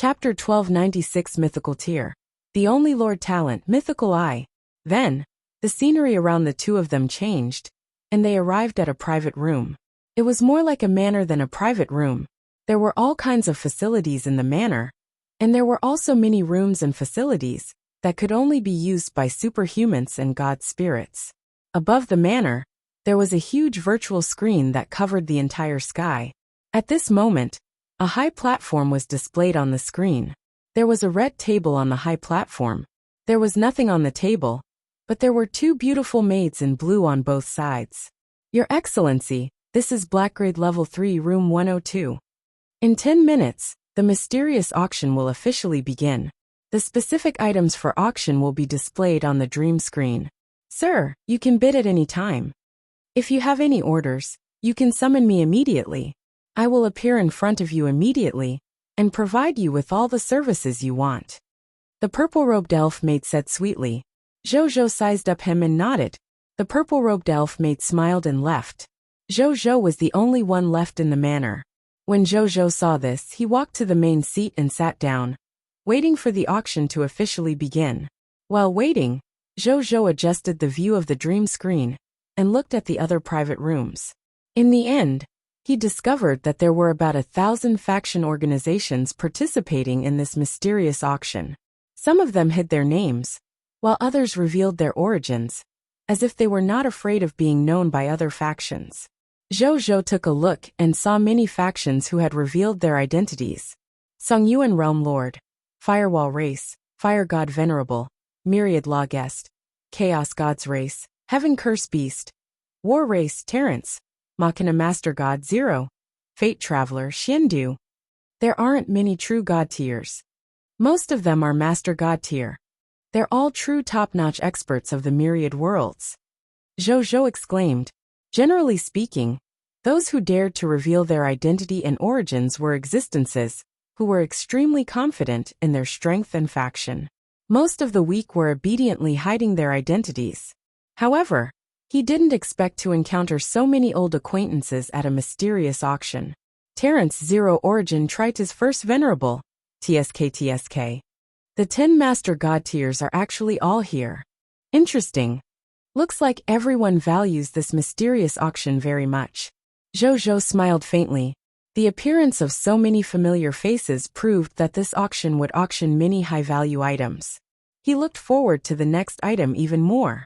Chapter 1296 Mythical Tier. The only Lord Talent, Mythical Eye. Then, the scenery around the two of them changed, and they arrived at a private room. It was more like a manor than a private room. There were all kinds of facilities in the manor, and there were also many rooms and facilities that could only be used by superhumans and god spirits. Above the manor, there was a huge virtual screen that covered the entire sky. At this moment, a high platform was displayed on the screen. There was a red table on the high platform. There was nothing on the table, but there were two beautiful maids in blue on both sides. Your Excellency, this is Blackgrade Level 3 Room 102. In 10 minutes, the mysterious auction will officially begin. The specific items for auction will be displayed on the dream screen. Sir, you can bid at any time. If you have any orders, you can summon me immediately. I will appear in front of you immediately and provide you with all the services you want. The purple-robed elf maid said sweetly. Zhou sized up him and nodded. The purple-robed elf maid smiled and left. Zhou was the only one left in the manor. When Zhou saw this, he walked to the main seat and sat down, waiting for the auction to officially begin. While waiting, Zhou adjusted the view of the dream screen and looked at the other private rooms. In the end, he discovered that there were about 1,000 faction organizations participating in this mysterious auction. Some of them hid their names, while others revealed their origins, as if they were not afraid of being known by other factions. Zhou took a look and saw many factions who had revealed their identities. Songyuan Realm Lord, Firewall Race, Fire God Venerable, Myriad Law Guest, Chaos God's Race, Heaven Curse Beast, War Race Terrence, Machina Master God Zero, Fate Traveler Shindu. There aren't many true god tiers. Most of them are Master God tier. They're all true top-notch experts of the myriad worlds. Zhou exclaimed. Generally speaking, those who dared to reveal their identity and origins were existences who were extremely confident in their strength and faction. Most of the weak were obediently hiding their identities. However, he didn't expect to encounter so many old acquaintances at a mysterious auction. Terrence Zero Origin Tritus First Venerable, TSK. The 10 Master God tiers are actually all here. Interesting. Looks like everyone values this mysterious auction very much. Zhou smiled faintly. The appearance of so many familiar faces proved that this auction would auction many high-value items. He looked forward to the next item even more.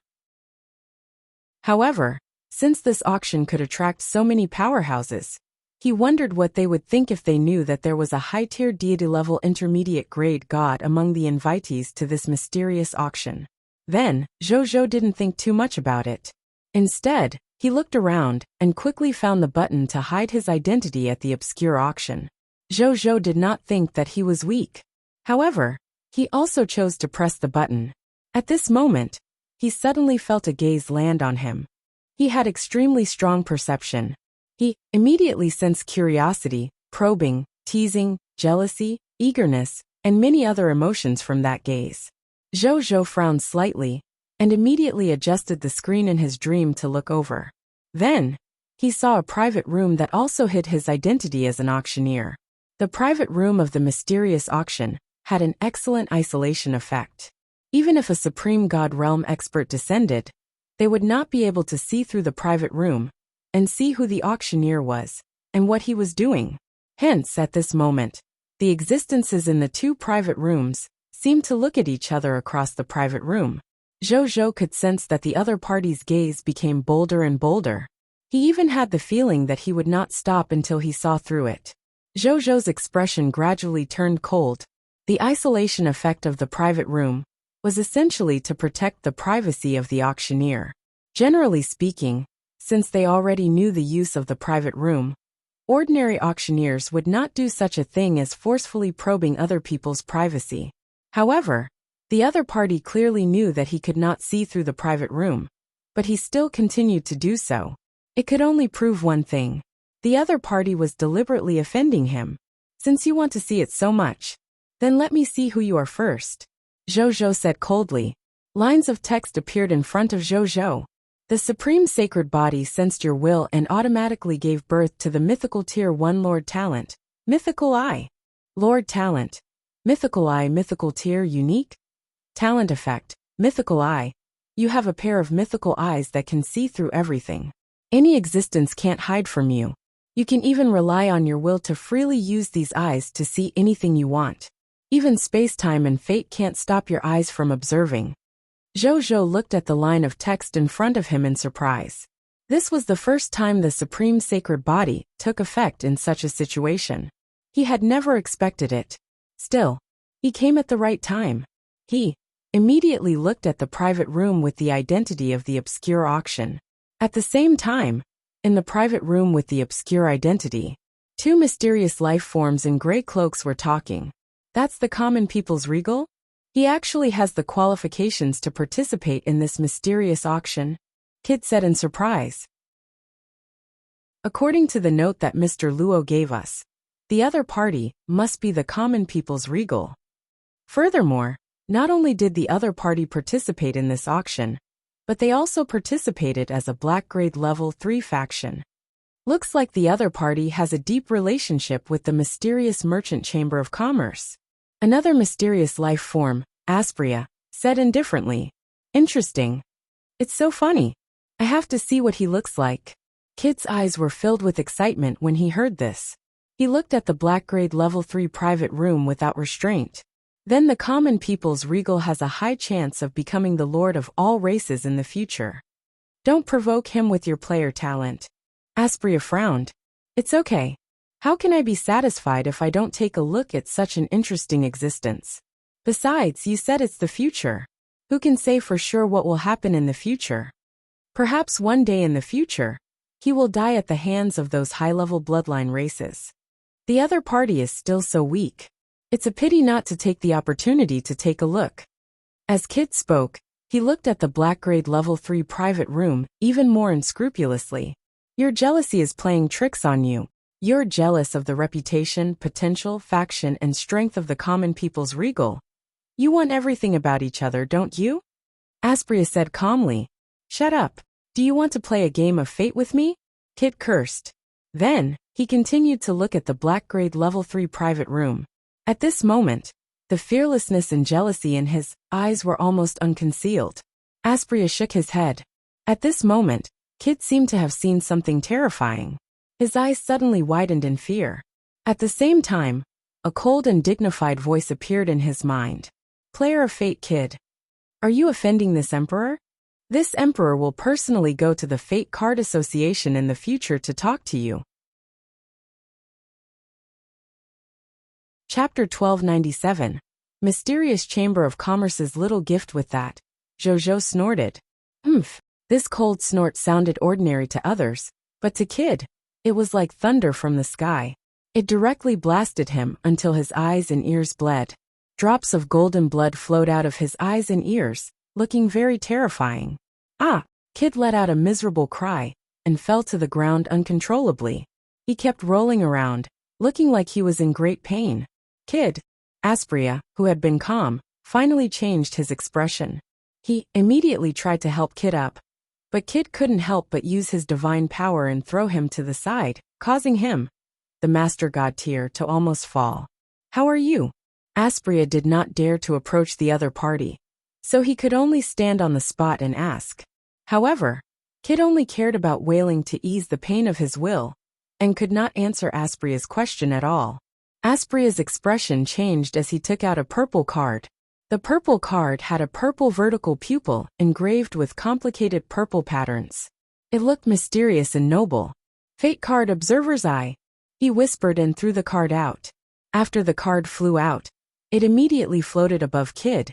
However, since this auction could attract so many powerhouses, he wondered what they would think if they knew that there was a high-tier deity-level intermediate-grade god among the invitees to this mysterious auction. Then, Zhou didn't think too much about it. Instead, he looked around and quickly found the button to hide his identity at the obscure auction. Zhou did not think that he was weak. However, he also chose to press the button. At this moment, he suddenly felt a gaze land on him. He had extremely strong perception. He immediately sensed curiosity, probing, teasing, jealousy, eagerness, and many other emotions from that gaze. Zhou frowned slightly and immediately adjusted the screen in his dream to look over. Then, he saw a private room that also hid his identity as an auctioneer. The private room of the mysterious auction had an excellent isolation effect. Even if a Supreme God Realm expert descended, they would not be able to see through the private room and see who the auctioneer was and what he was doing. Hence, at this moment, the existences in the two private rooms seemed to look at each other across the private room. Zhou could sense that the other party's gaze became bolder and bolder. He even had the feeling that he would not stop until he saw through it. Zhou's expression gradually turned cold. The isolation effect of the private room was essentially to protect the privacy of the auctioneer. Generally speaking, since they already knew the use of the private room, ordinary auctioneers would not do such a thing as forcefully probing other people's privacy. However, the other party clearly knew that he could not see through the private room, but he still continued to do so. It could only prove one thing. The other party was deliberately offending him. Since you want to see it so much, then let me see who you are first. Zhou said coldly. Lines of text appeared in front of Zhou. The Supreme Sacred Body sensed your will and automatically gave birth to the Mythical Tier 1 Lord Talent, Mythical Eye. Lord Talent. Mythical eye, mythical tier, unique talent effect. Mythical eye. You have a pair of mythical eyes that can see through everything. Any existence can't hide from you. You can even rely on your will to freely use these eyes to see anything you want. Even space-time and fate can't stop your eyes from observing. Zhou looked at the line of text in front of him in surprise. This was the first time the supreme sacred body took effect in such a situation. He had never expected it. Still, he came at the right time. He immediately looked at the private room with the identity of the obscure auction. At the same time, in the private room with the obscure identity, two mysterious life forms in gray cloaks were talking. That's the common people's regal? He actually has the qualifications to participate in this mysterious auction, Kid said in surprise. According to the note that Mr. Luo gave us, the other party must be the common people's regal. Furthermore, not only did the other party participate in this auction, but they also participated as a black grade level 3 faction. Looks like the other party has a deep relationship with the mysterious merchant chamber of commerce. Another mysterious life form, Aspria, said indifferently. Interesting. It's so funny. I have to see what he looks like. Kid's eyes were filled with excitement when he heard this. He looked at the black grade level 3 private room without restraint. Then the common people's regal has a high chance of becoming the lord of all races in the future. Don't provoke him with your player talent. Aspria frowned. It's okay. How can I be satisfied if I don't take a look at such an interesting existence? Besides, you said it's the future. Who can say for sure what will happen in the future? Perhaps one day in the future, he will die at the hands of those high-level bloodline races. The other party is still so weak. It's a pity not to take the opportunity to take a look. As Kid spoke, he looked at the black grade level 3 private room even more unscrupulously. Your jealousy is playing tricks on you. You're jealous of the reputation, potential, faction, and strength of the common people's regal. You want everything about each other, don't you? Aspria said calmly. Shut up. Do you want to play a game of fate with me? Kid cursed. Then, he continued to look at the black grade level 3 private room. At this moment, the fearlessness and jealousy in his eyes were almost unconcealed. Aspria shook his head. At this moment, Kid seemed to have seen something terrifying. His eyes suddenly widened in fear. At the same time, a cold and dignified voice appeared in his mind. Player of Fate Kid. Are you offending this emperor? This emperor will personally go to the Fate Card Association in the future to talk to you. Chapter 1297. Mysterious Chamber of Commerce's little gift with that. Zhou snorted. This cold snort sounded ordinary to others, but to Kid, it was like thunder from the sky. It directly blasted him until his eyes and ears bled. Drops of golden blood flowed out of his eyes and ears, looking very terrifying. Kid let out a miserable cry and fell to the ground uncontrollably. He kept rolling around, looking like he was in great pain. Kid, Aspria, who had been calm, finally changed his expression. He immediately tried to help Kid up, but Kid couldn't help but use his divine power and throw him to the side, causing him, the Master God tier, to almost fall. How are you? Aspria did not dare to approach the other party, so he could only stand on the spot and ask. However, Kid only cared about wailing to ease the pain of his will, and could not answer Aspria's question at all. Aspria's expression changed as he took out a purple card. The purple card had a purple vertical pupil engraved with complicated purple patterns. It looked mysterious and noble. Fate card Observer's Eye. He whispered and threw the card out. After the card flew out, it immediately floated above Kid,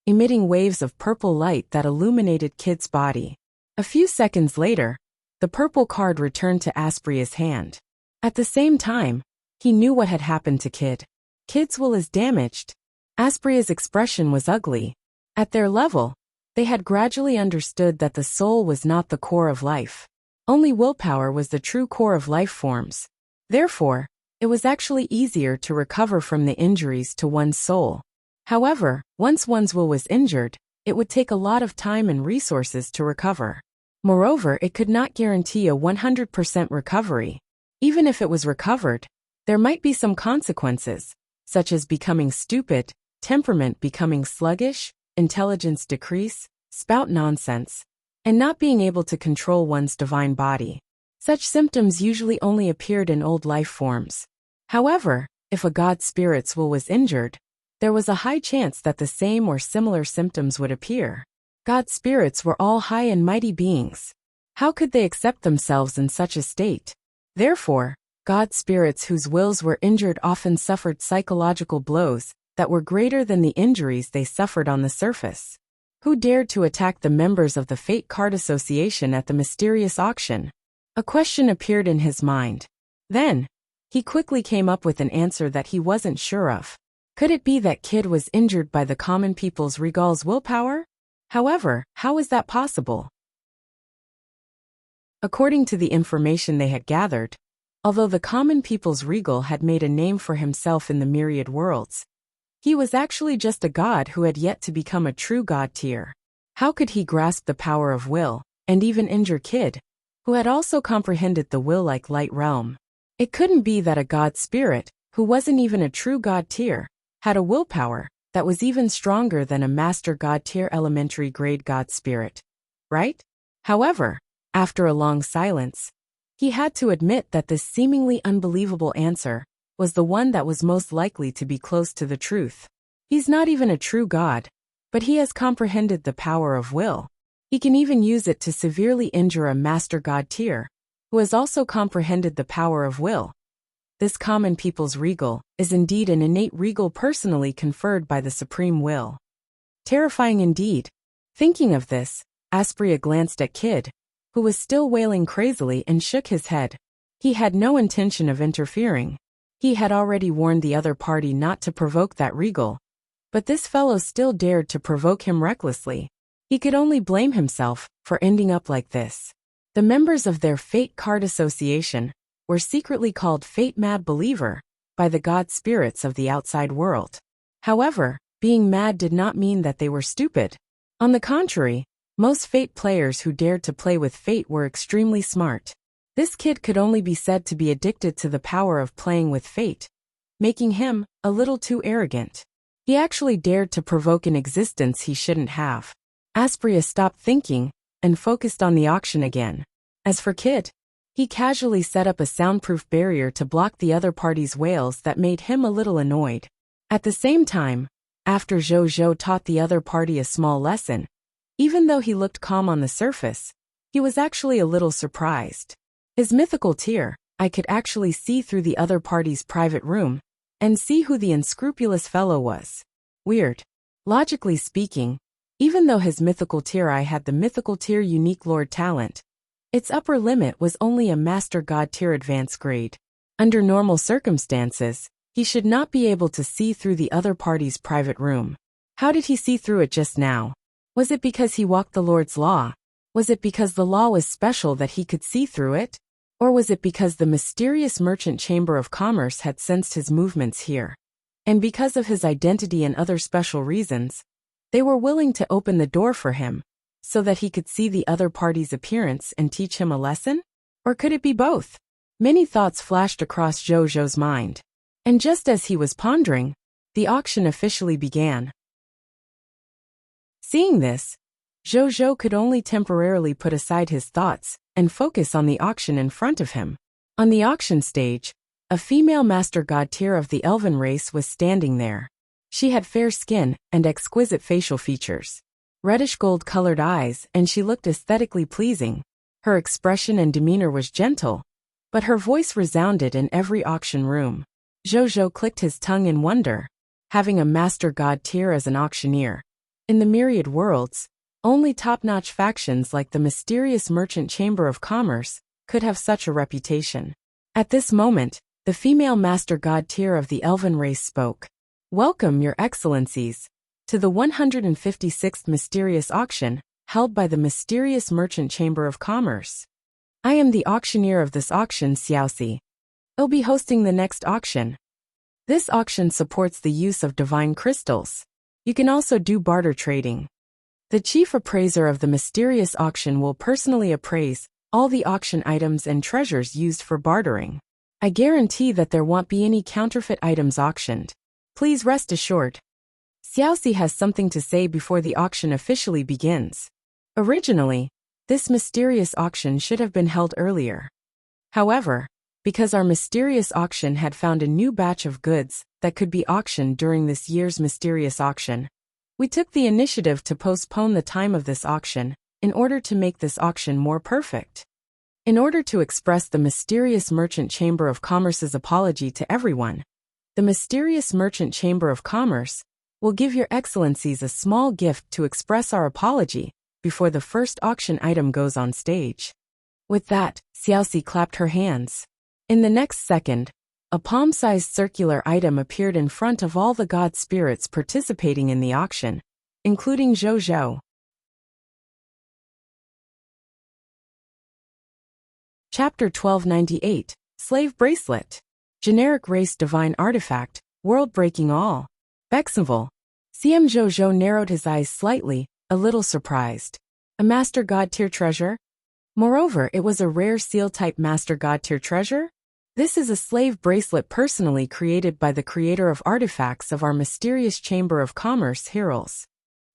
emitting waves of purple light that illuminated Kid's body. A few seconds later, the purple card returned to Aspria's hand. At the same time, he knew what had happened to Kid. Kid's will is damaged. Aspria's expression was ugly. At their level, they had gradually understood that the soul was not the core of life. Only willpower was the true core of life forms. Therefore, it was actually easier to recover from the injuries to one's soul. However, once one's will was injured, it would take a lot of time and resources to recover. Moreover, it could not guarantee a 100% recovery. Even if it was recovered, there might be some consequences, such as becoming stupid, temperament becoming sluggish, intelligence decrease, spout nonsense, and not being able to control one's divine body. Such symptoms usually only appeared in old life forms. However, if a god spirit's will was injured, there was a high chance that the same or similar symptoms would appear. God spirits were all high and mighty beings. How could they accept themselves in such a state? Therefore, God spirits whose wills were injured often suffered psychological blows that were greater than the injuries they suffered on the surface. Who dared to attack the members of the Fate Card Association at the mysterious auction? A question appeared in his mind. Then, he quickly came up with an answer that he wasn't sure of. Could it be that Kid was injured by the common people's regal's willpower? However, how is that possible? According to the information they had gathered, although the common people's regal had made a name for himself in the myriad worlds, he was actually just a god who had yet to become a true god tier. How could he grasp the power of will, and even injure Kid, who had also comprehended the will-like light realm? It couldn't be that a god spirit, who wasn't even a true god tier, had a willpower that was even stronger than a master god tier elementary grade god spirit, right? However, after a long silence, he had to admit that this seemingly unbelievable answer was the one that was most likely to be close to the truth. He's not even a true god, but he has comprehended the power of will. He can even use it to severely injure a master god tier, who has also comprehended the power of will. This common people's regal is indeed an innate regal personally conferred by the supreme will. Terrifying indeed. Thinking of this, Aspria glanced at Kid, who was still wailing crazily, and shook his head. He had no intention of interfering. He had already warned the other party not to provoke that regal, but this fellow still dared to provoke him recklessly. He could only blame himself for ending up like this. The members of their Fate Card Association were secretly called Fate Mad Believer by the god spirits of the outside world. However, being mad did not mean that they were stupid. On the contrary, most Fate players who dared to play with Fate were extremely smart. This kid could only be said to be addicted to the power of playing with Fate, making him a little too arrogant. He actually dared to provoke an existence he shouldn't have. Aspria stopped thinking and focused on the auction again. As for Kid, he casually set up a soundproof barrier to block the other party's wails that made him a little annoyed. At the same time, after Zhou taught the other party a small lesson, even though he looked calm on the surface, he was actually a little surprised. His mythical tier, I could actually see through the other party's private room and see who the unscrupulous fellow was. Weird. Logically speaking, even though his mythical tier I had the mythical tier unique lord talent, its upper limit was only a master god tier advanced grade. Under normal circumstances, he should not be able to see through the other party's private room. How did he see through it just now? Was it because he walked the Lord's law? Was it because the law was special that he could see through it? Or was it because the mysterious merchant chamber of commerce had sensed his movements here? And because of his identity and other special reasons, they were willing to open the door for him, so that he could see the other party's appearance and teach him a lesson? Or could it be both? Many thoughts flashed across Zhou's mind. And just as he was pondering, the auction officially began. Seeing this, Zhou could only temporarily put aside his thoughts and focus on the auction in front of him. On the auction stage, a female master god tier of the elven race was standing there. She had fair skin and exquisite facial features, reddish gold-colored eyes, and she looked aesthetically pleasing. Her expression and demeanor was gentle, but her voice resounded in every auction room. Zhou clicked his tongue in wonder, having a master god tier as an auctioneer. In the myriad worlds, only top-notch factions like the mysterious merchant chamber of commerce could have such a reputation. At this moment, the female master god tier of the elven race spoke. "Welcome, your excellencies, to the 156th mysterious auction held by the mysterious merchant chamber of commerce. I am the auctioneer of this auction, Xiaoxi. I'll be hosting the next auction. This auction supports the use of divine crystals. You can also do barter trading. The chief appraiser of the mysterious auction will personally appraise all the auction items and treasures used for bartering. I guarantee that there won't be any counterfeit items auctioned. Please rest assured. Xiaoxi has something to say before the auction officially begins. Originally, this mysterious auction should have been held earlier. However, because our mysterious auction had found a new batch of goods that could be auctioned during this year's mysterious auction, we took the initiative to postpone the time of this auction in order to make this auction more perfect. In order to express the mysterious Merchant Chamber of Commerce's apology to everyone, the mysterious Merchant Chamber of Commerce will give Your Excellencies a small gift to express our apology before the first auction item goes on stage. With that, Xiaoxi clapped her hands. In the next second, a palm-sized circular item appeared in front of all the god spirits participating in the auction, including Zhou. Chapter 1298, Slave Bracelet. Generic Race Divine Artifact, World-Breaking All. Bexenville. CM Zhou narrowed his eyes slightly, a little surprised. A Master God Tier treasure? Moreover, it was a rare seal-type Master God Tier treasure? This is a slave bracelet personally created by the creator of artifacts of our mysterious Chamber of Commerce, Herals.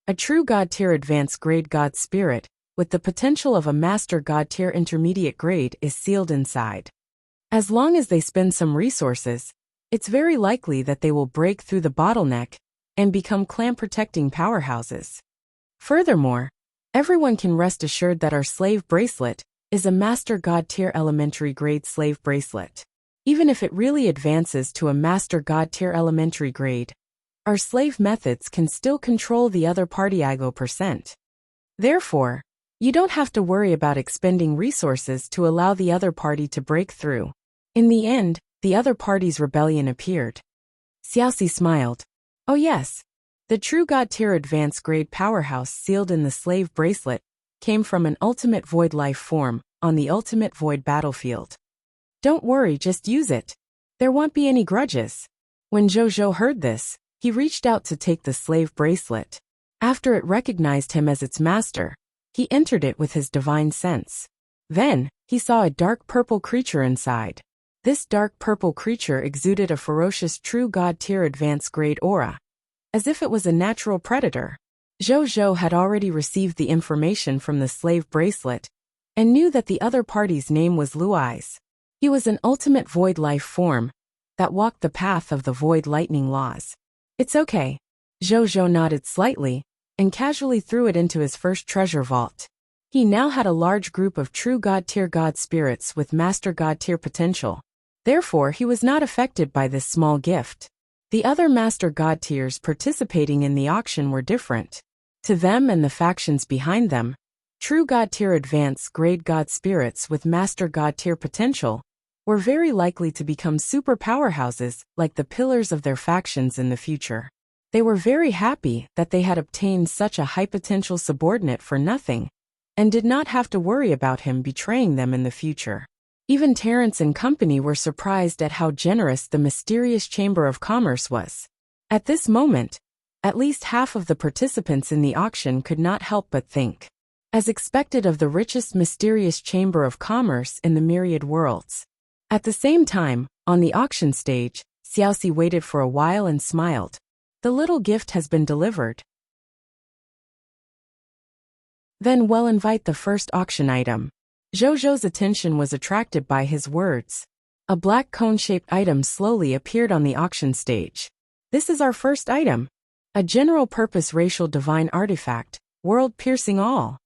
A true God Tier advanced grade God Spirit, with the potential of a Master God Tier intermediate grade, is sealed inside. As long as they spend some resources, it's very likely that they will break through the bottleneck and become clan-protecting powerhouses. Furthermore, everyone can rest assured that our slave bracelet is a Master God Tier elementary grade slave bracelet. Even if it really advances to a Master God Tier elementary grade, our slave methods can still control the other party %. Therefore, you don't have to worry about expending resources to allow the other party to break through. In the end, the other party's rebellion appeared. Xiaoxi smiled. Oh yes, the true God Tier advanced grade powerhouse sealed in the slave bracelet came from an ultimate void life form on the ultimate void battlefield. Don't worry, just use it. There won't be any grudges. When Zhou heard this, he reached out to take the slave bracelet. After it recognized him as its master, he entered it with his divine sense. Then, he saw a dark purple creature inside. This dark purple creature exuded a ferocious true God Tier advanced grade aura, as if it was a natural predator. Zhou had already received the information from the slave bracelet and knew that the other party's name was Lui's. He was an ultimate void life form that walked the path of the void lightning laws. It's okay. Zhou nodded slightly and casually threw it into his first treasure vault. He now had a large group of true God Tier god spirits with Master God Tier potential. Therefore, he was not affected by this small gift. The other Master God Tiers participating in the auction were different. To them and the factions behind them, true God Tier advanced grade god spirits with Master God Tier potential were very likely to become super powerhouses like the pillars of their factions in the future. They were very happy that they had obtained such a high potential subordinate for nothing, and did not have to worry about him betraying them in the future. Even Terrence and company were surprised at how generous the mysterious Chamber of Commerce was. At this moment, at least half of the participants in the auction could not help but think, as expected of the richest mysterious Chamber of Commerce in the myriad worlds. At the same time, on the auction stage, Xiaoxi waited for a while and smiled. The little gift has been delivered. Then we'll invite the first auction item. Zhou's attention was attracted by his words. A black cone-shaped item slowly appeared on the auction stage. This is our first item. A general-purpose racial divine artifact, world-piercing all.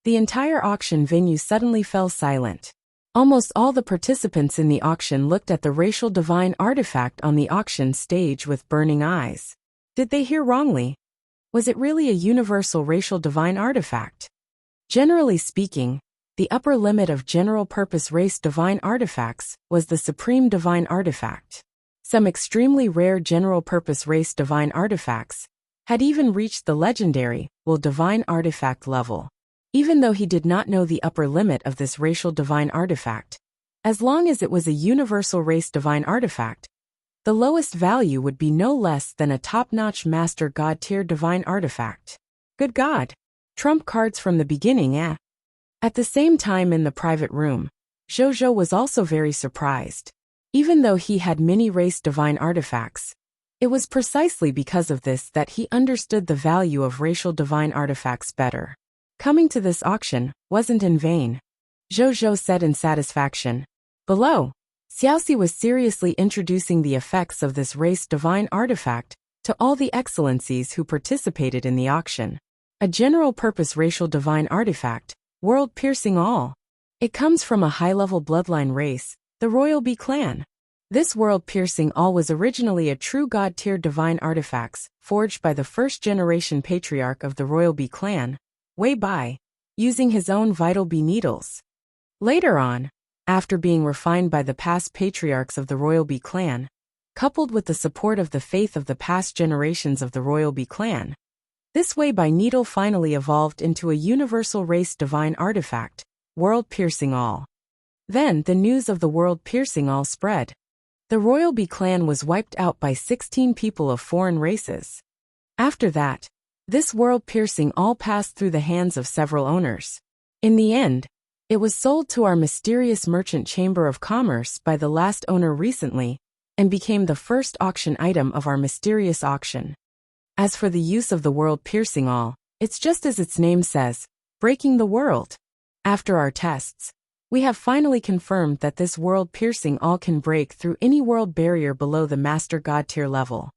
The entire auction venue suddenly fell silent. Almost all the participants in the auction looked at the racial divine artifact on the auction stage with burning eyes. Did they hear wrongly? Was it really a universal racial divine artifact? Generally speaking, the upper limit of general-purpose race divine artifacts was the supreme divine artifact. Some extremely rare general-purpose race divine artifacts had even reached the legendary, divine artifact level. Even though he did not know the upper limit of this racial divine artifact, as long as it was a universal race divine artifact, the lowest value would be no less than a top-notch Master God Tier divine artifact. Good God! Trump cards from the beginning, eh? At the same time in the private room, Zhou was also very surprised. Even though he had many race divine artifacts, It was precisely because of this that he understood the value of racial divine artifacts better. Coming to this auction wasn't in vain, Zhou said in satisfaction. Below, Xiaoxi was seriously introducing the effects of this race divine artifact to all the excellencies who participated in the auction. A general-purpose racial divine artifact, world-piercing all. It comes from a high-level bloodline race, the Royal Bee clan. This world-piercing all was originally a true god-tier divine artifacts, forged by the first-generation patriarch of the Royal Bee clan, Wei Bai, using his own vital bee needles. Later on, after being refined by the past patriarchs of the Royal Bee clan, coupled with the support of the faith of the past generations of the Royal Bee clan, this Wei Bai needle finally evolved into a universal race divine artifact, world-piercing all. Then the news of the world-piercing all spread. The Royal Bee clan was wiped out by 16 people of foreign races. After that, this world-piercing all passed through the hands of several owners. In the end, it was sold to our mysterious merchant chamber of commerce by the last owner recently, and became the first auction item of our mysterious auction. As for the use of the world-piercing all, it's just as its name says, breaking the world. After our tests, we have finally confirmed that this world-piercing all can break through any world barrier below the Master God tier level.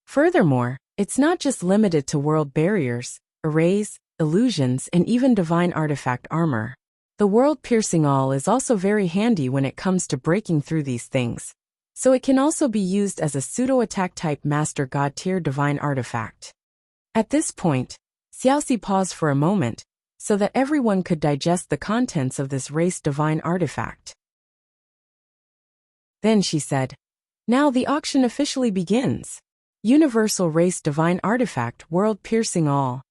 Furthermore, it's not just limited to world barriers, arrays, illusions, and even divine artifact armor. The world-piercing all is also very handy when it comes to breaking through these things, so it can also be used as a pseudo-attack type Master God tier divine artifact. At this point, Xiaoxi paused for a moment, so that everyone could digest the contents of this race divine artifact. Then she said, "Now the auction officially begins. Universal Race Divine Artifact World-Piercing All.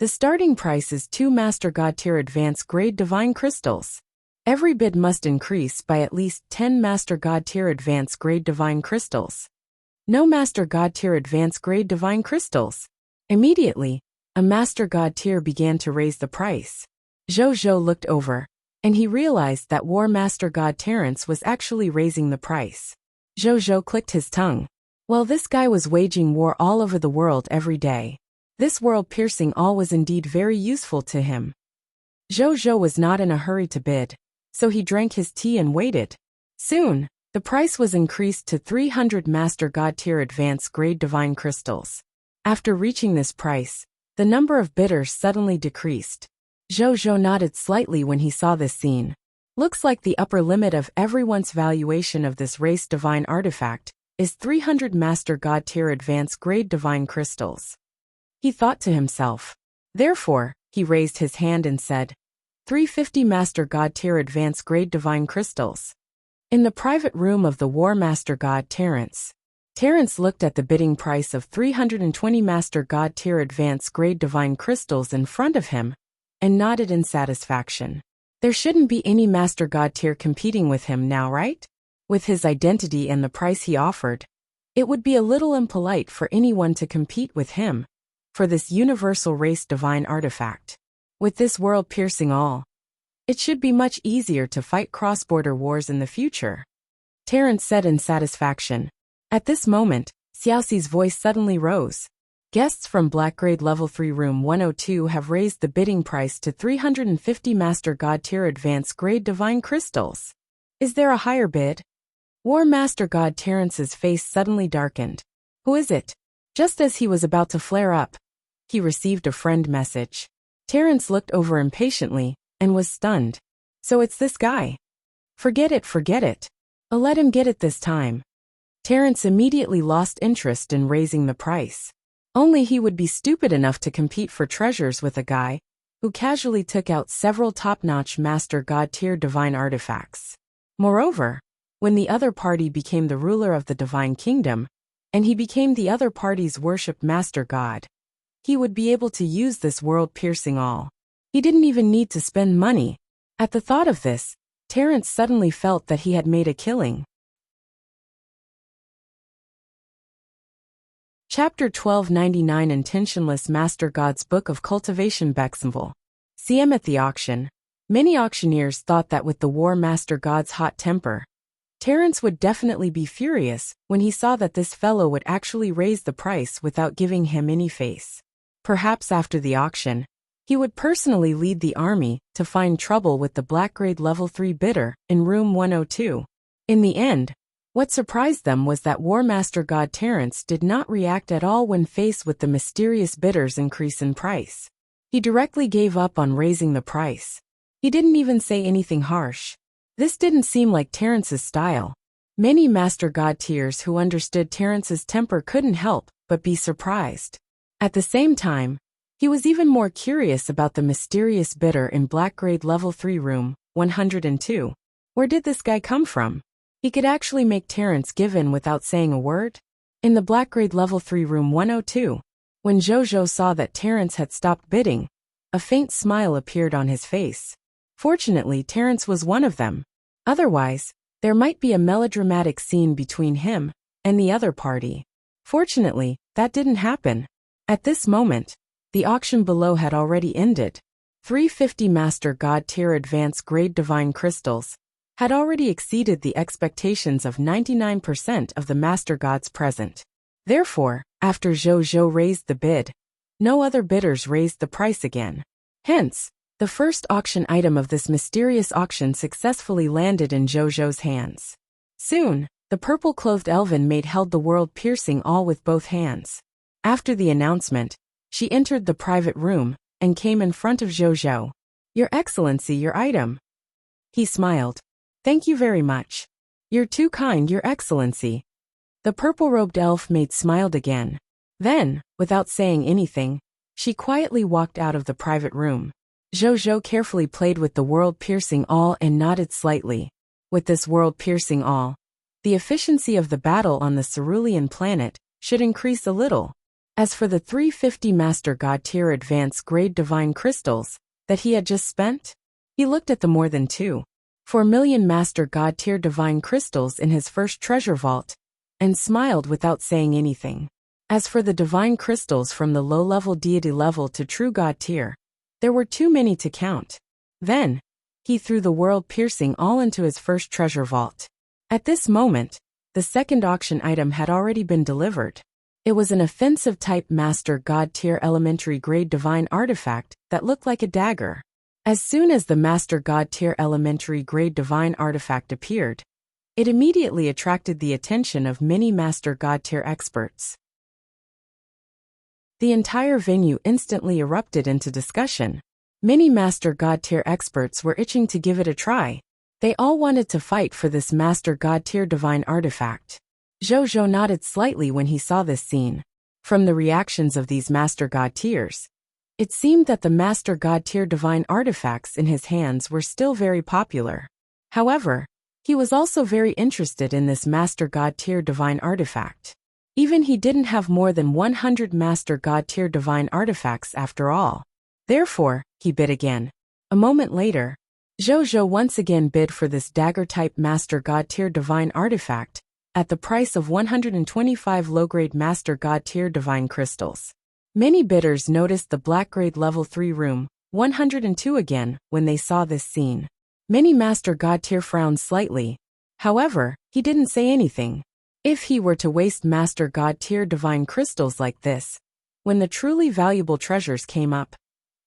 The starting price is 2 Master God tier Advanced Grade Divine Crystals. Every bid must increase by at least 10 Master God tier Advanced Grade Divine Crystals. No Master God tier Advanced Grade Divine Crystals." Immediately, a Master God tier began to raise the price. Zhou looked over, and he realized that War Master God Terrence was actually raising the price. Zhou clicked his tongue. Well, this guy was waging war all over the world every day. This world-piercing all was indeed very useful to him. Zhou was not in a hurry to bid, so he drank his tea and waited. Soon, the price was increased to 300 Master God tier Advanced Grade Divine Crystals. After reaching this price, the number of bidders suddenly decreased. Zhou nodded slightly when he saw this scene. Looks like the upper limit of everyone's valuation of this race divine artifact is 300 Master God tier Advanced Grade Divine Crystals. He thought to himself. Therefore, he raised his hand and said, 350 Master God tier Advanced Grade Divine Crystals. In the private room of the War Master God Terrence looked at the bidding price of 320 Master God tier Advanced Grade Divine Crystals in front of him, and nodded in satisfaction. There shouldn't be any Master God tier competing with him now, right? With his identity and the price he offered, it would be a little impolite for anyone to compete with him for this universal race divine artifact. With this world-piercing all, it should be much easier to fight cross-border wars in the future, Terrence said in satisfaction. At this moment, Xiaoxi's voice suddenly rose. Guests from Black Grade Level 3 Room 102 have raised the bidding price to 350 Master God tier Advanced Grade Divine Crystals. Is there a higher bid? War Master God Terrence's face suddenly darkened. Who is it? Just as he was about to flare up, he received a friend message. Terrence looked over impatiently and was stunned. So it's this guy. Forget it. I'll let him get it this time. Terrence immediately lost interest in raising the price. Only he would be stupid enough to compete for treasures with a guy who casually took out several top-notch Master God tier divine artifacts. Moreover, when the other party became the ruler of the divine kingdom, and he became the other party's worshipped master god, he would be able to use this world-piercing all. He didn't even need to spend money. At the thought of this, Terrence suddenly felt that he had made a killing. Chapter 1299 Intentionless Master God's Book of Cultivation Bexenville. CM at the auction. Many auctioneers thought that with the War Master God's hot temper, Terence would definitely be furious when he saw that this fellow would actually raise the price without giving him any face. Perhaps after the auction, he would personally lead the army to find trouble with the black grade level 3 bidder in room 102. In the end, what surprised them was that War Master God Terence did not react at all when faced with the mysterious bidder's increase in price. He directly gave up on raising the price. He didn't even say anything harsh. This didn't seem like Terence's style. Many Master God tiers who understood Terence's temper couldn't help but be surprised. At the same time, he was even more curious about the mysterious bidder in black grade level 3 room 102. Where did this guy come from? He could actually make Terence give in without saying a word? In the black grade level 3 room 102, when Jojo saw that Terence had stopped bidding, a faint smile appeared on his face. Fortunately, Terence was one of them. Otherwise, there might be a melodramatic scene between him and the other party. Fortunately, that didn't happen. At this moment, the auction below had already ended. 350 Master God tier advanced grade divine crystals had already exceeded the expectations of 99% of the Master Gods present. Therefore, after Jojo raised the bid, no other bidders raised the price again. Hence, the first auction item of this mysterious auction successfully landed in Jojo's hands. Soon, the purple-clothed elven maid held the world-piercing all with both hands. After the announcement, she entered the private room and came in front of Jojo. "Your Excellency, your item." He smiled. "Thank you very much. You're too kind, Your Excellency." The purple-robed elf maid smiled again. Then, without saying anything, she quietly walked out of the private room. Jojo carefully played with the world-piercing awl and nodded slightly. With this world-piercing awl, the efficiency of the battle on the Cerulean planet should increase a little. As for the 350 Master God tier advanced grade divine crystals that he had just spent, he looked at the more than 2.4 million Master God tier divine crystals in his first treasure vault and smiled without saying anything. As for the divine crystals from the low-level deity level to true God tier, there were too many to count. Then, he threw the world-piercing all into his first treasure vault. At this moment, the second auction item had already been delivered. It was an offensive-type Master God tier elementary grade divine artifact that looked like a dagger. As soon as the Master God tier elementary grade divine artifact appeared, it immediately attracted the attention of many Master God tier experts. The entire venue instantly erupted into discussion. Many Master God tier experts were itching to give it a try. They all wanted to fight for this Master God tier divine artifact. Jojo nodded slightly when he saw this scene. From the reactions of these Master God tiers, it seemed that the Master God tier divine artifacts in his hands were still very popular. However, he was also very interested in this Master God tier divine artifact. Even he didn't have more than 100 Master God tier divine artifacts after all. Therefore, he bid again. A moment later, Jojo once again bid for this dagger-type Master God tier divine artifact at the price of 125 low-grade Master God tier divine crystals. Many bidders noticed the black grade level 3 room 102 again when they saw this scene. Many Master God tier frowned slightly. However, he didn't say anything. If he were to waste Master God tier divine crystals like this, when the truly valuable treasures came up,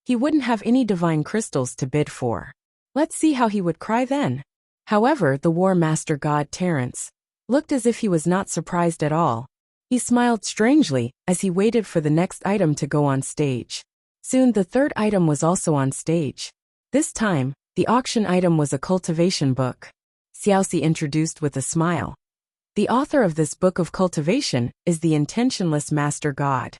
he wouldn't have any divine crystals to bid for. Let's see how he would cry then. However, the War Master God Terence looked as if he was not surprised at all. He smiled strangely as he waited for the next item to go on stage. Soon the third item was also on stage. This time, the auction item was a cultivation book. Xiaoxi introduced with a smile. The author of this book of cultivation is the Intentionless Master God.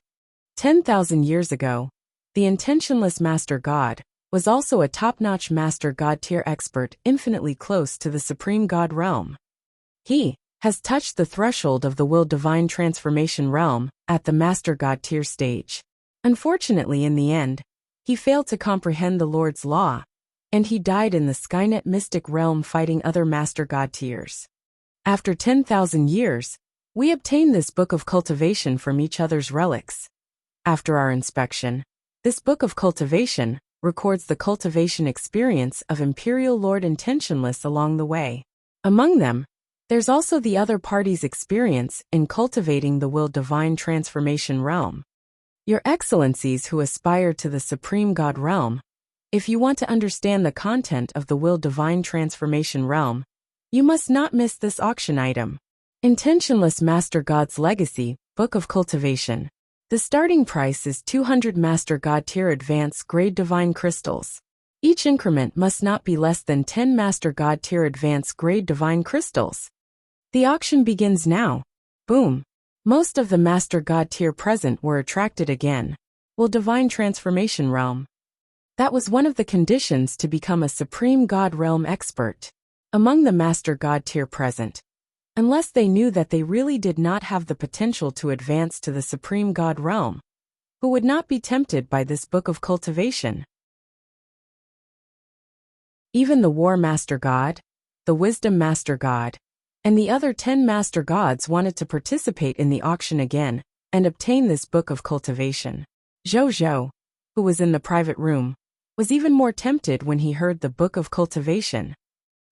10,000 years ago, the Intentionless Master God was also a top-notch Master God tier expert infinitely close to the Supreme God realm. He has touched the threshold of the will divine transformation realm at the Master God tier stage. Unfortunately, in the end, he failed to comprehend the Lord's law, and he died in the Skynet mystic realm fighting other Master God tiers. After 10,000 years, we obtain this book of cultivation from each other's relics. After our inspection, this book of cultivation records the cultivation experience of Imperial Lord Intentionless along the way. Among them, There's also the other party's experience in cultivating the will divine transformation realm. Your Excellencies who aspire to the Supreme God realm, if you want to understand the content of the will divine transformation realm, you must not miss this auction item. Intentionless Master God's Legacy, Book of Cultivation. The starting price is 200 Master God Tier Advanced Grade Divine Crystals. Each increment must not be less than 10 Master God Tier Advanced Grade Divine Crystals. The auction begins now. Boom. Most of the Master God Tier present were attracted again. Will Divine Transformation Realm. That was one of the conditions to become a Supreme God Realm expert. Among the Master God Tier present, unless they knew that they really did not have the potential to advance to the Supreme God Realm, who would not be tempted by this Book of Cultivation. Even the War Master God, the Wisdom Master God, and the other 10 Master Gods wanted to participate in the auction again and obtain this Book of Cultivation. Zhou, who was in the private room, was even more tempted when he heard the Book of Cultivation.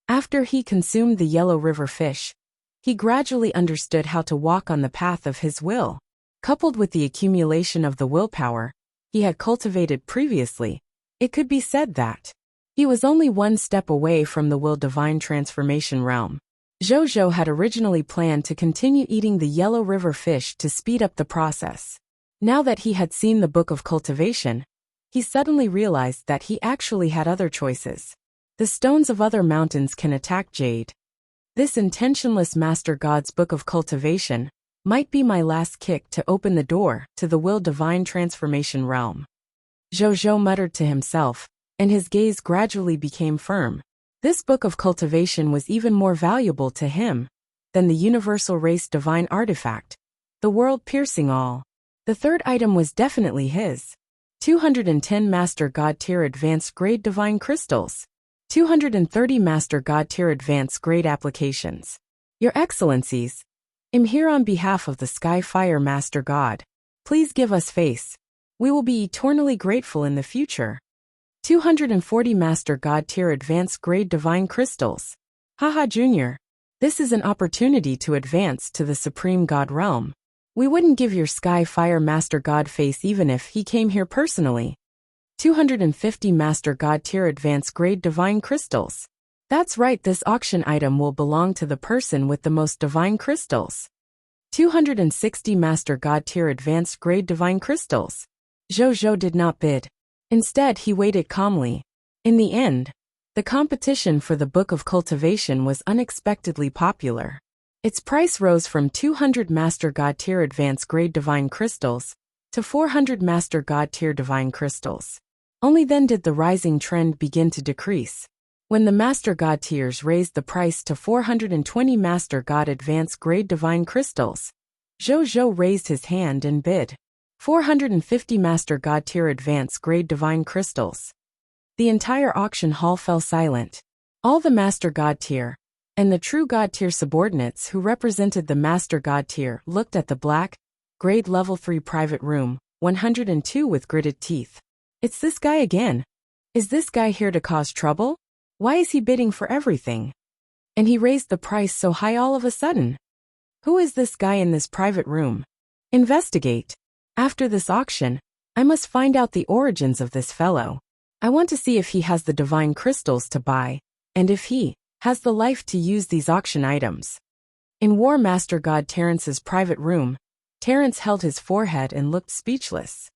After he consumed the Yellow River fish, he gradually understood how to walk on the path of his will. Coupled with the accumulation of the willpower he had cultivated previously, it could be said that he was only one step away from the will divine transformation realm. Zhou had originally planned to continue eating the Yellow River fish to speed up the process. Now that he had seen the Book of Cultivation, he suddenly realized that he actually had other choices. The stones of other mountains can attack jade. This intentionless Master God's Book of Cultivation might be my last kick to open the door to the will divine transformation realm. Zhou muttered to himself, and his gaze gradually became firm. This Book of Cultivation was even more valuable to him than the Universal Race Divine Artifact, the world-piercing all. The third item was definitely his. 210 Master God Tier Advanced Grade Divine Crystals. 230 Master God Tier Advanced Grade Applications. Your Excellencies, I'm here on behalf of the Sky Fire Master God. Please give us face. We will be eternally grateful in the future. 240 Master God Tier Advanced Grade Divine Crystals. Haha Junior, this is an opportunity to advance to the Supreme God Realm. We wouldn't give your Sky Fire Master God face even if he came here personally. 250 Master God Tier Advanced Grade Divine Crystals. That's right, this auction item will belong to the person with the most divine crystals. 260 Master God Tier Advanced Grade Divine Crystals. Zhou did not bid. Instead, he waited calmly. In the end, the competition for the Book of Cultivation was unexpectedly popular. Its price rose from 200 Master God Tier Advanced Grade Divine Crystals to 400 Master God Tier Divine Crystals. Only then did the rising trend begin to decrease. When the Master God Tiers raised the price to 420 Master God Advanced Grade Divine Crystals, Zhou raised his hand and bid. 450 Master God Tier Advanced Grade Divine Crystals. The entire auction hall fell silent. All the Master God Tier and the True God Tier subordinates who represented the Master God Tier looked at the black, grade level 3 private room, 102 with gritted teeth. It's this guy again. Is this guy here to cause trouble? Why is he bidding for everything? And he raised the price so high all of a sudden. Who is this guy in this private room? Investigate. After this auction, I must find out the origins of this fellow. I want to see if he has the divine crystals to buy, and if he has the life to use these auction items. In War Master God Terrence's private room, Terrence held his forehead and looked speechless.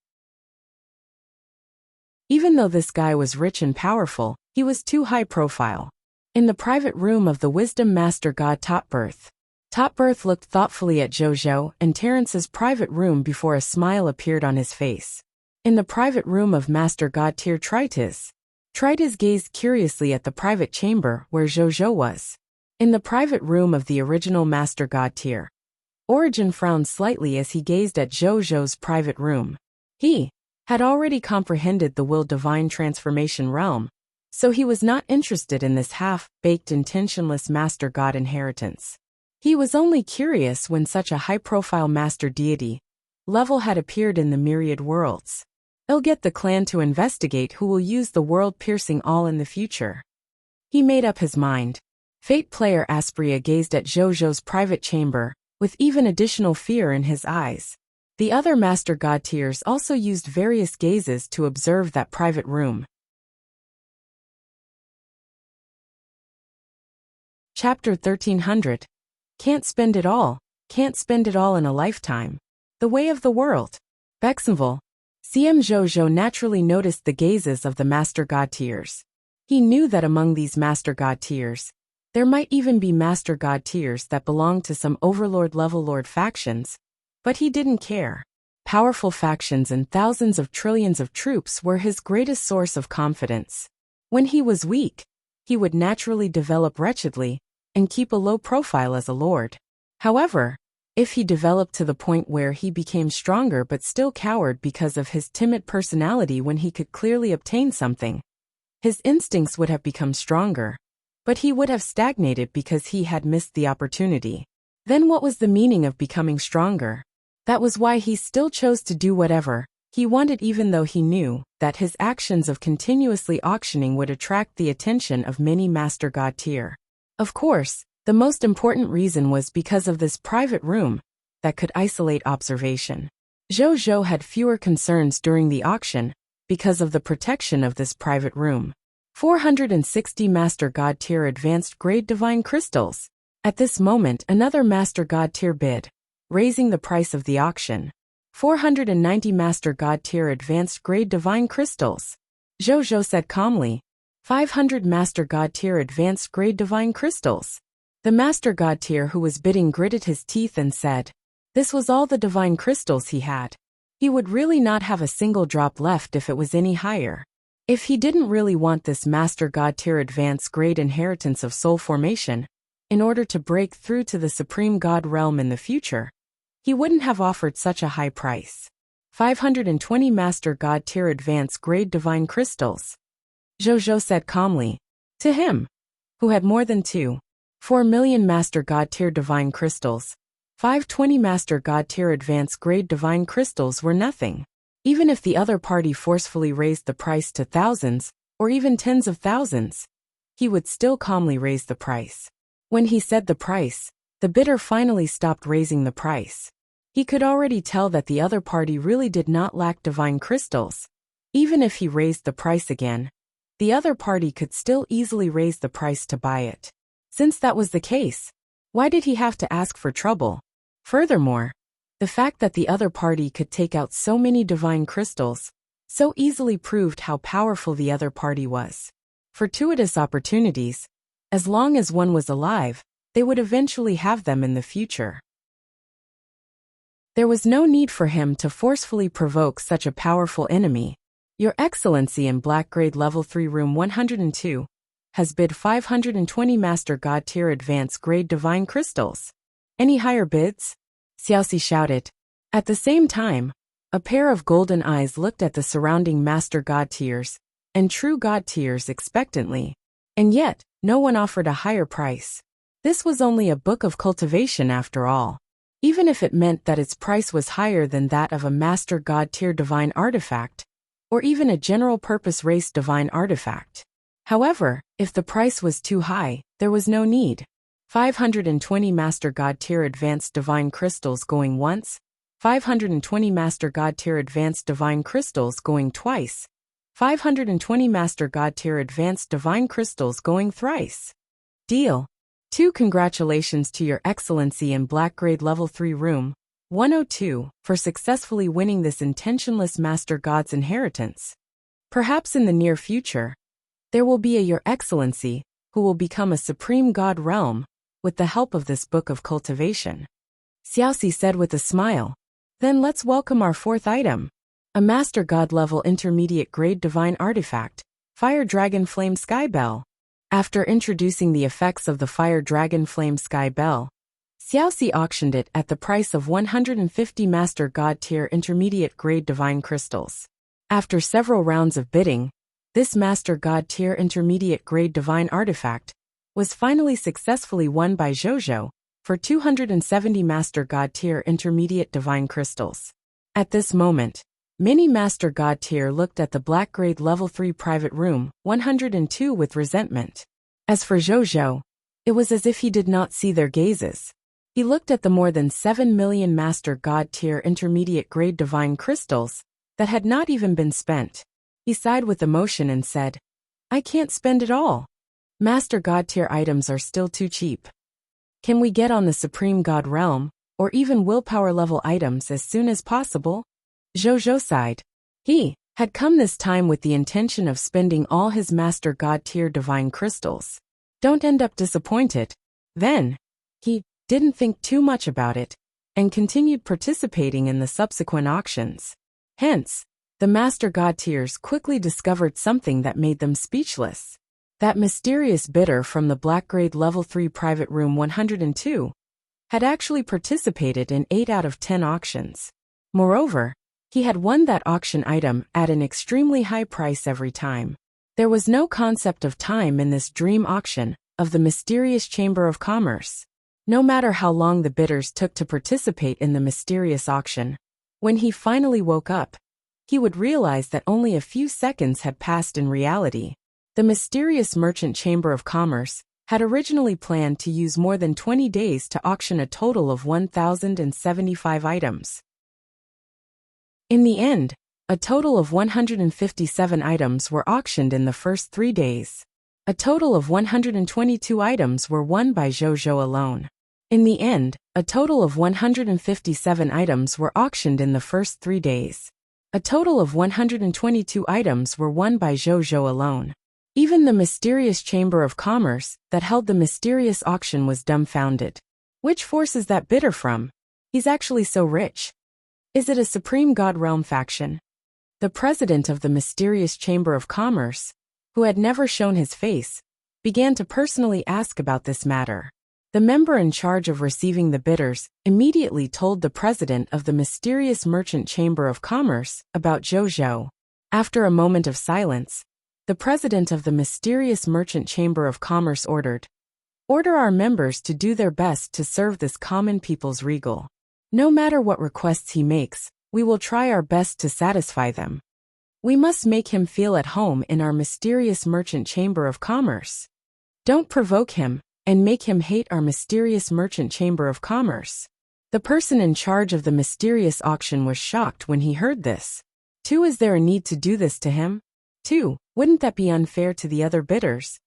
Even though this guy was rich and powerful, he was too high profile. In the private room of the Wisdom Master God Topbirth, Topbirth looked thoughtfully at Zhou and Terrence's private room before a smile appeared on his face. In the private room of Master God Tier Tritus gazed curiously at the private chamber where Zhou was. In the private room of the original Master God Tier, Origin frowned slightly as he gazed at Zhou's private room. He had already comprehended the will divine transformation realm, so he was not interested in this half-baked intentionless Master God inheritance. He was only curious when such a high-profile master deity level had appeared in the myriad worlds. He'll get the clan to investigate who will use the world-piercing all in the future. He made up his mind. Fate player Aspria gazed at Zhou's private chamber, with even additional fear in his eyes. The other Master God tiers also used various gazes to observe that private room. Chapter 1300. Can't spend it all in a lifetime. The way of the world. Bexenville. CM Zhou naturally noticed the gazes of the Master God tiers. He knew that among these Master God tiers, there might even be Master God tiers that belonged to some Overlord-level Lord factions, but he didn't care. Powerful factions and thousands of trillions of troops were his greatest source of confidence. When he was weak, he would naturally develop wretchedly and keep a low profile as a lord. However, if he developed to the point where he became stronger but still cowered because of his timid personality when he could clearly obtain something, his instincts would have become stronger, but he would have stagnated because he had missed the opportunity. Then what was the meaning of becoming stronger? That was why he still chose to do whatever he wanted, even though he knew that his actions of continuously auctioning would attract the attention of many Master God tier. Of course, the most important reason was because of this private room that could isolate observation. Zhou had fewer concerns during the auction because of the protection of this private room. 460 Master God tier advanced grade divine crystals. At this moment, another Master God tier bid, raising the price of the auction. 490 Master God tier advanced grade divine crystals. Zhou said calmly. 500 Master God tier advanced grade divine crystals. The Master God tier who was bidding gritted his teeth and said, this was all the divine crystals he had. He would really not have a single drop left if it was any higher. If he didn't really want this Master God tier advanced grade inheritance of soul formation, in order to break through to the Supreme God realm in the future, he wouldn't have offered such a high price. 520 Master God tier advanced grade divine crystals. Zhou said calmly. To him, who had more than 4 million Master God tier divine crystals, 520 Master God tier advanced grade divine crystals were nothing. Even if the other party forcefully raised the price to thousands, or even tens of thousands, he would still calmly raise the price. When he said the price, the bidder finally stopped raising the price. He could already tell that the other party really did not lack divine crystals. Even if he raised the price again, the other party could still easily raise the price to buy it. Since that was the case, why did he have to ask for trouble? Furthermore, the fact that the other party could take out so many divine crystals so easily proved how powerful the other party was. Fortuitous opportunities, as long as one was alive, they would eventually have them in the future. There was no need for him to forcefully provoke such a powerful enemy. Your Excellency in Black Grade Level 3 Room 102 has bid 520 Master God tier advanced grade divine crystals. Any higher bids? Xiaoxi shouted. At the same time, a pair of golden eyes looked at the surrounding Master God tiers and True God tiers expectantly. And yet, no one offered a higher price. This was only a book of cultivation after all. Even if it meant that its price was higher than that of a Master God tier divine artifact, or even a general-purpose race divine artifact. However, if the price was too high, there was no need. 520 Master God tier advanced divine crystals going once, 520 Master God tier advanced divine crystals going twice, 520 Master God tier advanced divine crystals going thrice. Deal. 2 Congratulations to Your Excellency in Black Grade Level 3 Room 102 for successfully winning this intentionless Master God's inheritance. Perhaps in the near future, there will be a Your Excellency who will become a Supreme God realm with the help of this book of cultivation. Xiaoxi said with a smile. Then let's welcome our 4th item. A Master God level intermediate grade divine artifact, Fire Dragon Flame Sky Bell. After introducing the effects of the Fire Dragon Flame Sky Bell, Xiaoxi auctioned it at the price of 150 Master God tier intermediate grade divine crystals. After several rounds of bidding, this Master God tier intermediate grade divine artifact was finally successfully won by Zhou for 270 Master God tier intermediate divine crystals. At this moment, many Master God tier looked at the Black Grade Level 3 private room 102 with resentment. As for Zhou, It was as if he did not see their gazes. He looked at the more than 7 million Master God tier intermediate grade divine crystals that had not even been spent. He sighed with emotion and said, I can't spend it all. Master God tier items are still too cheap. Can we get on the Supreme God realm, or even willpower level items as soon as possible? Zhou sighed. He had come this time with the intention of spending all his Master God tier divine crystals. Don't end up disappointed. Then, he didn't think too much about it, and continued participating in the subsequent auctions. Hence, the Master God tiers quickly discovered something that made them speechless. That mysterious bidder from the Black Grade Level 3 Private Room 102 had actually participated in 8 out of 10 auctions. Moreover, he had won that auction item at an extremely high price every time. There was no concept of time in this dream auction of the mysterious Chamber of Commerce. No matter how long the bidders took to participate in the mysterious auction, when he finally woke up, he would realize that only a few seconds had passed in reality. The mysterious Merchant Chamber of Commerce had originally planned to use more than 20 days to auction a total of 1,075 items. In the end, a total of 157 items were auctioned in the first 3 days. A total of 122 items were won by Zhou alone. In the end, a total of 157 items were auctioned in the first 3 days. A total of 122 items were won by Zhou alone. Even the mysterious Chamber of Commerce that held the mysterious auction was dumbfounded. Which force is that bidder from? He's actually so rich. Is it a Supreme God Realm faction? The president of the mysterious Chamber of Commerce, who had never shown his face, began to personally ask about this matter. The member in charge of receiving the bidders immediately told the president of the mysterious Merchant Chamber of Commerce about Zhou. After a moment of silence, the president of the mysterious Merchant Chamber of Commerce ordered our members to do their best to serve this common people's regal. No matter what requests he makes, we will try our best to satisfy them. We must make him feel at home in our mysterious Merchant Chamber of Commerce. Don't provoke him and make him hate our mysterious Merchant Chamber of Commerce. The person in charge of the mysterious auction was shocked when he heard this. Is there a need to do this to him? Wouldn't that be unfair to the other bidders?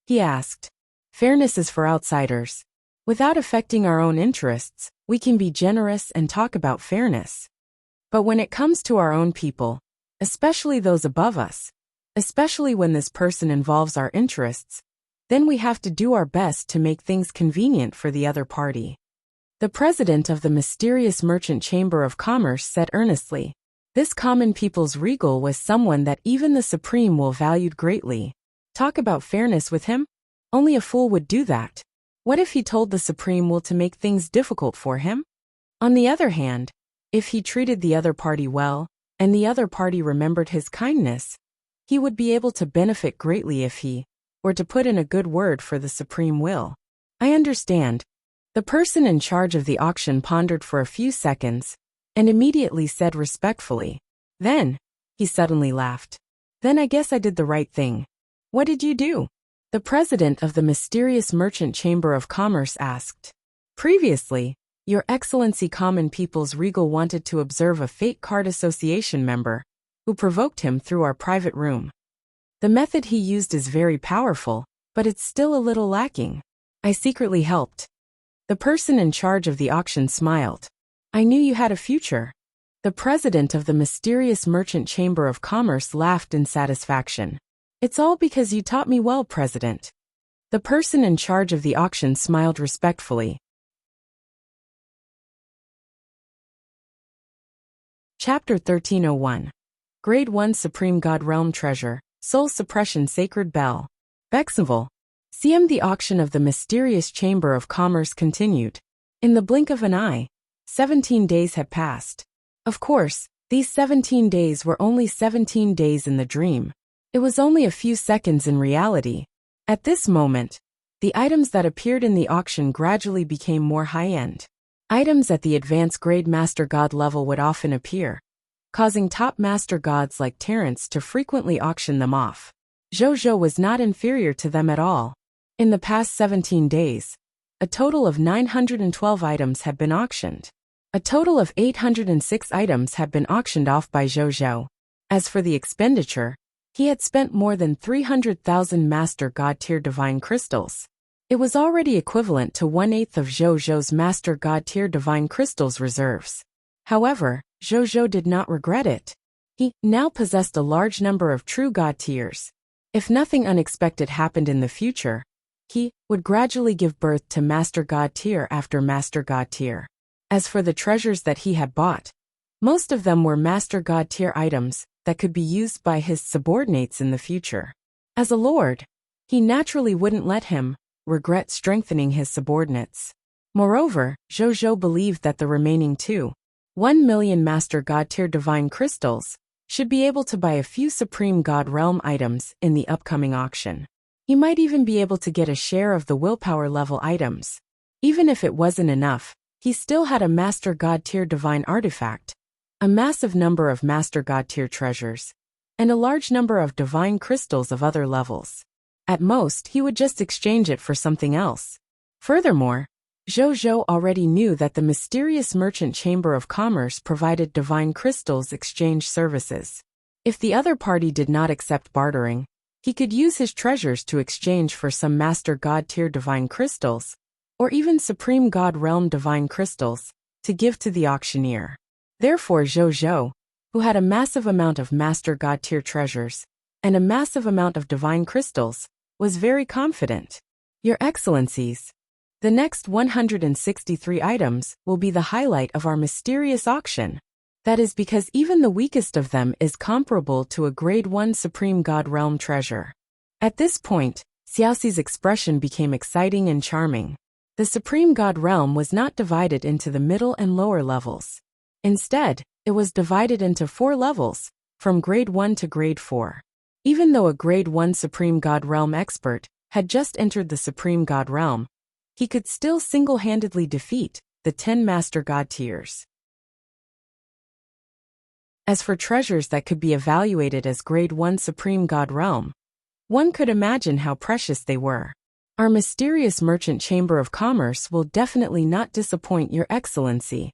He asked. Fairness is for outsiders. Without affecting our own interests, we can be generous and talk about fairness. But when it comes to our own people, especially those above us, especially when this person involves our interests, then we have to do our best to make things convenient for the other party. The president of the mysterious Merchant Chamber of Commerce said earnestly. This common people's regal was someone that even the Supreme will valued greatly. Talk about fairness with him? Only a fool would do that. What if he told the Supreme will to make things difficult for him? On the other hand, if he treated the other party well, and the other party remembered his kindness, he would be able to benefit greatly if he were to put in a good word for the Supreme will. I understand. The person in charge of the auction pondered for a few seconds, and immediately said respectfully. Then, he suddenly laughed. Then I guess I did the right thing. What did you do? The president of the mysterious Merchant Chamber of Commerce asked. Previously, Your Excellency Common People's Regal wanted to observe a Fate Card Association member, who provoked him through our private room. The method he used is very powerful, but it's still a little lacking. I secretly helped. The person in charge of the auction smiled. I knew you had a future. The president of the mysterious Merchant Chamber of Commerce laughed in satisfaction. It's all because you taught me well, President. The person in charge of the auction smiled respectfully. Chapter 1301. Grade 1 Supreme God Realm Treasure, Soul Suppression Sacred Bell. Bexenville. CM. The auction of the mysterious Chamber of Commerce continued. In the blink of an eye, 17 days had passed. Of course, these 17 days were only 17 days in the dream. It was only a few seconds in reality. At this moment, the items that appeared in the auction gradually became more high-end. Items at the advanced grade Master God level would often appear, causing top Master Gods like Terrence to frequently auction them off. Zhou was not inferior to them at all. In the past 17 days, a total of 912 items had been auctioned. A total of 806 items had been auctioned off by Zhou. As for the expenditure, he had spent more than 300,000 Master God tier divine crystals. It was already equivalent to 1/8 of Zhou's Master God tier divine crystals reserves. However, Zhou did not regret it. He now possessed a large number of true God tiers. If nothing unexpected happened in the future, he would gradually give birth to Master God tier after Master God tier. As for the treasures that he had bought, most of them were Master God tier items that could be used by his subordinates in the future. As a lord, he naturally wouldn't let him regret strengthening his subordinates. Moreover, Zhou believed that the remaining 1 million Master God tier divine crystals should be able to buy a few Supreme God realm items in the upcoming auction. He might even be able to get a share of the willpower level items. Even if it wasn't enough, he still had a Master God tier divine artifact, a massive number of Master God tier treasures, and a large number of divine crystals of other levels. At most, he would just exchange it for something else. Furthermore, Zhou already knew that the mysterious merchant chamber of commerce provided divine crystals exchange services. If the other party did not accept bartering, he could use his treasures to exchange for some Master God tier divine crystals, or even Supreme God realm divine crystals, to give to the auctioneer. Therefore Zhou, who had a massive amount of Master God tier treasures, and a massive amount of divine crystals, was very confident. Your Excellencies, the next 163 items will be the highlight of our mysterious auction. That is because even the weakest of them is comparable to a Grade 1 Supreme God Realm treasure. At this point, Xiaoxi's expression became exciting and charming. The Supreme God Realm was not divided into the middle and lower levels. Instead, it was divided into 4 levels, from Grade 1 to Grade 4. Even though a Grade 1 Supreme God Realm expert had just entered the Supreme God Realm, he could still single-handedly defeat the 10 Master God tiers. As for treasures that could be evaluated as Grade 1 Supreme God Realm, one could imagine how precious they were. Our mysterious merchant chamber of commerce will definitely not disappoint Your Excellency.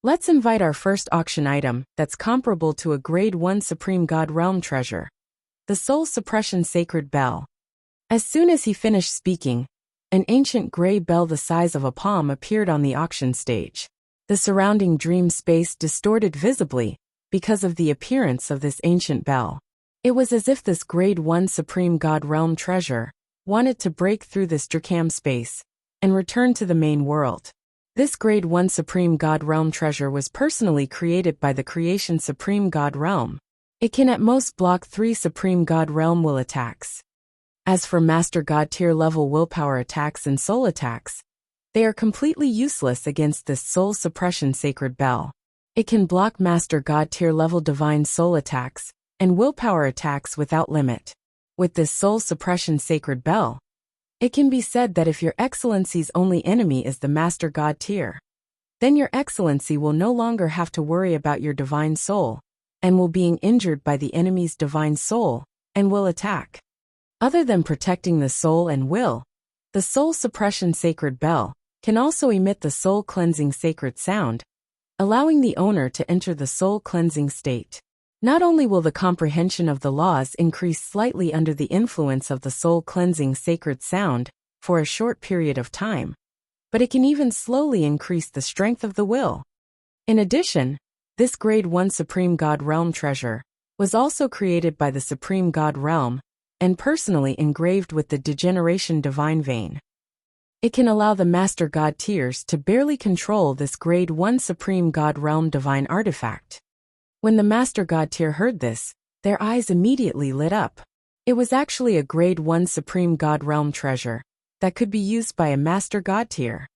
Let's invite our first auction item that's comparable to a Grade 1 Supreme God Realm treasure, the Soul Suppression Sacred Bell. As soon as he finished speaking, an ancient gray bell the size of a palm appeared on the auction stage. The surrounding dream space distorted visibly because of the appearance of this ancient bell. It was as if this Grade 1 Supreme God Realm treasure wanted to break through this Dracam space and return to the main world. This Grade 1 Supreme God Realm treasure was personally created by the Creation Supreme God Realm. It can at most block 3 Supreme God Realm will attacks. As for Master God tier level willpower attacks and soul attacks, they are completely useless against this Soul Suppression Sacred Bell. It can block Master God tier level divine soul attacks and willpower attacks without limit. With this Soul Suppression Sacred Bell, it can be said that if Your Excellency's only enemy is the Master God tier, then Your Excellency will no longer have to worry about your divine soul, and will being injured by the enemy's divine soul, and will attack. Other than protecting the soul and will, the Soul Suppression Sacred Bell can also emit the Soul Cleansing Sacred Sound, allowing the owner to enter the soul cleansing state. Not only will the comprehension of the laws increase slightly under the influence of the Soul Cleansing Sacred Sound for a short period of time, but it can even slowly increase the strength of the will. In addition, this Grade 1 Supreme God Realm treasure was also created by the Supreme God Realm and personally engraved with the Degeneration Divine Vein. It can allow the Master God tiers to barely control this Grade 1 Supreme God Realm divine artifact. When the Master God tier heard this, their eyes immediately lit up. It was actually a Grade 1 Supreme God Realm treasure that could be used by a Master God tier.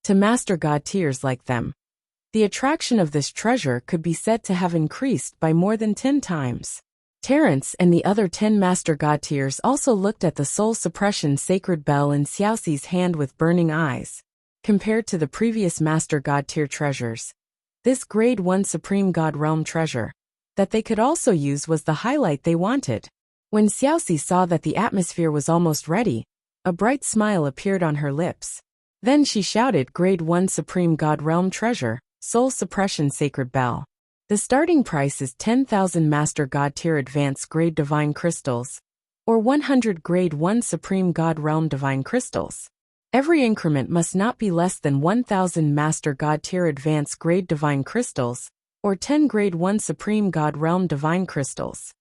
To Master God tiers like them, the attraction of this treasure could be said to have increased by more than 10 times. Terrence and the other 10 Master God tiers also looked at the Soul Suppression Sacred Bell in Xiaoxi's hand with burning eyes. Compared to the previous Master God tier treasures, this Grade 1 Supreme God Realm treasure that they could also use was the highlight they wanted. When Xiaoxi saw that the atmosphere was almost ready, A bright smile appeared on her lips. Then she shouted, Grade 1 Supreme God Realm Treasure, Soul Suppression Sacred Bell. The starting price is 10,000 Master God Tier Advanced Grade Divine Crystals, or 100 Grade 1 Supreme God Realm Divine Crystals. Every increment must not be less than 1,000 Master God Tier Advanced Grade Divine Crystals, or 10 Grade 1 Supreme God Realm Divine Crystals.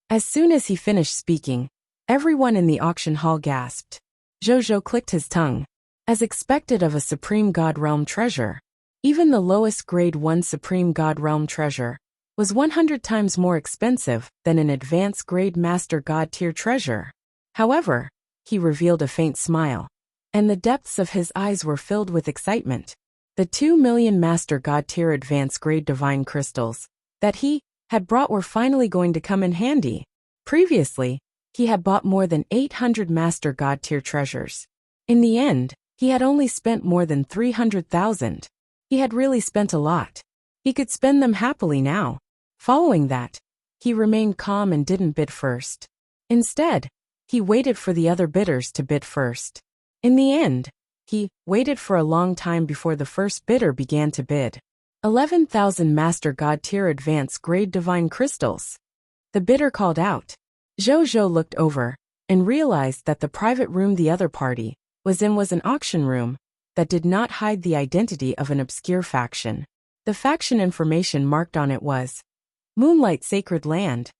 As soon as he finished speaking, everyone in the auction hall gasped. Zhou clicked his tongue. As expected of a Supreme God Realm treasure, even the lowest Grade 1 Supreme God Realm treasure was 100 times more expensive than an advanced Grade Master God Tier treasure. However, he revealed a faint smile, and the depths of his eyes were filled with excitement. The 2 million Master God Tier Advanced Grade Divine Crystals that he had brought were finally going to come in handy. Previously, he had bought more than 800 Master God Tier treasures. In the end, he had only spent more than 300,000. He had really spent a lot. He could spend them happily now. Following that, he remained calm and didn't bid first. Instead, he waited for the other bidders to bid first. In the end, he waited for a long time before the first bidder began to bid. 11,000 Master God Tier Advanced Grade Divine Crystals. The bidder called out. Zhou looked over and realized that the private room the other party was in was an auction room that did not hide the identity of an obscure faction. The faction information marked on it was Moonlight Sacred Land.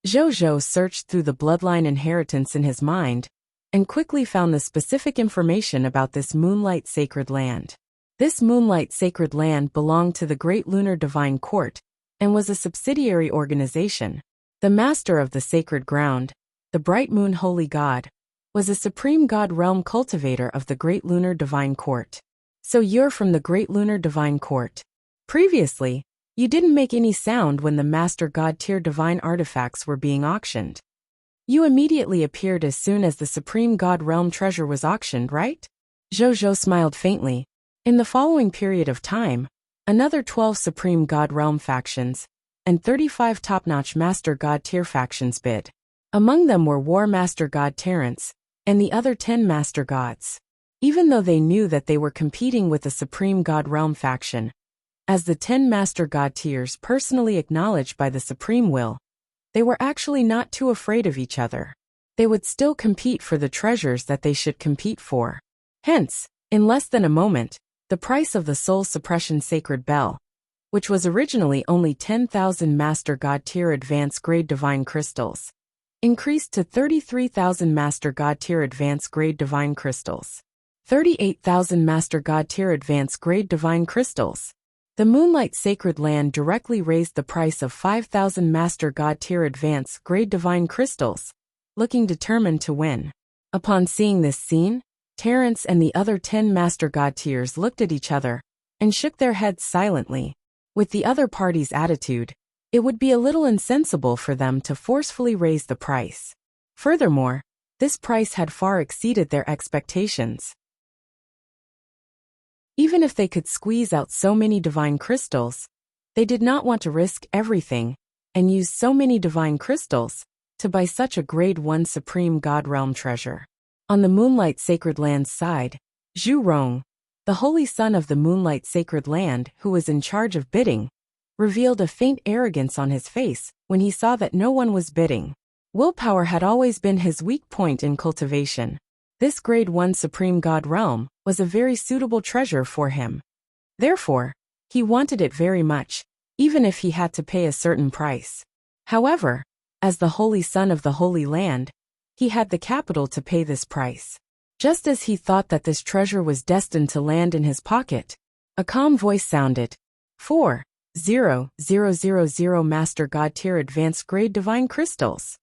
Zhou searched through the bloodline inheritance in his mind and quickly found the specific information about this Moonlight Sacred Land. This Moonlight Sacred Land belonged to the Great Lunar Divine Court and was a subsidiary organization. The master of the sacred ground, the Bright Moon Holy God, was a Supreme God Realm cultivator of the Great Lunar Divine Court. So you're from the Great Lunar Divine Court. Previously, you didn't make any sound when the Master God Tier Divine artifacts were being auctioned. You immediately appeared as soon as the Supreme God Realm treasure was auctioned, right? Zhou smiled faintly. In the following period of time, another 12 Supreme God Realm factions and 35 top-notch Master God Tier factions bid. Among them were War Master God Terrence and the other 10 Master Gods. Even though they knew that they were competing with the Supreme God Realm faction, as the 10 Master God Tiers personally acknowledged by the Supreme Will, they were actually not too afraid of each other. They would still compete for the treasures that they should compete for. Hence, in less than a moment, the price of the Soul Suppression Sacred Bell, which was originally only 10,000 Master God Tier Advanced Grade Divine Crystals, increased to 33,000 Master God Tier Advanced Grade Divine Crystals. 38,000 Master God Tier Advanced Grade Divine Crystals. The Moonlight Sacred Land directly raised the price of 5,000 Master God Tier Advanced Grade Divine Crystals, looking determined to win. Upon seeing this scene, Terrence and the other 10 Master God Tiers looked at each other and shook their heads silently. With the other party's attitude, it would be a little insensible for them to forcefully raise the price. Furthermore, this price had far exceeded their expectations. Even if they could squeeze out so many divine crystals, they did not want to risk everything and use so many divine crystals to buy such a Grade 1 Supreme God Realm treasure. On the Moonlight Sacred Land's side, Zhu Rong, the holy son of the Moonlight Sacred Land who was in charge of bidding, revealed a faint arrogance on his face when he saw that no one was bidding. Willpower had always been his weak point in cultivation. This Grade 1 Supreme God Realm was a very suitable treasure for him. Therefore, he wanted it very much, even if he had to pay a certain price. However, as the holy son of the Holy Land, he had the capital to pay this price. Just as he thought that this treasure was destined to land in his pocket, a calm voice sounded. 4,000 Master God Tier Advanced Grade Divine Crystals.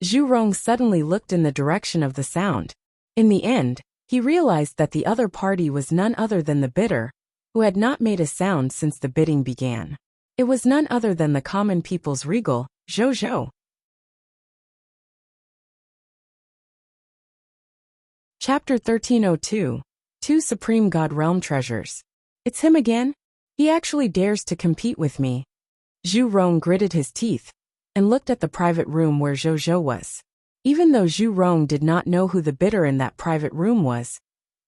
Zhu Rong suddenly looked in the direction of the sound. In the end, he realized that the other party was none other than the bidder, who had not made a sound since the bidding began. It was none other than the common people's regal, Zhou. Chapter 1302. 2 Supreme God Realm Treasures. It's him again? He actually dares to compete with me. Zhu Rong gritted his teeth and looked at the private room where Zhou was. Even though Zhu Rong did not know who the bidder in that private room was,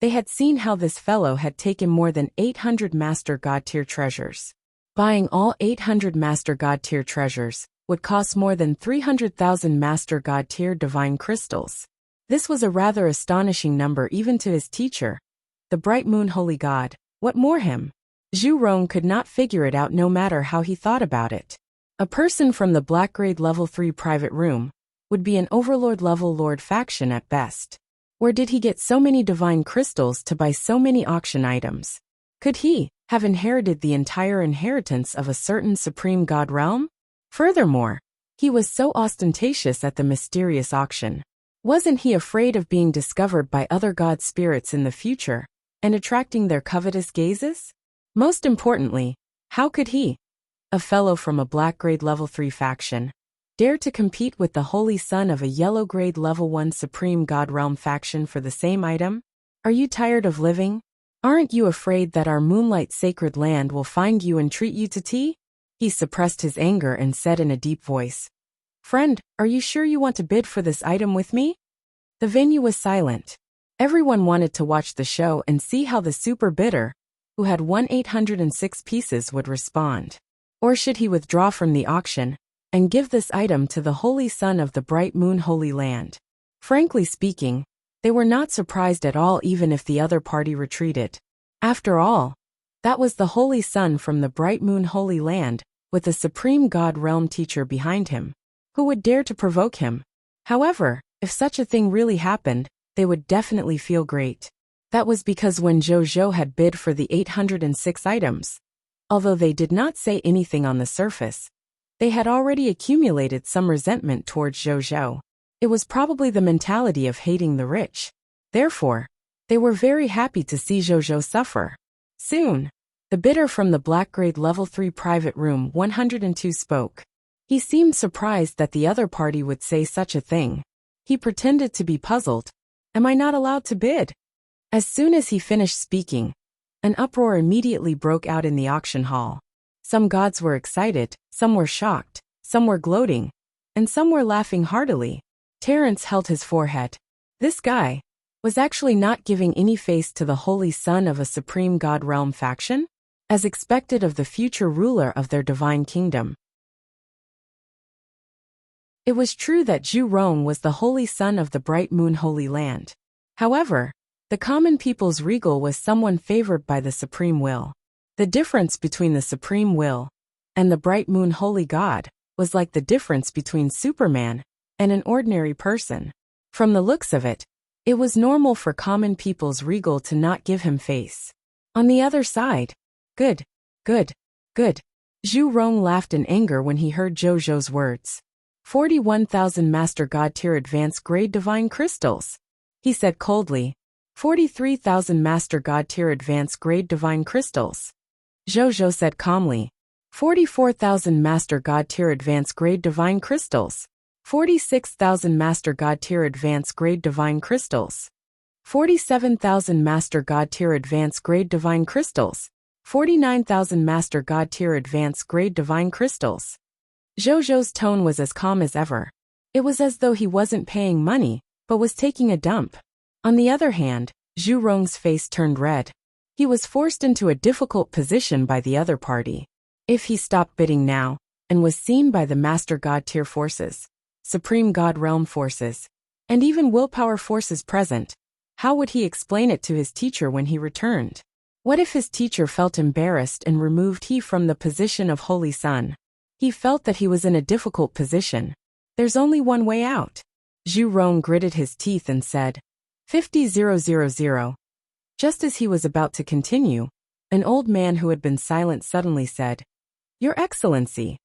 they had seen how this fellow had taken more than 800 Master God-tier treasures. Buying all 800 Master God-tier treasures would cost more than 300,000 Master God-tier divine crystals. This was a rather astonishing number even to his teacher, the Bright Moon Holy God. What more him? Zhu Rong could not figure it out no matter how he thought about it. A person from the Black Grade Level 3 private room would be an Overlord level Lord faction at best. Where did he get so many divine crystals to buy so many auction items? Could he have inherited the entire inheritance of a certain supreme god realm? Furthermore, he was so ostentatious at the mysterious auction. Wasn't he afraid of being discovered by other god spirits in the future and attracting their covetous gazes? Most importantly, how could he, a fellow from a Black Grade Level 3 faction, dare to compete with the holy son of a Yellow Grade Level 1 Supreme God Realm faction for the same item? Are you tired of living? Aren't you afraid that our Moonlight Sacred Land will find you and treat you to tea? He suppressed his anger and said in a deep voice, "Friend, are you sure you want to bid for this item with me?" The venue was silent. Everyone wanted to watch the show and see how the super bidder, who had won 806 pieces, would respond. Or should he withdraw from the auction and give this item to the holy son of the Bright Moon Holy Land? Frankly speaking, they were not surprised at all even if the other party retreated. After all, that was the holy son from the Bright Moon Holy Land, with a supreme god realm teacher behind him. Who would dare to provoke him? However, if such a thing really happened, they would definitely feel great. That was because when Zhou had bid for the 806 items, although they did not say anything on the surface, they had already accumulated some resentment towards Zhou. It was probably the mentality of hating the rich. Therefore, they were very happy to see Zhou suffer. Soon, the bidder from the Black Grade Level 3 private room 102 spoke. He seemed surprised that the other party would say such a thing. He pretended to be puzzled. Am I not allowed to bid? As soon as he finished speaking, an uproar immediately broke out in the auction hall. Some gods were excited, some were shocked, some were gloating, and some were laughing heartily. Terence held his forehead. This guy was actually not giving any face to the holy son of a supreme god realm faction, as expected of the future ruler of their divine kingdom. It was true that Zhu Rong was the holy son of the Bright Moon Holy Land. However, the common people's regal was someone favored by the supreme will. The difference between the supreme will and the Bright Moon Holy God was like the difference between Superman and an ordinary person. From the looks of it, it was normal for common people's regal to not give him face. On the other side, good. Zhu Rong laughed in anger when he heard Zhou's words. 41,000 Master God Tier Advanced Grade Divine Crystals. He said coldly. 43,000 Master God Tier Advanced Grade Divine Crystals. Zhou said calmly. 44,000 Master God Tier Advanced Grade Divine Crystals. 46,000 Master God Tier Advanced Grade Divine Crystals. 47,000 Master God Tier Advanced Grade Divine Crystals. 49,000 Master God Tier Advanced Grade Divine Crystals. Zhou's tone was as calm as ever. It was as though he wasn't paying money, but was taking a dump. On the other hand, Zhu Rong's face turned red. He was forced into a difficult position by the other party. If he stopped bidding now, and was seen by the Master God Tier forces, Supreme God Realm forces, and even willpower forces present, how would he explain it to his teacher when he returned? What if his teacher felt embarrassed and removed he from the position of Holy Son? He felt that he was in a difficult position. There's only one way out. Zhu Rong gritted his teeth and said, 50,000. Just as he was about to continue, an old man who had been silent suddenly said, Your Excellency,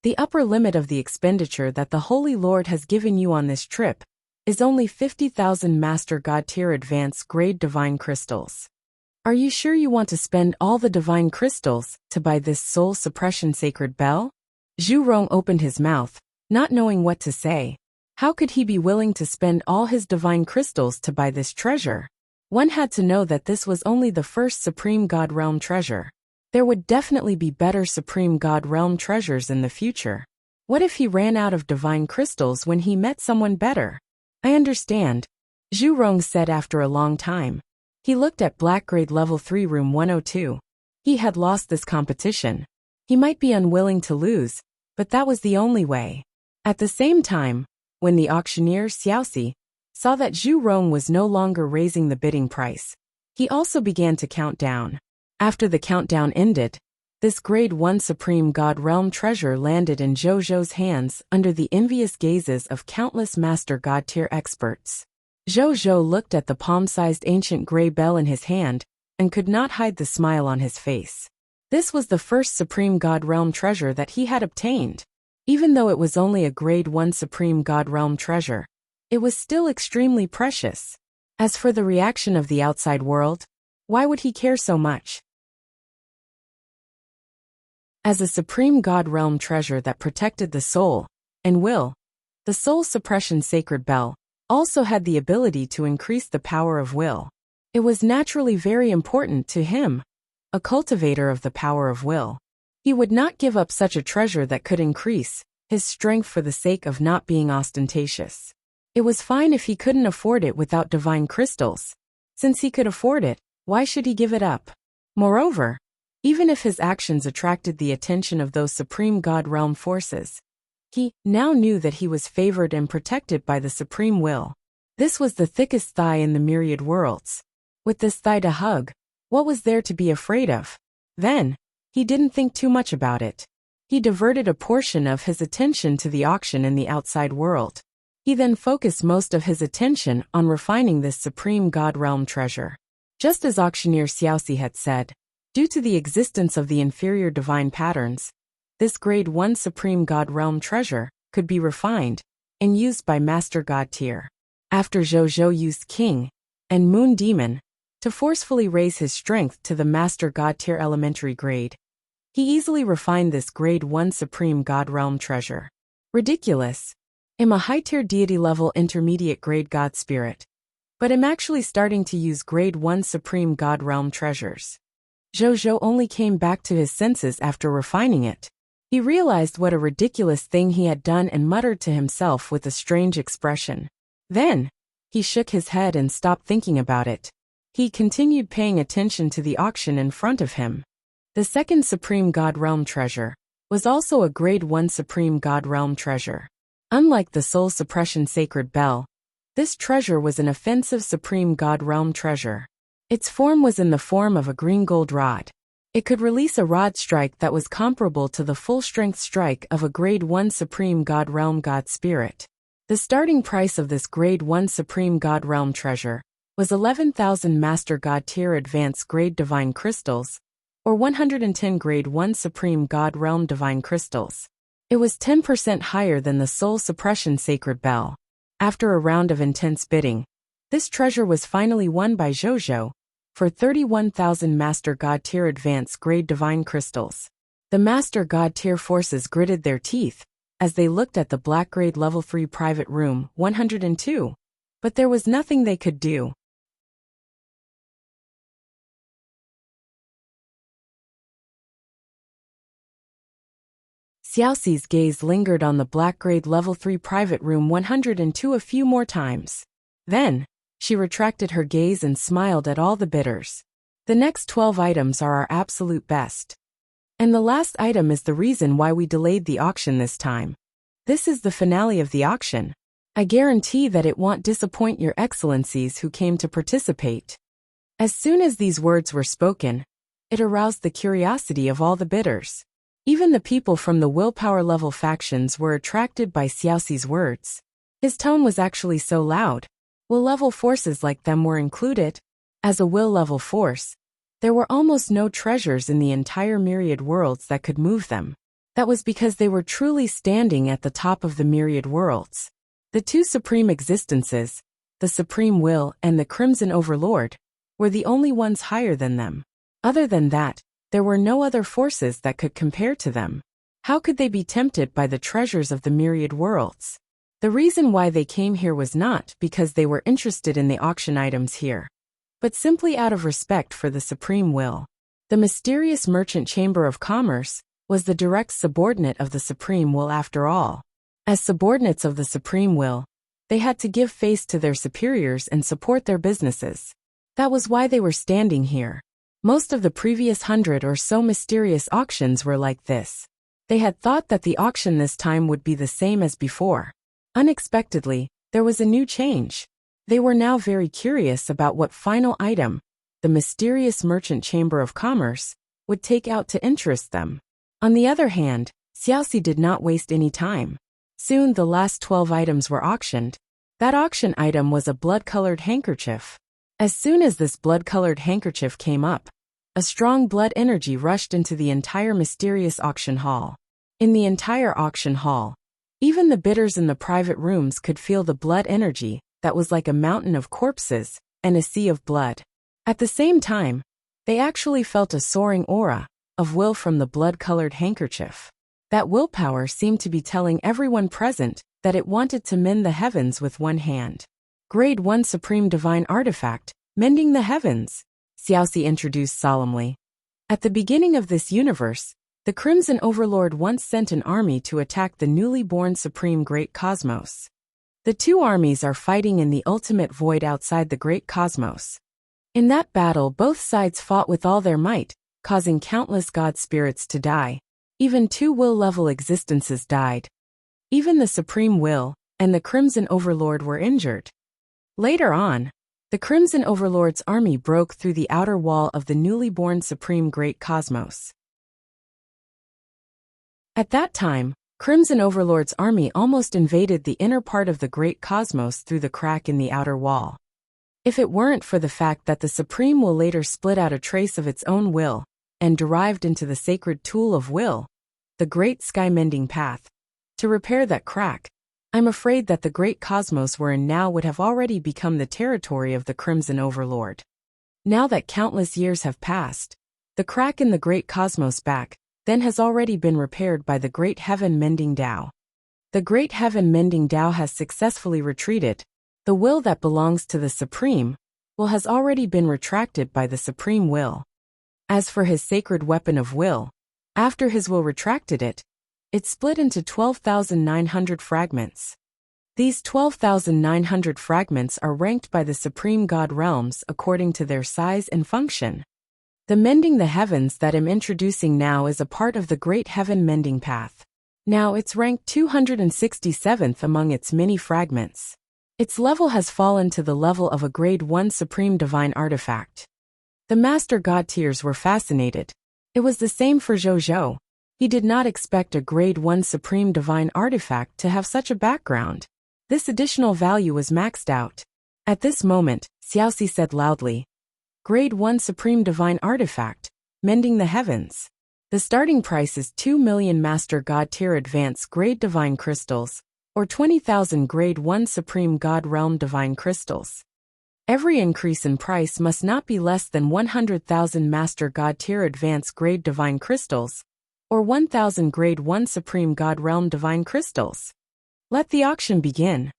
the upper limit of the expenditure that the Holy Lord has given you on this trip is only 50,000 Master God Tier Advanced Grade Divine Crystals. Are you sure you want to spend all the divine crystals to buy this soul suppression sacred bell? Zhu Rong opened his mouth, not knowing what to say. How could he be willing to spend all his divine crystals to buy this treasure? One had to know that this was only the first Supreme God Realm treasure. There would definitely be better Supreme God Realm treasures in the future. What if he ran out of divine crystals when he met someone better? I understand, Zhu Rong said after a long time. He looked at Black Grade Level 3 Room 102. He had lost this competition. He might be unwilling to lose, but that was the only way. At the same time, when the auctioneer Xiaoxi saw that Zhu Rong was no longer raising the bidding price, he also began to count down. After the countdown ended, this Grade 1 Supreme God Realm treasure landed in Zhou Zhou's hands under the envious gazes of countless Master God tier experts. Zhou Zhou looked at the palm-sized ancient gray bell in his hand and could not hide the smile on his face. This was the first Supreme God Realm treasure that he had obtained. Even though it was only a Grade 1 Supreme God Realm treasure, it was still extremely precious. As for the reaction of the outside world, why would he care so much? As a Supreme God Realm treasure that protected the soul and will, the Soul Suppression Sacred Bell also had the ability to increase the power of will. It was naturally very important to him, a cultivator of the power of will. He would not give up such a treasure that could increase his strength for the sake of not being ostentatious. It was fine if he couldn't afford it without divine crystals. Since he could afford it, why should he give it up? Moreover, even if his actions attracted the attention of those Supreme God Realm forces, he now knew that he was favored and protected by the Supreme Will. This was the thickest thigh in the myriad worlds. With this thigh to hug, what was there to be afraid of? Then, he didn't think too much about it. He diverted a portion of his attention to the auction in the outside world. He then focused most of his attention on refining this Supreme God Realm treasure. Just as auctioneer Xiaoxi had said, due to the existence of the inferior divine patterns, this Grade 1 Supreme God Realm treasure could be refined and used by Master God tier. After Zhou Zhou used King and Moon Demon to forcefully raise his strength to the Master God tier elementary grade, he easily refined this Grade 1 Supreme God Realm treasure. Ridiculous. I'm a high-tier deity level intermediate grade God spirit, but I'm actually starting to use Grade 1 Supreme God Realm treasures. Zhou Zhou only came back to his senses after refining it. He realized what a ridiculous thing he had done and muttered to himself with a strange expression. Then, he shook his head and stopped thinking about it. He continued paying attention to the auction in front of him. The second Supreme God Realm treasure was also a Grade 1 Supreme God Realm treasure. Unlike the Soul Suppression Sacred Bell, this treasure was an offensive Supreme God Realm treasure. Its form was in the form of a green gold rod. It could release a rod strike that was comparable to the full-strength strike of a Grade 1 Supreme God Realm God Spirit. The starting price of this Grade 1 Supreme God Realm treasure was 11,000 Master God tier Advanced Grade Divine Crystals, or 110 Grade 1 Supreme God Realm Divine Crystals. It was 10% higher than the Soul Suppression Sacred Bell. After a round of intense bidding, this treasure was finally won by Zhou Zhou for 31,000 Master God tier Advanced Grade Divine Crystals. The Master God tier forces gritted their teeth as they looked at the Black Grade Level 3 Private Room 102, but there was nothing they could do. Xiaoxi's gaze lingered on the Black Grade Level 3 Private Room 102 a few more times. Then, she retracted her gaze and smiled at all the bidders. The next 12 items are our absolute best. And the last item is the reason why we delayed the auction this time. This is the finale of the auction. I guarantee that it won't disappoint your excellencies who came to participate. As soon as these words were spoken, it aroused the curiosity of all the bidders. Even the people from the willpower level factions were attracted by Xiaoxi's words. His tone was actually so loud. Will level forces like them were included. As a will level force, there were almost no treasures in the entire myriad worlds that could move them. That was because they were truly standing at the top of the myriad worlds. The two supreme existences, the Supreme Will and the Crimson Overlord, were the only ones higher than them. Other than that, there were no other forces that could compare to them. How could they be tempted by the treasures of the myriad worlds? The reason why they came here was not because they were interested in the auction items here, but simply out of respect for the Supreme Will. The mysterious Merchant Chamber of Commerce was the direct subordinate of the Supreme Will after all. As subordinates of the Supreme Will, They had to give face to their superiors and support their businesses. That was why they were standing here. Most of the previous 100 or so mysterious auctions were like this. They had thought that the auction this time would be the same as before. Unexpectedly, there was a new change. They were now very curious about what final item the mysterious merchant chamber of commerce would take out to interest them. On the other hand, Xiaoxi did not waste any time. Soon the last 12 items were auctioned. That auction item was a blood-colored handkerchief. As soon as this blood-colored handkerchief came up, a strong blood energy rushed into the entire mysterious auction hall. In the entire auction hall, even the bidders in the private rooms could feel the blood energy that was like a mountain of corpses and a sea of blood. At the same time, they actually felt a soaring aura of will from the blood-colored handkerchief. That willpower seemed to be telling everyone present that it wanted to mend the heavens with one hand. Grade 1 Supreme Divine Artifact, Mending the Heavens, Xiaoxi introduced solemnly. At the beginning of this universe, the Crimson Overlord once sent an army to attack the newly born Supreme Great Cosmos. The two armies are fighting in the ultimate void outside the Great Cosmos. In that battle, both sides fought with all their might, causing countless god spirits to die. Even two will-level existences died. Even the Supreme Will and the Crimson Overlord were injured. Later on, the Crimson Overlord's army broke through the outer wall of the newly born Supreme Great Cosmos. At that time, Crimson Overlord's army almost invaded the inner part of the Great Cosmos through the crack in the outer wall. If it weren't for the fact that the Supreme Will later split out a trace of its own will and derived into the sacred tool of will, the Great Sky Mending Path, to repair that crack, I'm afraid that the Great Cosmos we're in now would have already become the territory of the Crimson Overlord. Now that countless years have passed, the crack in the Great Cosmos back then has already been repaired by the Great Heaven Mending Tao. The Great Heaven Mending Tao has successfully retreated. The will that belongs to the Supreme Will has already been retracted by the Supreme Will. As for his sacred weapon of will, after his will retracted it, it split into 12,900 fragments. These 12,900 fragments are ranked by the Supreme God realms according to their size and function. The Mending the Heavens that I'm introducing now is a part of the Great Heaven Mending Path. Now it's ranked 267th among its many fragments. Its level has fallen to the level of a Grade 1 Supreme Divine Artifact. The Master God Tiers were fascinated. It was the same for Zhou. He did not expect a Grade 1 Supreme Divine Artifact to have such a background. This additional value was maxed out. At this moment, Xiaoxi said loudly, Grade 1 Supreme Divine Artifact, Mending the Heavens. The starting price is 2 million Master God Tier Advanced Grade Divine Crystals, or 20,000 Grade 1 Supreme God Realm Divine Crystals. Every increase in price must not be less than 100,000 Master God Tier Advanced Grade Divine Crystals, or 1,000 Grade 1 Supreme God Realm Divine Crystals. Let the auction begin.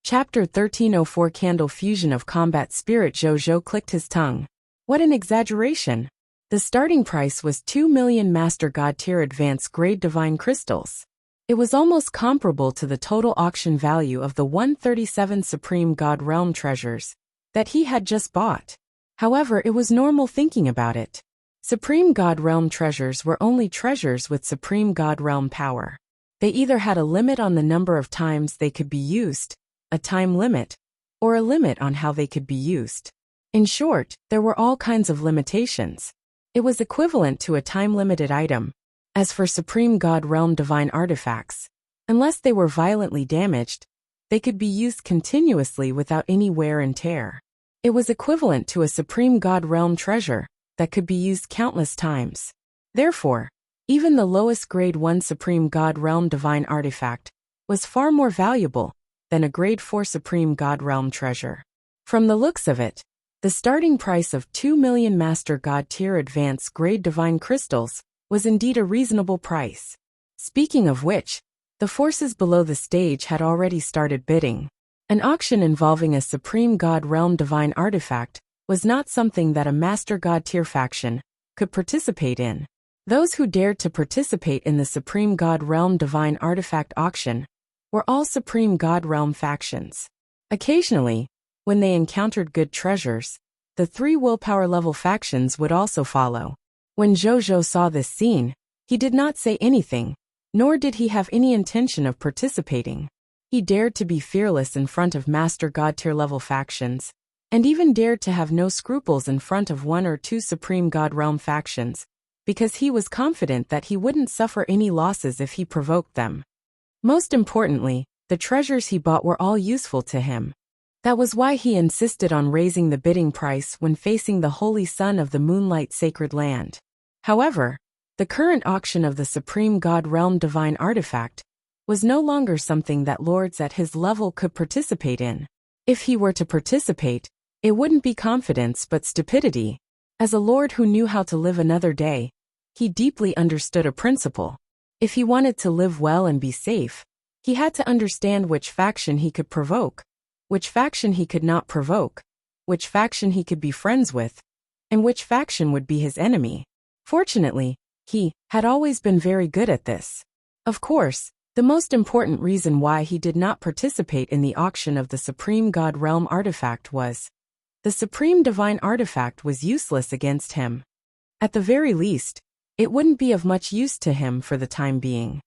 Chapter 1304 Candle Fusion of Combat Spirit. Zhou clicked his tongue. What an exaggeration! The starting price was 2 million Master God Tier Advanced Grade Divine Crystals. It was almost comparable to the total auction value of the 137 Supreme God Realm treasures that he had just bought. However, it was normal thinking about it. Supreme God Realm treasures were only treasures with Supreme God Realm power. They either had a limit on the number of times they could be used, a time limit, or a limit on how they could be used. In short, there were all kinds of limitations. It was equivalent to a time-limited item. As for Supreme God Realm Divine Artifacts, unless they were violently damaged, they could be used continuously without any wear and tear. It was equivalent to a Supreme God Realm treasure that could be used countless times. Therefore, even the lowest Grade 1 Supreme God Realm Divine Artifact was far more valuable than a Grade 4 Supreme God Realm treasure. From the looks of it, the starting price of 2 million Master God Tier Advanced Grade Divine Crystals was indeed a reasonable price. Speaking of which, the forces below the stage had already started bidding. An auction involving a Supreme God Realm Divine Artifact was not something that a Master God Tier faction could participate in. Those who dared to participate in the Supreme God Realm Divine Artifact Auction were all Supreme God Realm factions. Occasionally, when they encountered good treasures, the 3 willpower level factions would also follow. When Jojo saw this scene, he did not say anything, nor did he have any intention of participating. He dared to be fearless in front of Master God tier level factions, and even dared to have no scruples in front of 1 or 2 Supreme God Realm factions, because he was confident that he wouldn't suffer any losses if he provoked them. Most importantly, the treasures he bought were all useful to him. That was why he insisted on raising the bidding price when facing the Holy Son of the Moonlight Sacred Land. However, the current auction of the Supreme God Realm Divine Artifact was no longer something that lords at his level could participate in. If he were to participate, it wouldn't be confidence but stupidity. As a lord who knew how to live another day, he deeply understood a principle. If he wanted to live well and be safe, he had to understand which faction he could provoke, which faction he could not provoke, which faction he could be friends with, and which faction would be his enemy. Fortunately, he had always been very good at this. Of course, the most important reason why he did not participate in the auction of the Supreme God Realm Artifact was the Supreme Divine Artifact was useless against him. At the very least, it wouldn't be of much use to him for the time being.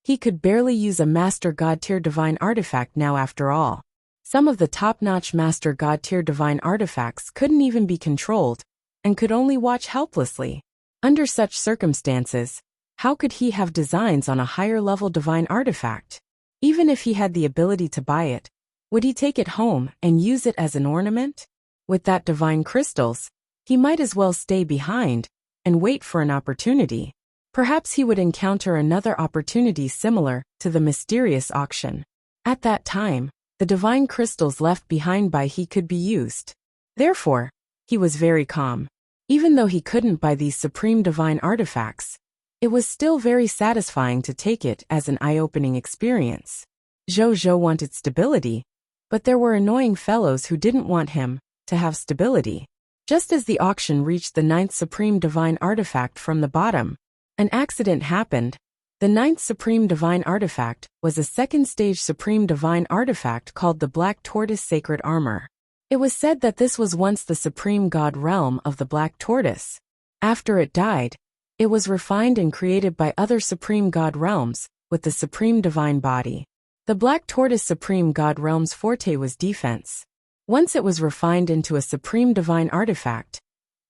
He could barely use a Master God tier Divine Artifact now after all. Some of the top-notch Master God tier Divine Artifacts couldn't even be controlled, and could only watch helplessly. Under such circumstances, how could he have designs on a higher-level Divine Artifact? Even if he had the ability to buy it, would he take it home and use it as an ornament? With that divine crystals, he might as well stay behind and wait for an opportunity. Perhaps he would encounter another opportunity similar to the mysterious auction. At that time, the divine crystals left behind by he could be used. Therefore, he was very calm. Even though he couldn't buy these supreme divine artifacts, it was still very satisfying to take it as an eye-opening experience. Jojo wanted stability, but there were annoying fellows who didn't want him to have stability. Just as the auction reached the 9th Supreme Divine Artifact from the bottom, an accident happened. The 9th Supreme Divine Artifact was a second-stage Supreme Divine Artifact called the Black Tortoise Sacred Armor. It was said that this was once the Supreme God Realm of the Black Tortoise. After it died, it was refined and created by other Supreme God Realms with the Supreme Divine Body. The Black Tortoise Supreme God Realm's forte was defense. Once it was refined into a Supreme Divine Artifact,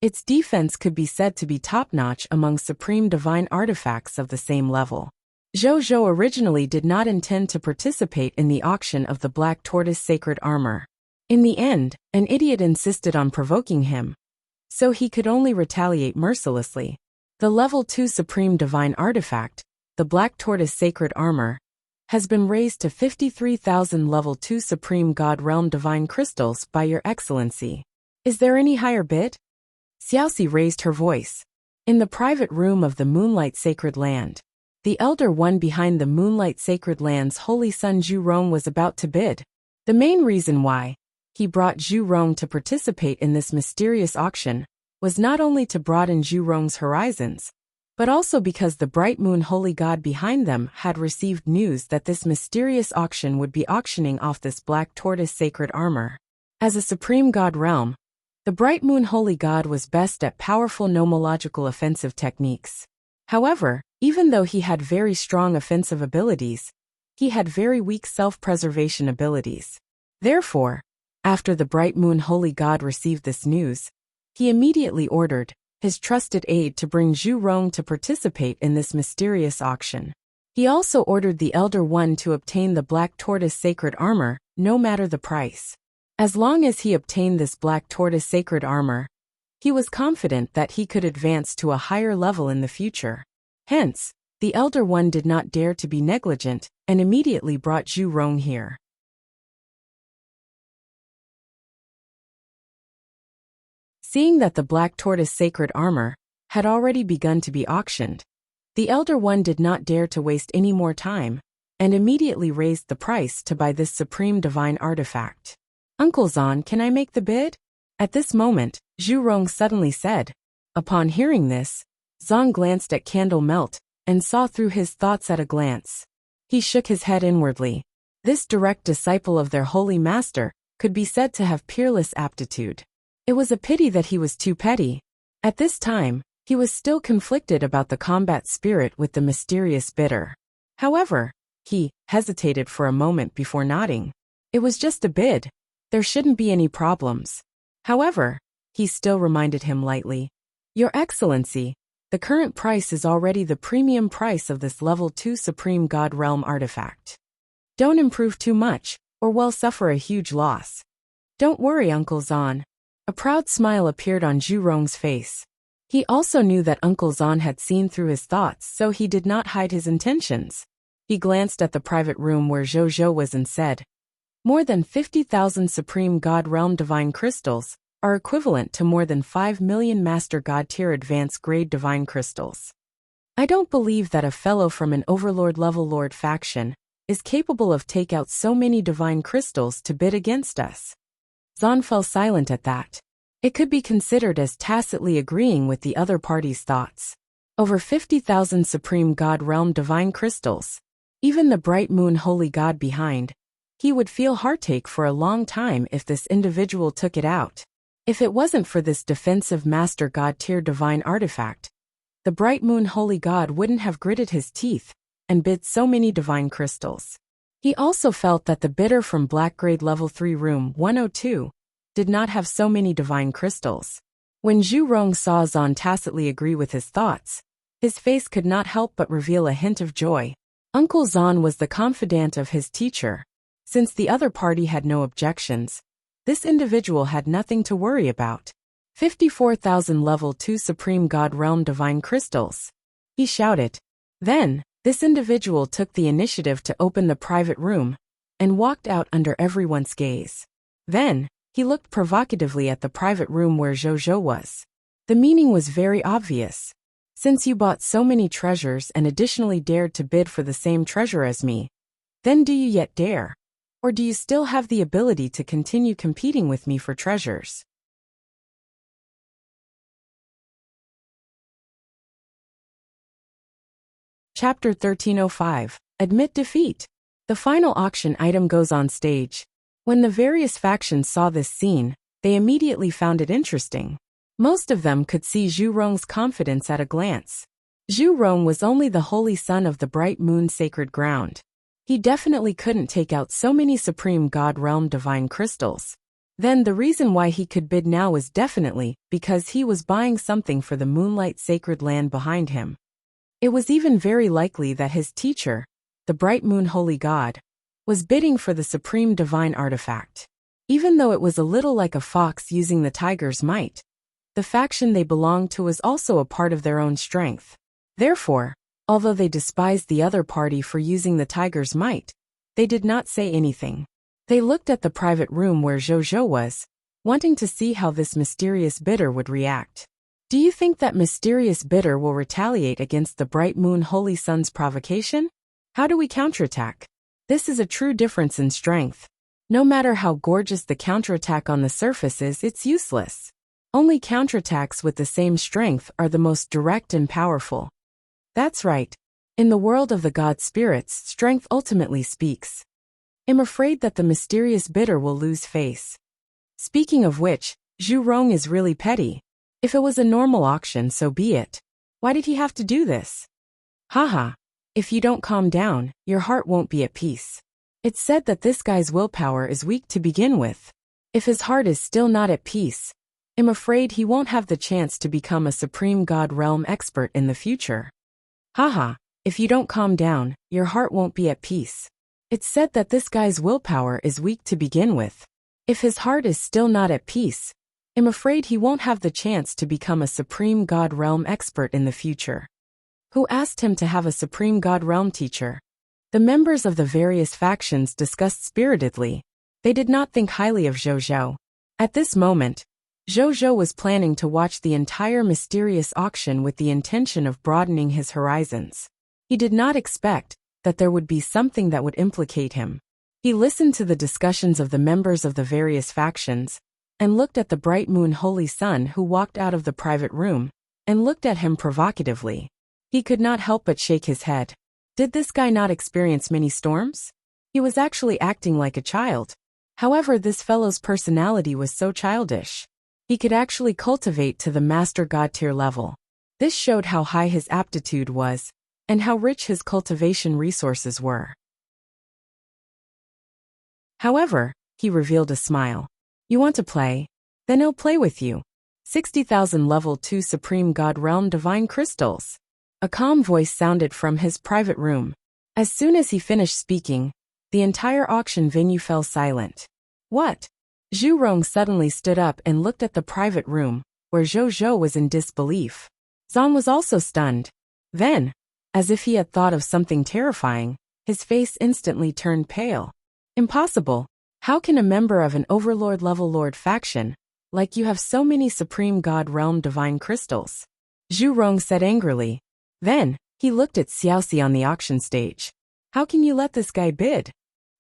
its defense could be said to be top-notch among Supreme Divine Artifacts of the same level. Jojo originally did not intend to participate in the auction of the Black Tortoise Sacred Armor. In the end, an idiot insisted on provoking him, so he could only retaliate mercilessly. The Level 2 Supreme Divine Artifact, the Black Tortoise Sacred Armor, has been raised to 53,000 Level 2 Supreme God Realm Divine Crystals by Your Excellency. Is there any higher bid? Xiaoxi raised her voice. In the private room of the Moonlight Sacred Land, the Elder One behind the Moonlight Sacred Land's Holy Son Zhu Rong was about to bid. The main reason why he brought Zhu Rong to participate in this mysterious auction was not only to broaden Zhu Rong's horizons, but also because the Bright Moon Holy God behind them had received news that this mysterious auction would be auctioning off this Black Tortoise Sacred Armor. As a Supreme God Realm, the Bright Moon Holy God was best at powerful nomological offensive techniques. However, even though he had very strong offensive abilities, he had very weak self-preservation abilities. Therefore, after the Bright Moon Holy God received this news, he immediately ordered his trusted aide to bring Zhu Rong to participate in this mysterious auction. He also ordered the Elder One to obtain the Black Tortoise Sacred Armor, no matter the price. As long as he obtained this Black Tortoise Sacred Armor, he was confident that he could advance to a higher level in the future. Hence, the Elder One did not dare to be negligent and immediately brought Zhu Rong here. Seeing that the Black Tortoise Sacred Armor had already begun to be auctioned, the Elder One did not dare to waste any more time, and immediately raised the price to buy this Supreme Divine Artifact. Uncle Zan, can I make the bid? At this moment, Zhu Rong suddenly said. Upon hearing this, Zong glanced at Candle Melt and saw through his thoughts at a glance. He shook his head inwardly. This direct disciple of their holy master could be said to have peerless aptitude. It was a pity that he was too petty. At this time, he was still conflicted about the combat spirit with the mysterious bitter. However, he hesitated for a moment before nodding. It was just a bid. There shouldn't be any problems. However, he still reminded him lightly. Your Excellency, the current price is already the premium price of this level 2 Supreme God Realm artifact. Don't improve too much, or we'll suffer a huge loss. Don't worry, Uncle Zon. A proud smile appeared on Zhu Rong's face. He also knew that Uncle Zon had seen through his thoughts, so he did not hide his intentions. He glanced at the private room where Zhou was and said, more than 50,000 Supreme God Realm Divine Crystals are equivalent to more than 5 million Master God Tier Advanced Grade Divine Crystals. I don't believe that a fellow from an Overlord level Lord faction is capable of take out so many Divine Crystals to bid against us. Zon fell silent at that. It could be considered as tacitly agreeing with the other party's thoughts. Over 50,000 Supreme God Realm Divine Crystals. Even the Bright Moon Holy God behind. He would feel heartache for a long time if this individual took it out. If it wasn't for this defensive Master God Tier Divine Artifact, the Bright Moon Holy God wouldn't have gritted his teeth and bid so many Divine Crystals. He also felt that the bidder from Black Grade Level 3 Room 102 did not have so many Divine Crystals. When Zhu Rong saw Zon tacitly agree with his thoughts, his face could not help but reveal a hint of joy. Uncle Zon was the confidant of his teacher. Since the other party had no objections, this individual had nothing to worry about. 54,000 Level 2 Supreme God Realm Divine Crystals. He shouted. Then, this individual took the initiative to open the private room and walked out under everyone's gaze. Then, he looked provocatively at the private room where Zhou was. The meaning was very obvious. Since you bought so many treasures and additionally dared to bid for the same treasure as me, then do you yet dare? Or do you still have the ability to continue competing with me for treasures? Chapter 1305. Admit defeat. The final auction item goes on stage. When the various factions saw this scene, they immediately found it interesting. Most of them could see Zhu Rong's confidence at a glance. Zhu Rong was only the holy son of the Bright Moon Sacred Ground. He definitely couldn't take out so many Supreme God Realm Divine Crystals. Then the reason why he could bid now was definitely because he was buying something for the Moonlight Sacred Land behind him. It was even very likely that his teacher, the Bright Moon Holy God, was bidding for the Supreme Divine Artifact. Even though it was a little like a fox using the tiger's might, the faction they belonged to was also a part of their own strength. Therefore, although they despised the other party for using the tiger's might, they did not say anything. They looked at the private room where Zhou was, wanting to see how this mysterious bidder would react. Do you think that mysterious bidder will retaliate against the Bright Moon Holy Sun's provocation? How do we counterattack? This is a true difference in strength. No matter how gorgeous the counterattack on the surface is, it's useless. Only counterattacks with the same strength are the most direct and powerful. That's right. In the world of the god spirits, strength ultimately speaks. I'm afraid that the mysterious bidder will lose face. Speaking of which, Zhu Rong is really petty. If it was a normal auction, so be it. Why did he have to do this? Haha. If you don't calm down, your heart won't be at peace. It's said that this guy's willpower is weak to begin with. If his heart is still not at peace, I'm afraid he won't have the chance to become a Supreme God Realm expert in the future. Haha. If you don't calm down, your heart won't be at peace. It's said that this guy's willpower is weak to begin with. If his heart is still not at peace, I'm afraid he won't have the chance to become a Supreme God Realm expert in the future. Who asked him to have a Supreme God Realm teacher? The members of the various factions discussed spiritedly. They did not think highly of Zhou. At this moment, Zhou was planning to watch the entire mysterious auction with the intention of broadening his horizons. He did not expect that there would be something that would implicate him. He listened to the discussions of the members of the various factions, and looked at the bright moon holy sun who walked out of the private room, and looked at him provocatively. He could not help but shake his head. Did this guy not experience many storms? He was actually acting like a child. However, this fellow's personality was so childish. He could actually cultivate to the Master God tier level. This showed how high his aptitude was, and how rich his cultivation resources were. However, he revealed a smile. You want to play? Then I'll play with you. 60,000 level 2 Supreme God Realm Divine Crystals. A calm voice sounded from his private room. As soon as he finished speaking, the entire auction venue fell silent. What? Zhu Rong suddenly stood up and looked at the private room, where Zhou Zhou was in disbelief. Zan was also stunned. Then, as if he had thought of something terrifying, his face instantly turned pale. Impossible. How can a member of an Overlord-level Lord faction, like you, have so many Supreme God Realm Divine Crystals? Zhu Rong said angrily. Then, he looked at Xiaoxi on the auction stage. How can you let this guy bid?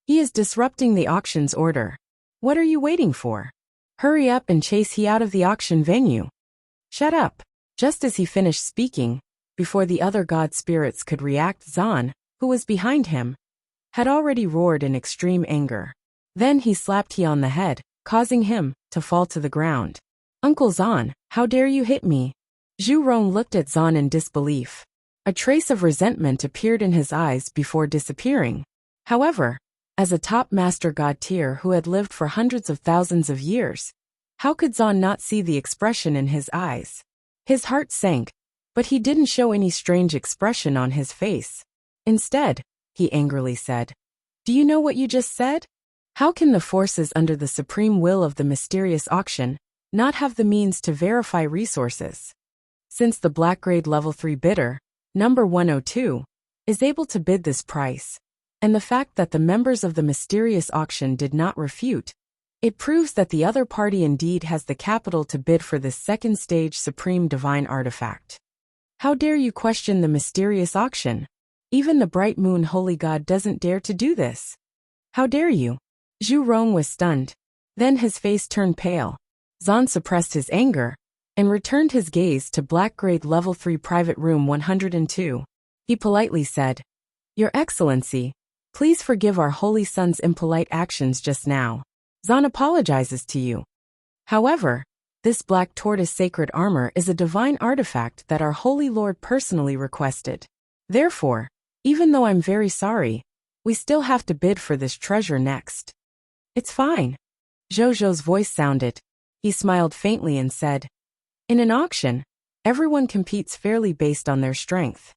He is disrupting the auction's order. What are you waiting for? Hurry up and chase he out of the auction venue. Shut up. Just as he finished speaking, before the other god spirits could react, Zan, who was behind him, had already roared in extreme anger. Then he slapped he on the head, causing him to fall to the ground. Uncle Zan, how dare you hit me? Zhu Rong looked at Zan in disbelief. A trace of resentment appeared in his eyes before disappearing. However, as a top Master God tier who had lived for hundreds of thousands of years, how could Zan not see the expression in his eyes? His heart sank, but he didn't show any strange expression on his face. Instead, he angrily said, Do you know what you just said? How can the forces under the supreme will of the mysterious auction not have the means to verify resources? Since the Black Grade Level 3 bidder, number 102, is able to bid this price, and the fact that the members of the mysterious auction did not refute, it proves that the other party indeed has the capital to bid for this second stage supreme divine artifact. How dare you question the mysterious auction? Even the bright moon holy god doesn't dare to do this. How dare you? Zhu Rong was stunned. Then his face turned pale. Zan suppressed his anger and returned his gaze to Black Grade Level 3 Private Room 102. He politely said, Your Excellency, please forgive our holy son's impolite actions just now. Zan apologizes to you. However, this black tortoise sacred armor is a divine artifact that our holy lord personally requested. Therefore, even though I'm very sorry, we still have to bid for this treasure next. It's fine. Zhou Zhou's voice sounded. He smiled faintly and said, In an auction, everyone competes fairly based on their strength.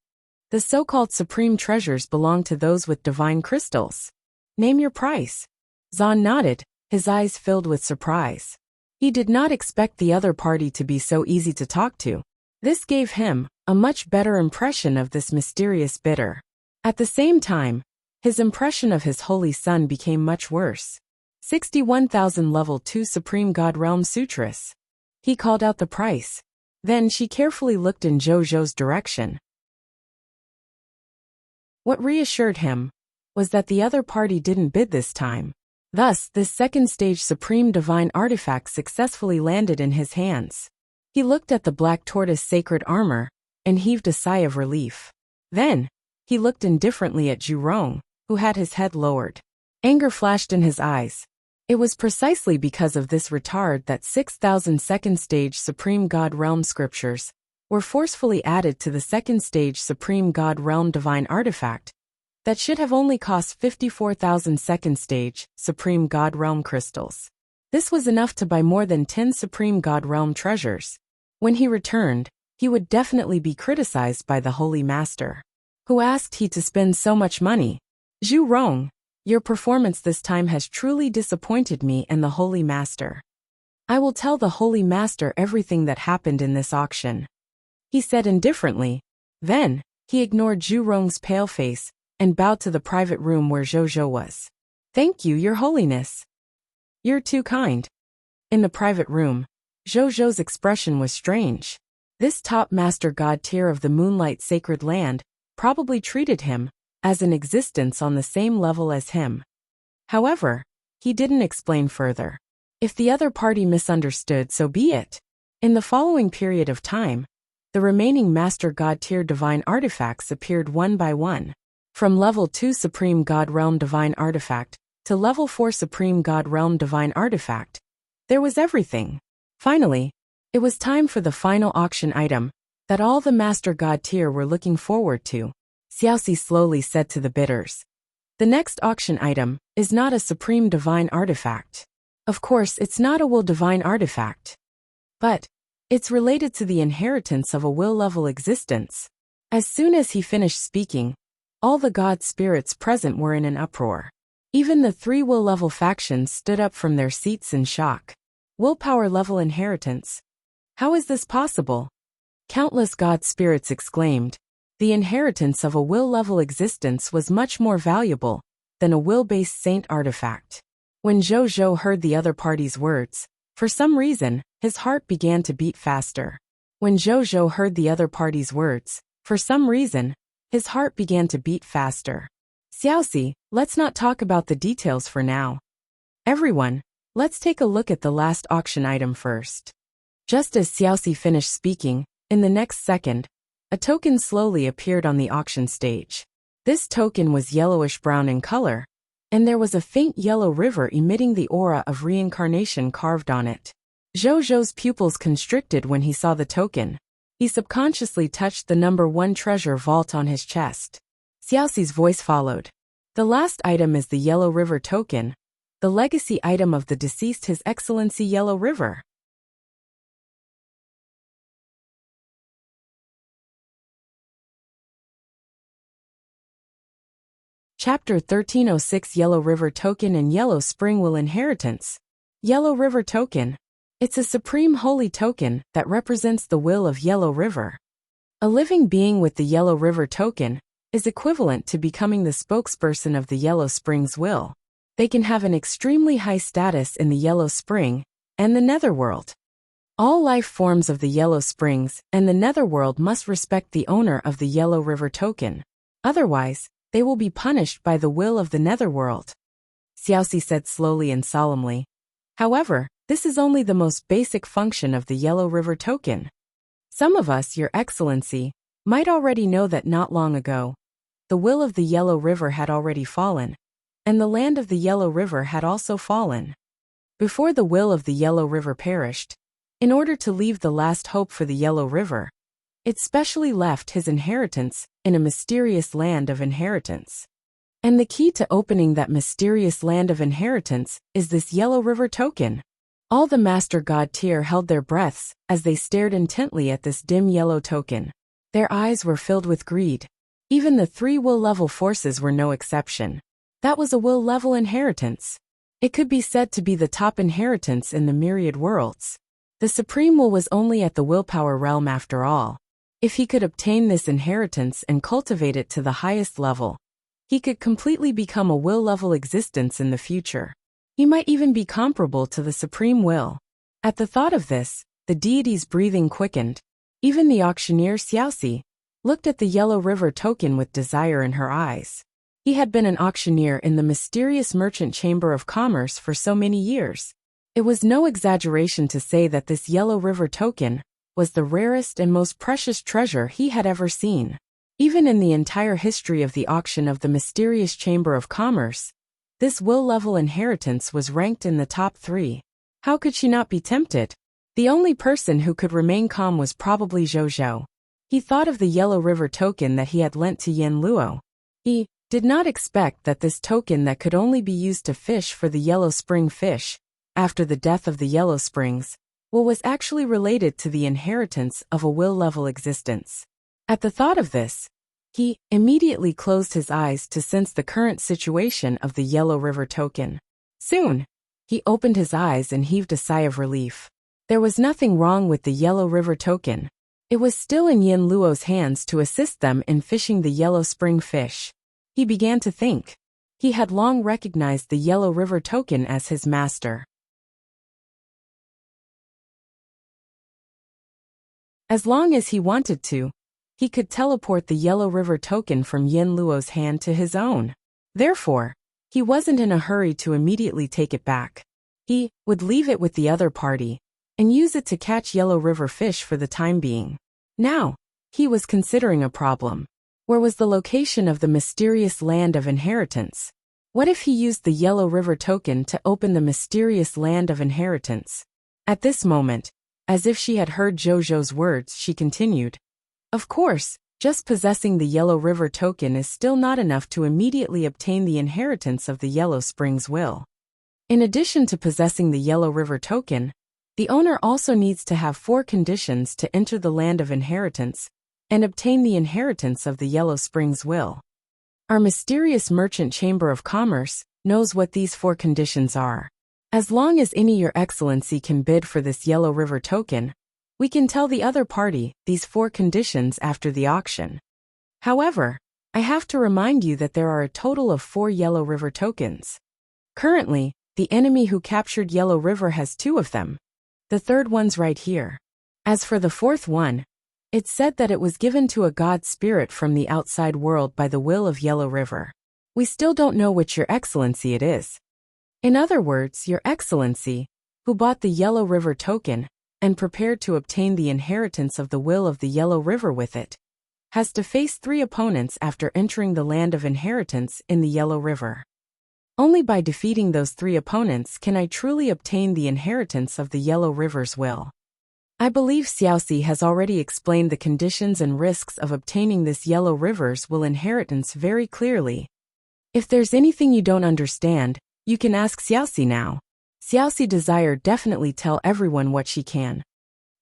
The so-called supreme treasures belong to those with divine crystals. Name your price. Zan nodded, his eyes filled with surprise. He did not expect the other party to be so easy to talk to. This gave him a much better impression of this mysterious bidder. At the same time, his impression of his holy son became much worse. 61,000 level 2 Supreme God Realm Sutras. He called out the price. Then she carefully looked in Zhou Zhou's direction. What reassured him was that the other party didn't bid this time. Thus, this second stage supreme divine artifact successfully landed in his hands. He looked at the black tortoise sacred armor and heaved a sigh of relief. Then, he looked indifferently at Zhu Rong, who had his head lowered. Anger flashed in his eyes. It was precisely because of this retard that 6,000 second stage Supreme God Realm scriptures were forcefully added to the second stage Supreme God Realm Divine Artifact that should have only cost 54,000 second stage Supreme God Realm crystals. This was enough to buy more than 10 Supreme God Realm treasures. When he returned, he would definitely be criticized by the Holy Master. Who asked he to spend so much money? Zhu Rong, your performance this time has truly disappointed me and the Holy Master. I will tell the Holy Master everything that happened in this auction, he said indifferently. Then, he ignored Zhu Rong's pale face and bowed to the private room where Zhou Zhou was. Thank you, Your Holiness. You're too kind. In the private room, Zhou Zhou's expression was strange. This top Master God tier of the Moonlight Sacred Land probably treated him as an existence on the same level as him. However, he didn't explain further. If the other party misunderstood, so be it. In the following period of time, the remaining Master God tier divine artifacts appeared one by one. From level 2 Supreme God Realm Divine Artifact to level 4 Supreme God Realm Divine Artifact, there was everything. Finally, it was time for the final auction item that all the Master God tier were looking forward to. Xiaoxi slowly said to the bidders, "The next auction item is not a Supreme Divine Artifact. Of course, it's not a will divine artifact. But it's related to the inheritance of a will-level existence." As soon as he finished speaking, all the god spirits present were in an uproar. Even the 3 will-level factions stood up from their seats in shock. Willpower-level inheritance. How is this possible? Countless god spirits exclaimed. The inheritance of a will-level existence was much more valuable than a will-based saint artifact. When Zhou heard the other party's words, for some reason, his heart began to beat faster. When Zhou heard the other party's words, for some reason, his heart began to beat faster. Xiaoxi, let's not talk about the details for now. Everyone, let's take a look at the last auction item first. Just as Xiaoxi finished speaking, in the next second, a token slowly appeared on the auction stage. This token was yellowish-brown in color, and there was a faint yellow river emitting the aura of reincarnation carved on it. Zhou's pupils constricted when he saw the token. He subconsciously touched the number 1 treasure vault on his chest. Xiaoxi's voice followed. The last item is the Yellow River token, the legacy item of the deceased His Excellency Yellow River. Chapter 1306 Yellow River Token and Yellow Spring Will Inheritance. Yellow River Token. It's a supreme holy token that represents the will of Yellow River. A living being with the Yellow River token is equivalent to becoming the spokesperson of the Yellow Spring's will. They can have an extremely high status in the Yellow Spring and the Netherworld. All life forms of the Yellow Springs and the Netherworld must respect the owner of the Yellow River token. Otherwise, they will be punished by the will of the Netherworld. Xiaoxi said slowly and solemnly. However, this is only the most basic function of the Yellow River token. Some of us, Your Excellency, might already know that not long ago, the will of the Yellow River had already fallen, and the land of the Yellow River had also fallen. Before the will of the Yellow River perished, in order to leave the last hope for the Yellow River, it specially left his inheritance in a mysterious land of inheritance. And the key to opening that mysterious land of inheritance is this Yellow River token. All the Master God tier held their breaths as they stared intently at this dim yellow token. Their eyes were filled with greed. Even the 3 will-level forces were no exception. That was a will-level inheritance. It could be said to be the top inheritance in the myriad worlds. The Supreme Will was only at the willpower realm after all. If he could obtain this inheritance and cultivate it to the highest level, he could completely become a will-level existence in the future. He might even be comparable to the Supreme Will. At the thought of this, the deity's breathing quickened. Even the auctioneer Xiaoxi looked at the Yellow River token with desire in her eyes. He had been an auctioneer in the mysterious merchant chamber of commerce for so many years. It was no exaggeration to say that this Yellow River token was the rarest and most precious treasure he had ever seen. Even in the entire history of the auction of the mysterious chamber of commerce, this will-level inheritance was ranked in the top 3. How could she not be tempted? The only person who could remain calm was probably Zhou. He thought of the Yellow River token that he had lent to Yin Luo. He did not expect that this token that could only be used to fish for the Yellow Spring fish, after the death of the Yellow Springs, was actually related to the inheritance of a will-level existence. At the thought of this, he immediately closed his eyes to sense the current situation of the Yellow River token. Soon, he opened his eyes and heaved a sigh of relief. There was nothing wrong with the Yellow River token. It was still in Yin Luo's hands to assist them in fishing the Yellow Spring fish. He began to think. He had long recognized the Yellow River token as his master. As long as he wanted to, he could teleport the Yellow River token from Yin Luo's hand to his own. Therefore, he wasn't in a hurry to immediately take it back. He would leave it with the other party and use it to catch Yellow River fish for the time being. Now, he was considering a problem. Where was the location of the mysterious land of inheritance? What if he used the Yellow River token to open the mysterious land of inheritance? At this moment, as if she had heard Jojo's words, she continued, "Of course, just possessing the Yellow River token is still not enough to immediately obtain the inheritance of the Yellow Springs will. In addition to possessing the Yellow River token, the owner also needs to have 4 conditions to enter the land of inheritance and obtain the inheritance of the Yellow Springs will. Our mysterious merchant chamber of commerce knows what these 4 conditions are. As long as any Your Excellency can bid for this Yellow River token, we can tell the other party these 4 conditions after the auction. However, I have to remind you that there are a total of 4 Yellow River tokens. Currently, the enemy who captured Yellow River has 2 of them. The third one's right here. As for the 4th one, it's said that it was given to a god spirit from the outside world by the will of Yellow River. We still don't know which Your Excellency it is. In other words, Your Excellency, who bought the Yellow River token and prepared to obtain the inheritance of the will of the Yellow River with it, has to face 3 opponents after entering the land of inheritance in the Yellow River. Only by defeating those 3 opponents can I truly obtain the inheritance of the Yellow River's will. I believe Xiaoxi has already explained the conditions and risks of obtaining this Yellow River's will inheritance very clearly. If there's anything you don't understand, you can ask Xiaoxi now. Xiaoxi desired definitely tell everyone what she can.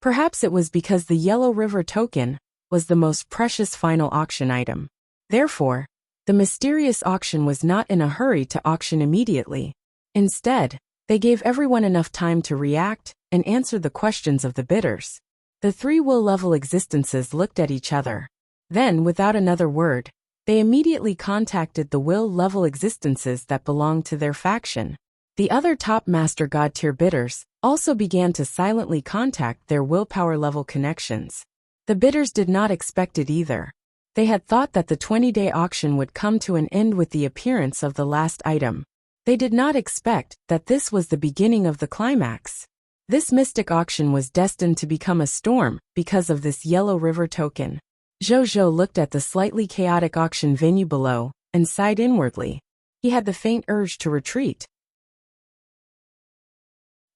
Perhaps it was because the Yellow River token was the most precious final auction item. Therefore, the mysterious auction was not in a hurry to auction immediately. Instead, they gave everyone enough time to react and answer the questions of the bidders. The 3 will-level existences looked at each other. Then, without another word, they immediately contacted the will-level existences that belonged to their faction. The other top Master God tier bidders also began to silently contact their willpower level connections. The bidders did not expect it either. They had thought that the 20-day auction would come to an end with the appearance of the last item. They did not expect that this was the beginning of the climax. This mystic auction was destined to become a storm because of this Yellow River token. Jojo looked at the slightly chaotic auction venue below and sighed inwardly. He had the faint urge to retreat.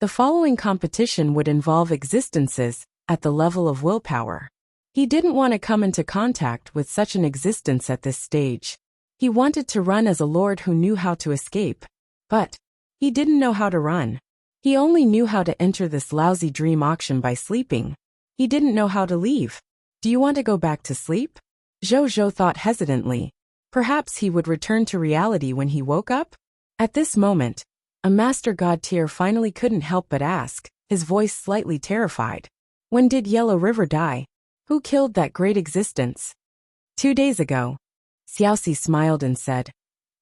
The following competition would involve existences at the level of willpower. He didn't want to come into contact with such an existence at this stage. He wanted to run as a lord who knew how to escape. But he didn't know how to run. He only knew how to enter this lousy dream auction by sleeping. He didn't know how to leave. Do you want to go back to sleep? Jojo thought hesitantly. Perhaps he would return to reality when he woke up? At this moment, a Master God tier finally couldn't help but ask, his voice slightly terrified. When did Yellow River die? Who killed that great existence? 2 days ago. Xiaoxi smiled and said,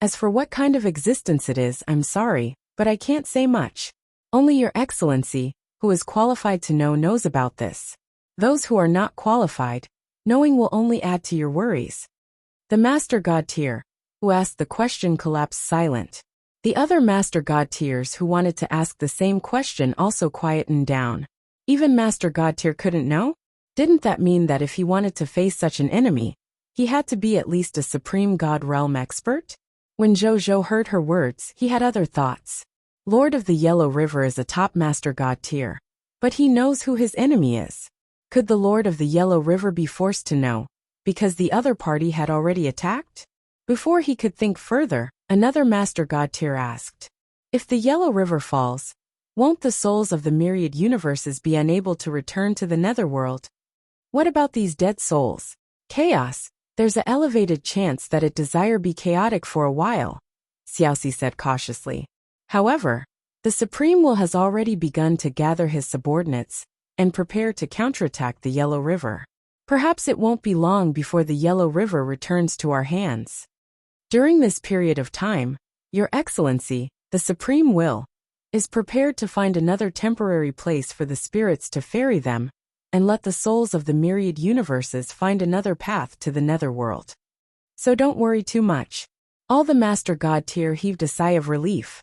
"As for what kind of existence it is, I'm sorry, but I can't say much. Only Your Excellency, who is qualified to know, knows about this. Those who are not qualified, knowing will only add to your worries." The Master God tier, who asked the question, collapsed silent. The other Master God tiers who wanted to ask the same question also quietened down. Even Master God tier couldn't know? Didn't that mean that if he wanted to face such an enemy, he had to be at least a Supreme God Realm expert? When Jojo heard her words, he had other thoughts. Lord of the Yellow River is a top Master God tier, but he knows who his enemy is. Could the Lord of the Yellow River be forced to know, because the other party had already attacked? Before he could think further, another Master God tier asked, "If the Yellow River falls, won't the souls of the myriad universes be unable to return to the netherworld? What about these dead souls? Chaos, there's an elevated chance that it desire be chaotic for a while," Xiaoxi said cautiously. However, the Supreme Will has already begun to gather his subordinates and prepare to counterattack the Yellow River. Perhaps it won't be long before the Yellow River returns to our hands. During this period of time, Your Excellency, the Supreme Will, is prepared to find another temporary place for the spirits to ferry them and let the souls of the myriad universes find another path to the netherworld. So don't worry too much. All the Master God tier heaved a sigh of relief.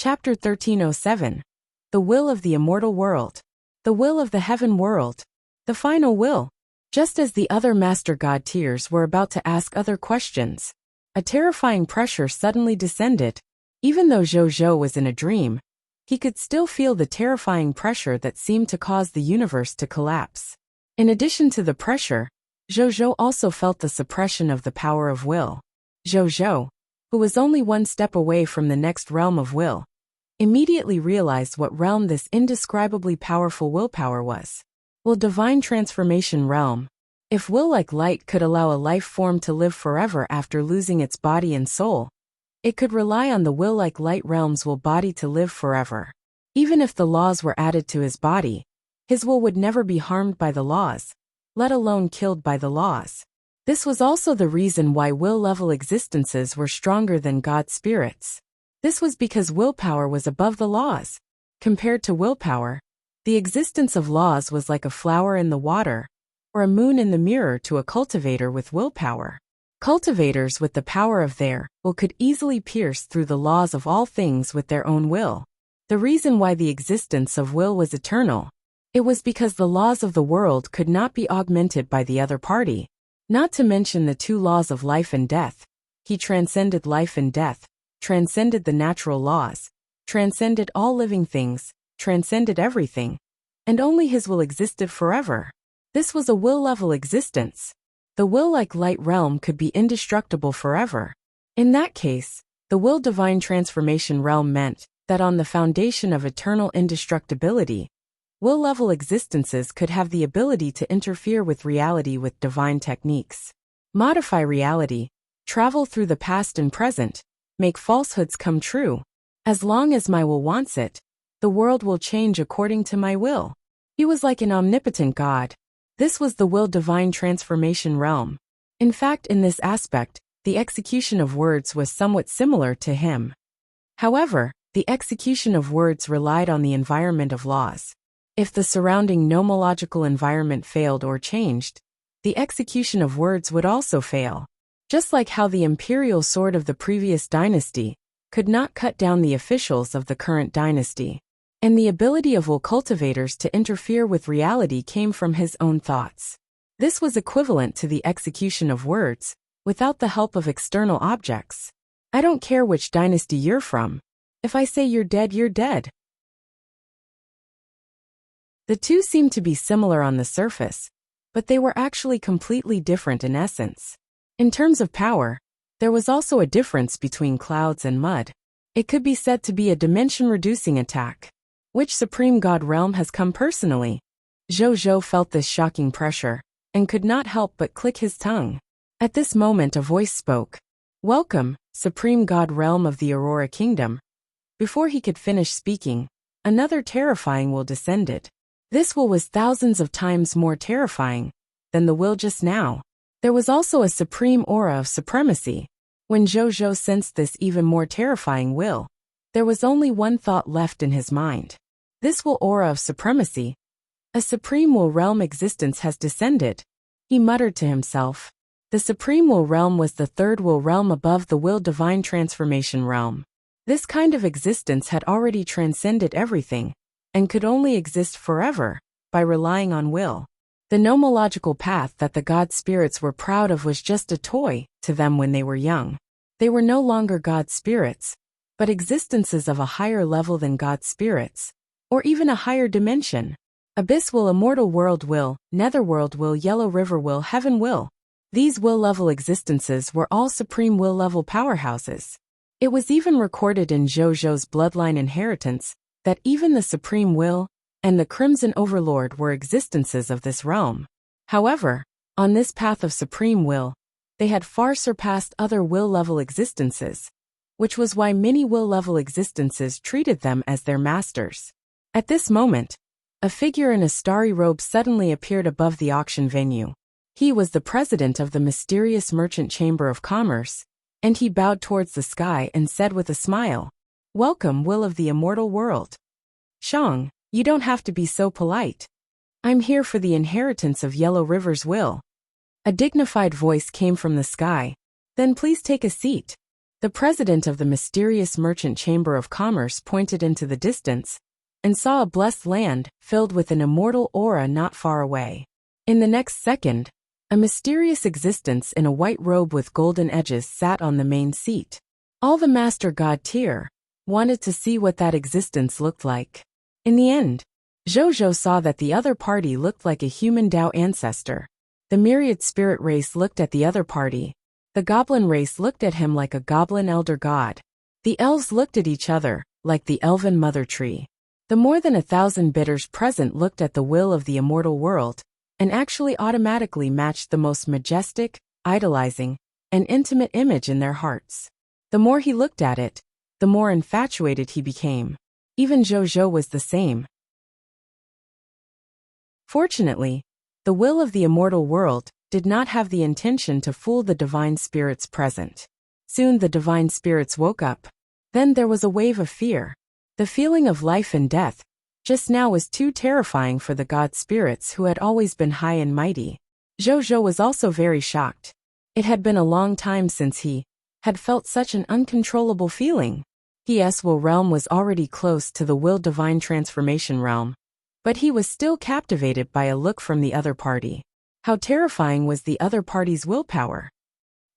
Chapter 1307. The Will of the Immortal World. The Will of the Heaven World. The Final Will. Just as the other Master God tiers were about to ask other questions, a terrifying pressure suddenly descended. Even though Zhou was in a dream, he could still feel the terrifying pressure that seemed to cause the universe to collapse. In addition to the pressure, Zhou also felt the suppression of the power of will. Zhou, who was only one step away from the next realm of will, immediately realized what realm this indescribably powerful willpower was. Will Divine Transformation Realm. If will like light could allow a life form to live forever after losing its body and soul, it could rely on the will like light realm's will body to live forever. Even if the laws were added to his body, his will would never be harmed by the laws, let alone killed by the laws. This was also the reason why will-level existences were stronger than God spirits. This was because willpower was above the laws. Compared to willpower, the existence of laws was like a flower in the water, or a moon in the mirror to a cultivator with willpower. Cultivators with the power of their will could easily pierce through the laws of all things with their own will. The reason why the existence of will was eternal, it was because the laws of the world could not be augmented by the other party. Not to mention the two laws of life and death. He transcended life and death, transcended the natural laws, transcended all living things, transcended everything, and only his will existed forever. This was a will-level existence. The will-like light realm could be indestructible forever. In that case, the will divine transformation realm meant that on the foundation of eternal indestructibility, will-level existences could have the ability to interfere with reality with divine techniques. Modify reality, travel through the past and present, make falsehoods come true. As long as my will wants it, the world will change according to my will. He was like an omnipotent God. This was the will divine transformation realm. In fact, in this aspect, the execution of words was somewhat similar to him. However, the execution of words relied on the environment of laws. If the surrounding nomological environment failed or changed, the execution of words would also fail. Just like how the imperial sword of the previous dynasty could not cut down the officials of the current dynasty. And the ability of will cultivators to interfere with reality came from his own thoughts. This was equivalent to the execution of words, without the help of external objects. I don't care which dynasty you're from. If I say you're dead, you're dead. The two seemed to be similar on the surface, but they were actually completely different in essence. In terms of power, there was also a difference between clouds and mud. It could be said to be a dimension-reducing attack. Which supreme god realm has come personally? Zhou felt this shocking pressure, and could not help but click his tongue. At this moment a voice spoke. Welcome, supreme god realm of the Aurora Kingdom. Before he could finish speaking, another terrifying will descended. This will was thousands of times more terrifying than the will just now. There was also a supreme aura of supremacy. When Zhou sensed this even more terrifying will, there was only one thought left in his mind. This will aura of supremacy. A supreme will realm existence has descended. He muttered to himself. The supreme will realm was the third will realm above the will divine transformation realm. This kind of existence had already transcended everything, and could only exist forever, by relying on will. The nomological path that the god spirits were proud of was just a toy to them when they were young. They were no longer god spirits, but existences of a higher level than god spirits, or even a higher dimension. Abyss will, immortal world will, netherworld will, yellow river will, heaven will. These will-level existences were all supreme will-level powerhouses. It was even recorded in Zhou's bloodline inheritance that even the supreme will and the crimson overlord were existences of this realm. However, on this path of supreme will, they had far surpassed other will-level existences, which was why many will-level existences treated them as their masters. At this moment, a figure in a starry robe suddenly appeared above the auction venue. He was the president of the mysterious merchant chamber of commerce, and he bowed towards the sky and said with a smile, Welcome, will of the immortal world. Shang, you don't have to be so polite. I'm here for the inheritance of Yellow River's will. A dignified voice came from the sky. Then please take a seat. The president of the mysterious merchant chamber of commerce pointed into the distance and saw a blessed land filled with an immortal aura not far away. In the next second, a mysterious existence in a white robe with golden edges sat on the main seat. All the Master God tier wanted to see what that existence looked like. In the end, Zhou saw that the other party looked like a human Tao ancestor. The myriad spirit race looked at the other party. The goblin race looked at him like a goblin elder god. The elves looked at each other like the elven mother tree. The more than 1,000 bidders present looked at the will of the immortal world and actually automatically matched the most majestic, idolizing, and intimate image in their hearts. The more he looked at it, the more infatuated he became. Even Zhou was the same. Fortunately, the will of the immortal world did not have the intention to fool the divine spirits present. Soon the divine spirits woke up. Then there was a wave of fear. The feeling of life and death just now was too terrifying for the god spirits who had always been high and mighty. Zhou was also very shocked. It had been a long time since he had felt such an uncontrollable feeling. His will realm was already close to the will divine transformation realm, but he was still captivated by a look from the other party. How terrifying was the other party's willpower!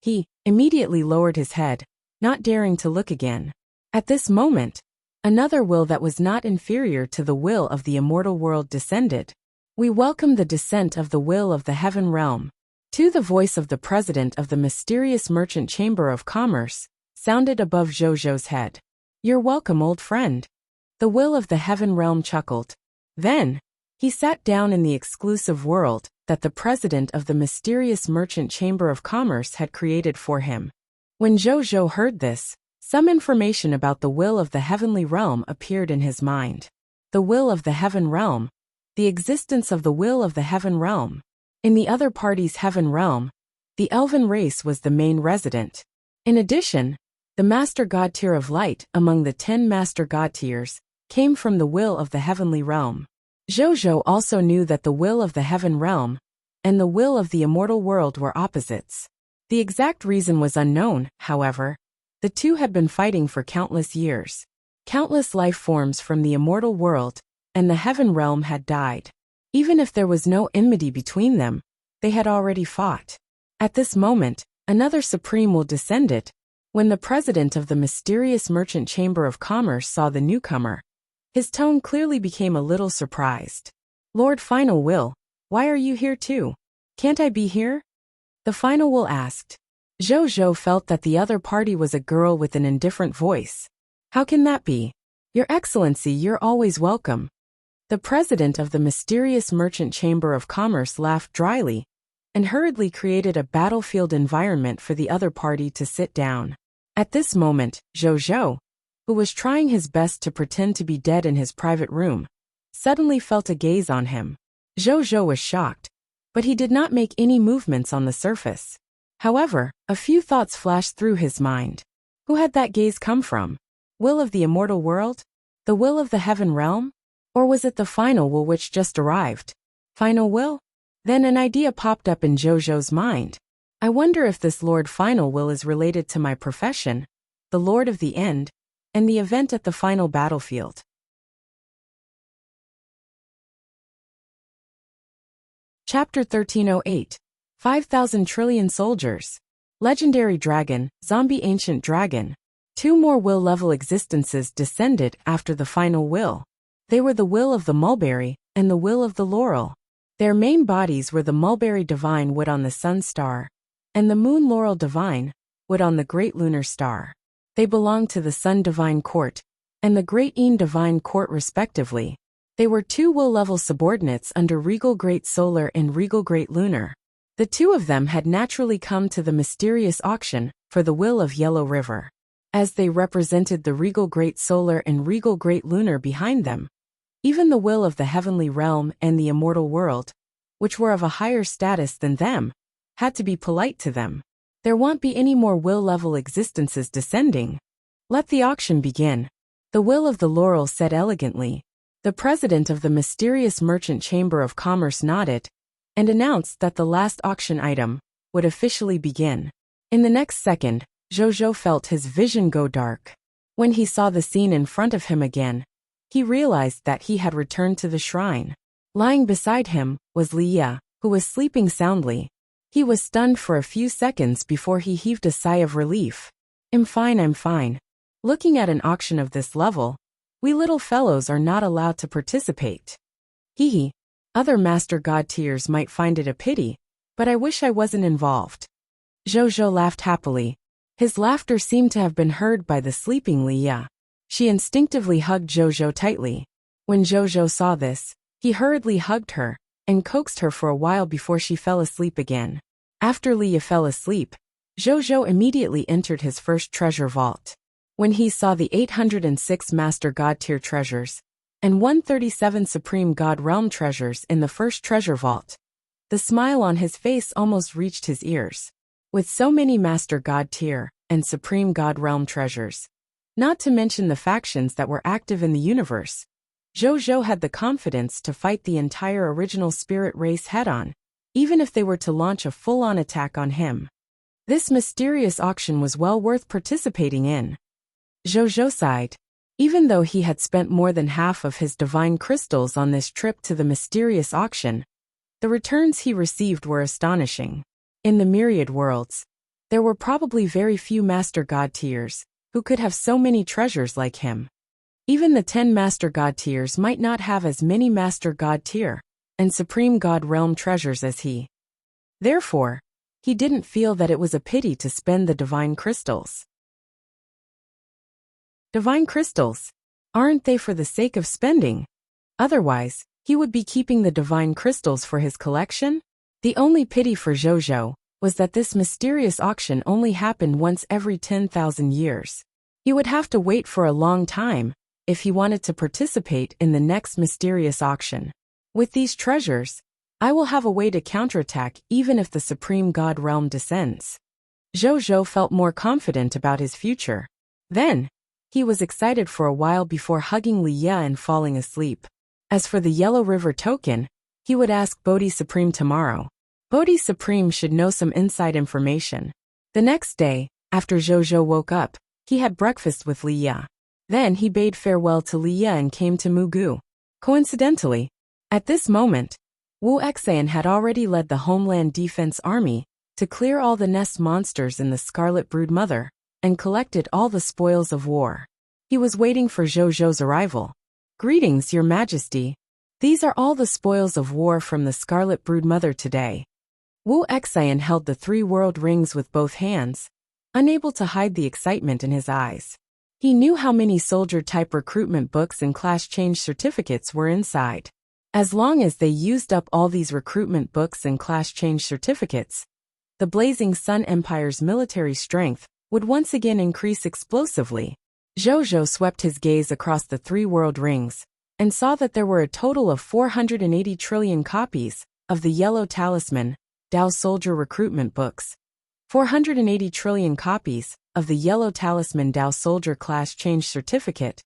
He immediately lowered his head, not daring to look again. At this moment, another will that was not inferior to the will of the immortal world descended. We welcome the descent of the will of the heaven realm. To the voice of the president of the mysterious merchant chamber of commerce sounded above Zhou's head. You're welcome, old friend. The will of the heaven realm chuckled. Then, he sat down in the exclusive world that the president of the mysterious merchant chamber of commerce had created for him. When Zhou heard this, some information about the will of the heavenly realm appeared in his mind. The will of the heaven realm, the existence of the will of the heaven realm. In the other party's heaven realm, the elven race was the main resident. In addition, the Master God tier of light among the 10 Master God tiers came from the will of the heavenly realm. Zhou also knew that the will of the heaven realm and the will of the immortal world were opposites. The exact reason was unknown, however. The two had been fighting for countless years. Countless life forms from the immortal world and the heaven realm had died. Even if there was no enmity between them, they had already fought. At this moment, another supreme will descended. When the president of the mysterious merchant chamber of commerce saw the newcomer, his tone clearly became a little surprised. Lord Final Will, why are you here too? Can't I be here? The Final Will asked. Zhou felt that the other party was a girl with an indifferent voice. How can that be? Your Excellency, you're always welcome. The president of the mysterious merchant chamber of commerce laughed dryly and hurriedly created a battlefield environment for the other party to sit down. At this moment, Zhou, who was trying his best to pretend to be dead in his private room, suddenly felt a gaze on him. Zhou was shocked, but he did not make any movements on the surface. However, a few thoughts flashed through his mind. Who had that gaze come from? Will of the immortal world? The will of the heaven realm? Or was it the Final Will which just arrived? Final Will? Then an idea popped up in Zhou's mind. I wonder if this Lord Final Will is related to my profession, the Lord of the End, and the event at the final battlefield. Chapter 1308. 5,000 trillion soldiers. Legendary dragon, zombie ancient dragon. 2 more will-level existences descended after the final will. They were the will of the mulberry and the will of the laurel. Their main bodies were the mulberry divine wood on the sun star, and the moon laurel divine wood on the great lunar star. They belonged to the sun divine court and the great Een divine court respectively. They were 2 will-level subordinates under regal great solar and regal great lunar. The 2 of them had naturally come to the mysterious auction for the will of Yellow River. As they represented the regal great solar and regal great lunar behind them, even the will of the heavenly realm and the immortal world, which were of a higher status than them, had to be polite to them. There won't be any more will-level existences descending. Let the auction begin. The will of the laurel said elegantly. The president of the mysterious merchant chamber of commerce nodded and announced that the last auction item would officially begin. In the next second, Zhou felt his vision go dark. When he saw the scene in front of him again, he realized that he had returned to the shrine. Lying beside him was Liya, who was sleeping soundly. He was stunned for a few seconds before he heaved a sigh of relief. I'm fine. Looking at an auction of this level, we little fellows are not allowed to participate. Hee. Other Master God tiers might find it a pity, but I wish I wasn't involved. Zhou laughed happily. His laughter seemed to have been heard by the sleeping Liya. She instinctively hugged Zhou tightly. When Zhou saw this, he hurriedly hugged her and coaxed her for a while before she fell asleep again. After Liya fell asleep, Zhou immediately entered his first treasure vault. When he saw the 806 Master God tier treasures and 137 Supreme God Realm treasures in the first treasure vault, the smile on his face almost reached his ears. With so many Master God tier and Supreme God Realm treasures, not to mention the factions that were active in the universe, Zhou had the confidence to fight the entire original spirit race head-on, even if they were to launch a full-on attack on him. This mysterious auction was well worth participating in. Zhou sighed. Even though he had spent more than half of his divine crystals on this trip to the mysterious auction, the returns he received were astonishing. In the myriad worlds, there were probably very few Master God tiers who could have so many treasures like him. Even the 10 Master God tiers might not have as many Master God tier and Supreme God Realm treasures as he. Therefore, he didn't feel that it was a pity to spend the divine crystals. Divine crystals, aren't they for the sake of spending? Otherwise, he would be keeping the divine crystals for his collection? The only pity for Zhou was that this mysterious auction only happened once every 10,000 years. He would have to wait for a long time if he wanted to participate in the next mysterious auction. With these treasures, I will have a way to counterattack even if the Supreme God Realm descends. Zhou felt more confident about his future. Then, he was excited for a while before hugging Liya and falling asleep. As for the Yellow River token, he would ask Bodhi Supreme tomorrow. Bodhi Supreme should know some inside information. The next day, after Zhou woke up, he had breakfast with Liya. Then he bade farewell to Liya and came to Mugu. Coincidentally, at this moment, Wuxia had already led the Homeland Defense Army to clear all the nest monsters in the Scarlet Broodmother and collected all the spoils of war. He was waiting for Zhou's arrival. Greetings, Your Majesty. These are all the spoils of war from the Scarlet Broodmother today. Wuxia held the 3 world rings with both hands, unable to hide the excitement in his eyes. He knew how many soldier-type recruitment books and class change certificates were inside. As long as they used up all these recruitment books and class change certificates, the Blazing Sun Empire's military strength would once again increase explosively. Zhou swept his gaze across the 3 world rings and saw that there were a total of 480 trillion copies of the Yellow Talisman, Dao Soldier recruitment books, 480 trillion copies of the Yellow Talisman Dao Soldier Class Change Certificate,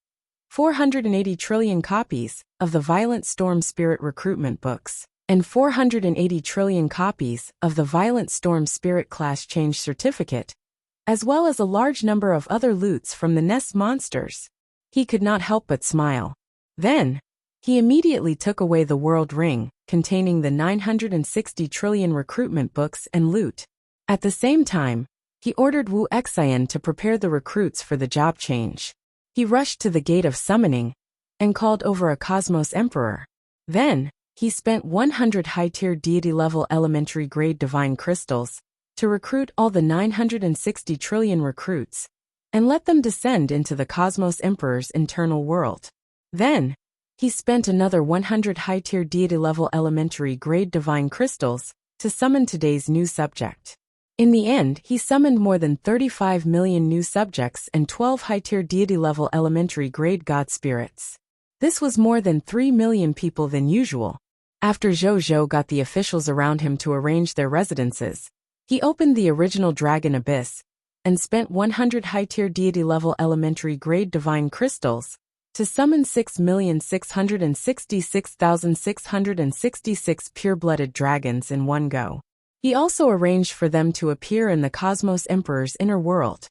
480 trillion copies of the Violent Storm Spirit recruitment books, and 480 trillion copies of the Violent Storm Spirit Class Change Certificate, as well as a large number of other loots from the nest monsters. He could not help but smile. Then, he immediately took away the world ring containing the 960 trillion recruitment books and loot. At the same time, he ordered Wuxia to prepare the recruits for the job change. He rushed to the gate of summoning and called over a Cosmos Emperor. Then, he spent 100 high-tier deity-level elementary-grade divine crystals to recruit all the 960 trillion recruits and let them descend into the Cosmos Emperor's internal world. Then, he spent another 100 high-tier deity-level elementary-grade divine crystals to summon today's new subject. In the end, he summoned more than 35 million new subjects and 12 high-tier deity-level elementary-grade god spirits. This was more than 3 million people than usual. After Zhou got the officials around him to arrange their residences, he opened the original Dragon Abyss and spent 100 high-tier deity-level elementary-grade divine crystals to summon 6,666,666 pure-blooded dragons in one go. He also arranged for them to appear in the Cosmos Emperor's inner world.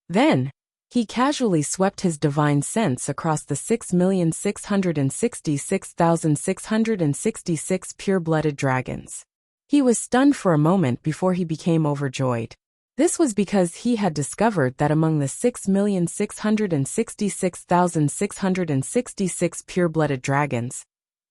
Then, he casually swept his divine sense across the 6,666,666 pure-blooded dragons. He was stunned for a moment before he became overjoyed. This was because he had discovered that among the 6,666,666 pure-blooded dragons,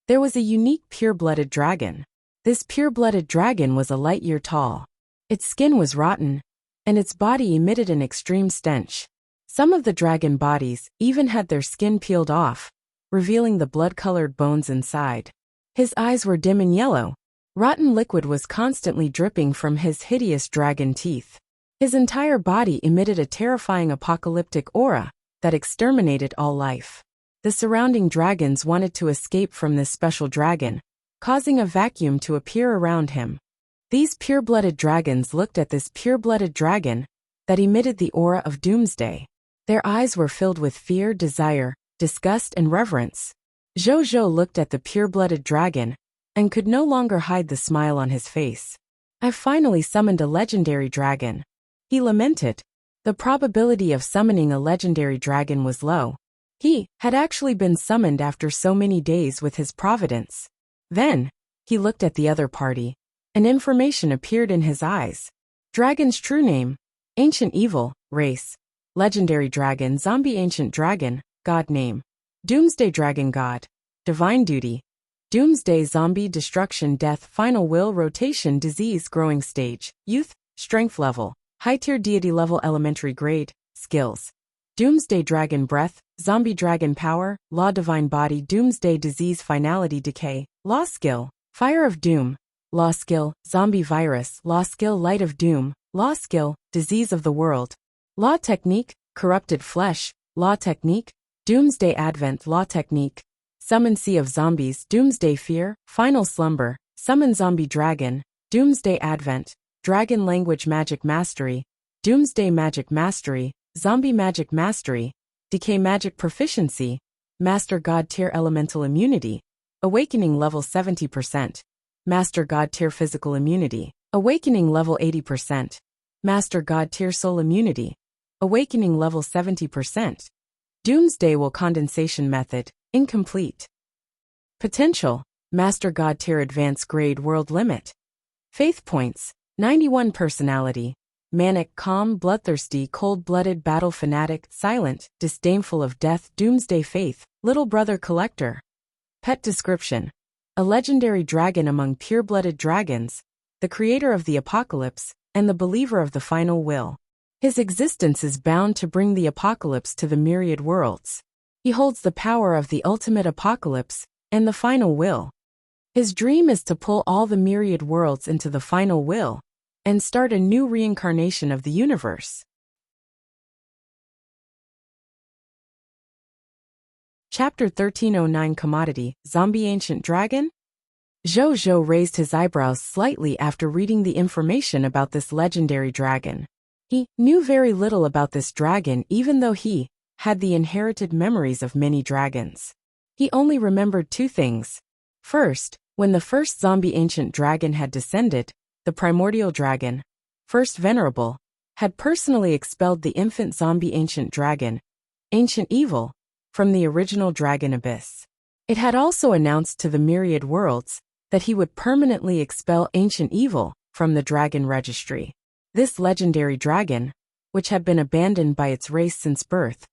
there was a unique pure-blooded dragon. This pure-blooded dragon was a light year tall. Its skin was rotten, and its body emitted an extreme stench. Some of the dragon bodies even had their skin peeled off, revealing the blood-colored bones inside. His eyes were dim and yellow. Rotten liquid was constantly dripping from his hideous dragon teeth. His entire body emitted a terrifying apocalyptic aura that exterminated all life. The surrounding dragons wanted to escape from this special dragon, causing a vacuum to appear around him. These pure-blooded dragons looked at this pure-blooded dragon that emitted the aura of doomsday. Their eyes were filled with fear, desire, disgust, and reverence. Zhou looked at the pure-blooded dragon and could no longer hide the smile on his face. "I've finally summoned a legendary dragon," he lamented. The probability of summoning a legendary dragon was low. He had actually been summoned after so many days with his providence. Then, he looked at the other party, and information appeared in his eyes. Dragon's true name: Ancient Evil, race, Legendary Dragon, Zombie, Ancient Dragon, God name: Doomsday Dragon, God, Divine Duty: Doomsday, Zombie, Destruction, Death, Final Will, Rotation, Disease, Growing Stage, Youth, Strength Level, High Tier, Deity Level, Elementary Grade, Skills: Doomsday Dragon, Breath, Zombie Dragon, Power, Law, Divine Body, Doomsday Disease, Finality, Decay, Law Skill, Fire of Doom, Law Skill, Zombie Virus, Law Skill, Light of Doom, Law Skill, Disease of the World, Law Technique, Corrupted Flesh, Law Technique, Doomsday Advent, Law Technique, Summon Sea of Zombies, Doomsday Fear, Final Slumber, Summon Zombie Dragon, Doomsday Advent, Dragon Language Magic Mastery, Doomsday Magic Mastery, Zombie Magic Mastery, Decay Magic Proficiency, Master God Tier Elemental Immunity, Awakening Level 70%, Master God Tier Physical Immunity, Awakening Level 80%, Master God Tier Soul Immunity, Awakening Level 70%. Doomsday Will Condensation Method, incomplete. Potential: Master God Tier Advanced Grade, World Limit. Faith Points: 91. Personality: Manic, calm, bloodthirsty, cold-blooded, battle fanatic, silent, disdainful of death, Doomsday Faith, Little Brother Collector. Pet Description: a legendary dragon among pure-blooded dragons, the creator of the apocalypse, and the believer of the final will. His existence is bound to bring the apocalypse to the myriad worlds. He holds the power of the ultimate apocalypse and the final will. His dream is to pull all the myriad worlds into the final will and start a new reincarnation of the universe. Chapter 1309: Commodity, Zombie, Ancient Dragon? Zhou raised his eyebrows slightly after reading the information about this legendary dragon. He knew very little about this dragon, even though he had the inherited memories of many dragons. He only remembered two things. First, when the first zombie ancient dragon had descended, the primordial dragon, first venerable, had personally expelled the infant zombie ancient dragon, Ancient Evil, from the original dragon abyss. It had also announced to the myriad worlds that he would permanently expel Ancient Evil from the dragon registry. This legendary dragon, which had been abandoned by its race since birth,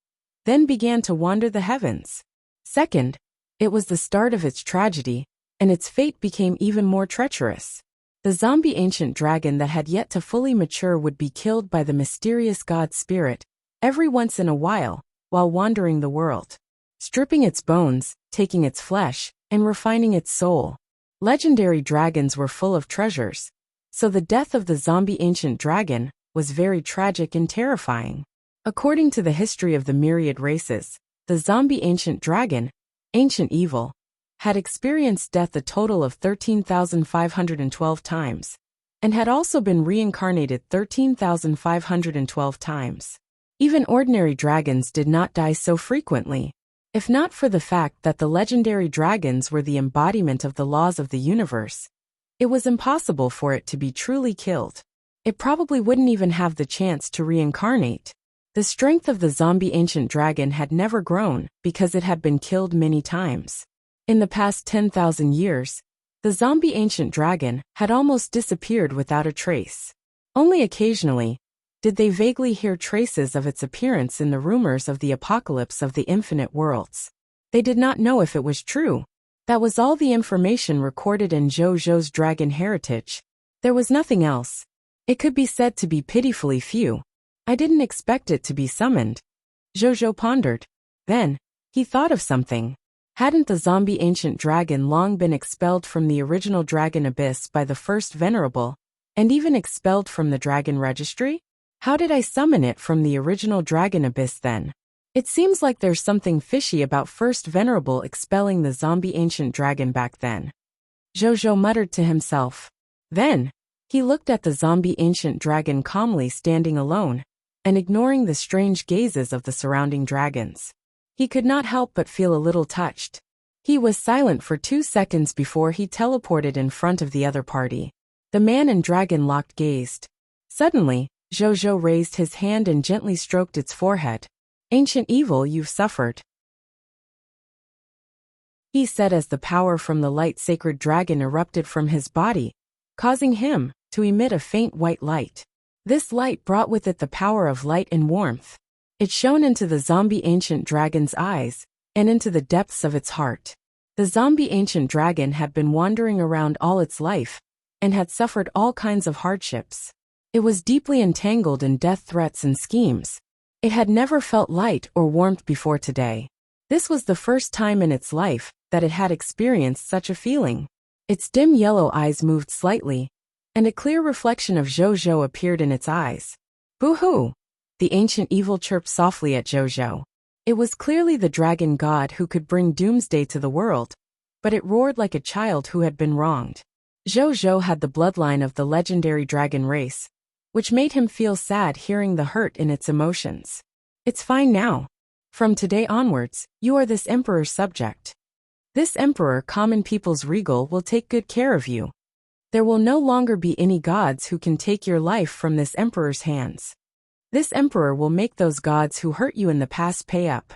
then began to wander the heavens. Second, it was the start of its tragedy, and its fate became even more treacherous. The zombie ancient dragon that had yet to fully mature would be killed by the mysterious god spirit every once in a while wandering the world, stripping its bones, taking its flesh, and refining its soul. Legendary dragons were full of treasures, so the death of the zombie ancient dragon was very tragic and terrifying. According to the history of the myriad races, the zombie ancient dragon, Ancient Evil, had experienced death a total of 13,512 times, and had also been reincarnated 13,512 times. Even ordinary dragons did not die so frequently, if not for the fact that the legendary dragons were the embodiment of the laws of the universe, It was impossible for it to be truly killed. It probably wouldn't even have the chance to reincarnate. The strength of the zombie ancient dragon had never grown because it had been killed many times. In the past 10,000 years, the zombie ancient dragon had almost disappeared without a trace. Only occasionally did they vaguely hear traces of its appearance in the rumors of the apocalypse of the infinite worlds. They did not know if it was true. That was all the information recorded in Zhou dragon heritage. There was nothing else. It could be said to be pitifully few. I didn't expect it to be summoned. Zhou pondered. Then, he thought of something. Hadn't the zombie ancient dragon long been expelled from the original dragon abyss by the first venerable, and even expelled from the dragon registry? How did I summon it from the original dragon abyss then? It seems like there's something fishy about first venerable expelling the zombie ancient dragon back then. Zhou muttered to himself. Then, he looked at the zombie ancient dragon calmly standing alone, and ignoring the strange gazes of the surrounding dragons. He could not help but feel a little touched. He was silent for 2 seconds before he teleported in front of the other party. The man and dragon locked gazed. Suddenly, Zhou raised his hand and gently stroked its forehead. "Ancient evil, you've suffered," he said as the power from the light sacred dragon erupted from his body, causing him to emit a faint white light. This light brought with it the power of light and warmth. It shone into the zombie ancient dragon's eyes, and into the depths of its heart. The zombie ancient dragon had been wandering around all its life, and had suffered all kinds of hardships. It was deeply entangled in death threats and schemes. It had never felt light or warmth before today. This was the first time in its life that it had experienced such a feeling. Its dim yellow eyes moved slightly, and a clear reflection of Zhou appeared in its eyes. "Boo-hoo!" The ancient evil chirped softly at Zhou. It was clearly the dragon god who could bring doomsday to the world, but it roared like a child who had been wronged. Zhou had the bloodline of the legendary dragon race, which made him feel sad hearing the hurt in its emotions. "It's fine now. From today onwards, you are this emperor's subject. This emperor, common people's regal, will take good care of you. There will no longer be any gods who can take your life from this emperor's hands. This emperor will make those gods who hurt you in the past pay up,"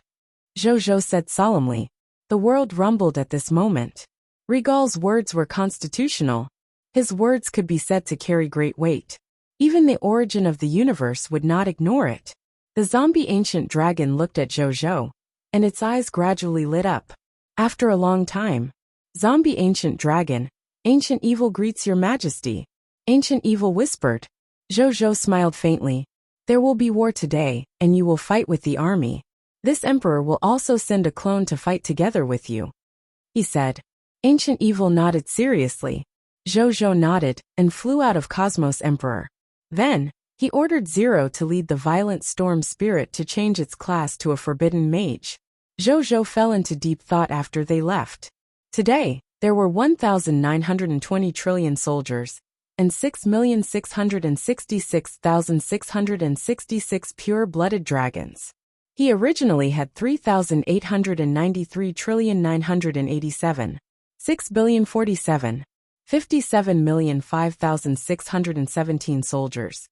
Zhou said solemnly. The world rumbled at this moment. Regal's words were constitutional. His words could be said to carry great weight. Even the origin of the universe would not ignore it. The zombie ancient dragon looked at Zhou, and its eyes gradually lit up. After a long time, "Zombie ancient dragon, ancient evil greets your majesty," Ancient Evil whispered. Zhou smiled faintly. "There will be war today, and you will fight with the army. This emperor will also send a clone to fight together with you," he said. Ancient Evil nodded seriously. Zhou nodded and flew out of Cosmos Emperor. Then, he ordered Zero to lead the violent storm spirit to change its class to a forbidden mage. Zhou fell into deep thought after they left. Today, there were 1,920 trillion soldiers, and 6,666,666 pure-blooded dragons. He originally had 3,893,987, 6,047, 57,005,617 soldiers,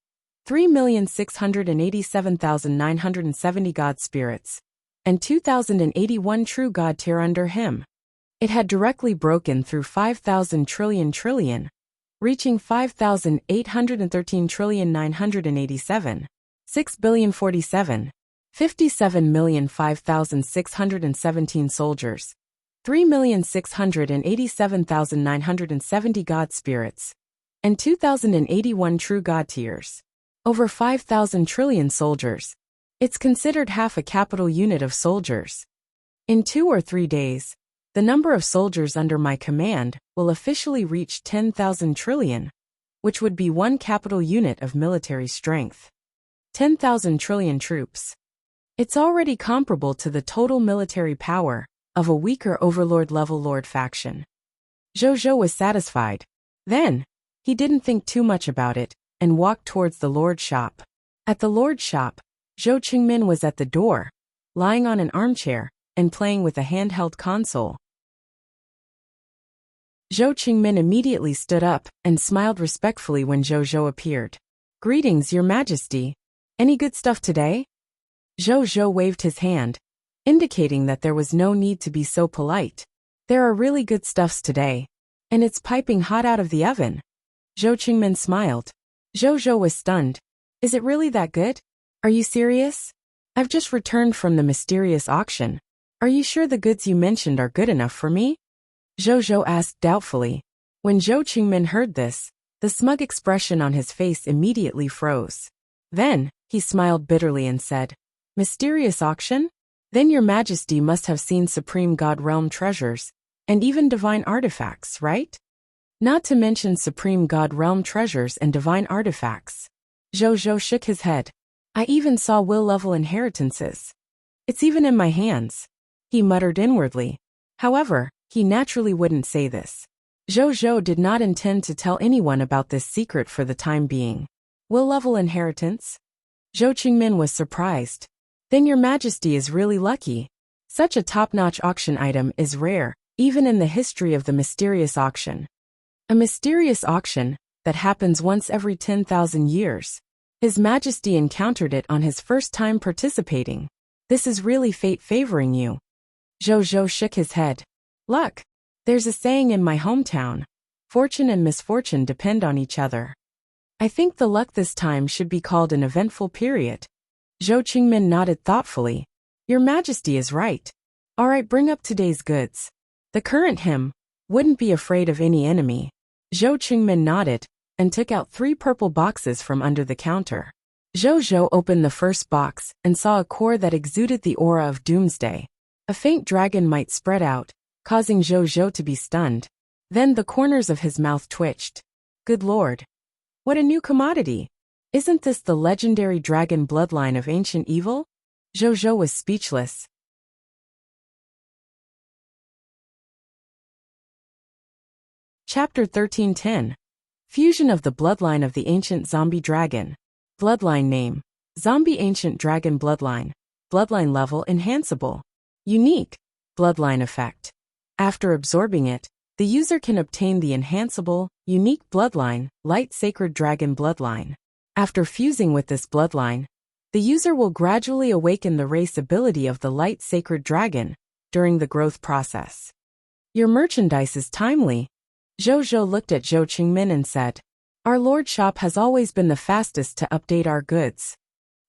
3,687,970 god spirits, and 2,081 true god tier under him. It had directly broken through 5,000 trillion, reaching 5,813,987, 6,047, 57,005,617 soldiers, 3,687,970 god spirits, and 2,081 true god tiers. Over 5,000 trillion soldiers. It's considered half a capital unit of soldiers. In 2 or 3 days, the number of soldiers under my command will officially reach 10,000 trillion, which would be 1 capital unit of military strength. 10,000 trillion troops. It's already comparable to the total military power of a weaker overlord-level lord faction. Zhou was satisfied. Then, he didn't think too much about it, and walked towards the lord's shop. At the lord's shop, Zhou Qingmin was at the door, lying on an armchair, and playing with a handheld console. Zhou Qingmin immediately stood up and smiled respectfully when Zhou Zhou appeared. "Greetings, Your Majesty. Any good stuff today?" Zhou Zhou waved his hand, indicating that there was no need to be so polite. "There are really good stuffs today. And it's piping hot out of the oven." Zhou Qingmin smiled. Zhou Zhou was stunned. "Is it really that good? Are you serious? I've just returned from the mysterious auction. Are you sure the goods you mentioned are good enough for me?" Zhou Zhou asked doubtfully. When Zhou Qingmin heard this, the smug expression on his face immediately froze. Then, he smiled bitterly and said, "Mysterious auction? Then Your Majesty must have seen Supreme God Realm treasures, and even divine artifacts, right?" "Not to mention Supreme God Realm treasures and divine artifacts." Zhou Zhou shook his head. "I even saw will-level inheritances. It's even in my hands," he muttered inwardly. However, he naturally wouldn't say this. Zhou Zhou did not intend to tell anyone about this secret for the time being. Will-level inheritance? Zhou Qingmin was surprised. "Then Your Majesty is really lucky. Such a top-notch auction item is rare, even in the history of the mysterious auction." A mysterious auction that happens once every 10,000 years. His Majesty encountered it on his first time participating. This is really fate favoring you. Zhou Zhou shook his head. "Luck. There's a saying in my hometown. Fortune and misfortune depend on each other. I think the luck this time should be called an eventful period." Zhou Qingmin nodded thoughtfully. "Your Majesty is right. All right, bring up today's goods. The current him wouldn't be afraid of any enemy." Zhou Qingmin nodded and took out 3 purple boxes from under the counter. Zhou Zhou opened the first box and saw a core that exuded the aura of doomsday. A faint dragon might spread out, causing Zhou Zhou to be stunned. Then the corners of his mouth twitched. Good lord. What a new commodity. Isn't this the legendary dragon bloodline of ancient evil? Zhou Zhou was speechless. Chapter 1310. Fusion of the bloodline of the ancient zombie dragon. Bloodline name. Zombie ancient dragon bloodline. Bloodline level enhanceable. Unique. Bloodline effect. After absorbing it, the user can obtain the enhanceable, unique bloodline, light sacred dragon bloodline. After fusing with this bloodline, the user will gradually awaken the race ability of the light sacred dragon during the growth process. Your merchandise is timely. Zhou Zhou looked at Zhou Qingmin and said, Our Lord Shop has always been the fastest to update our goods.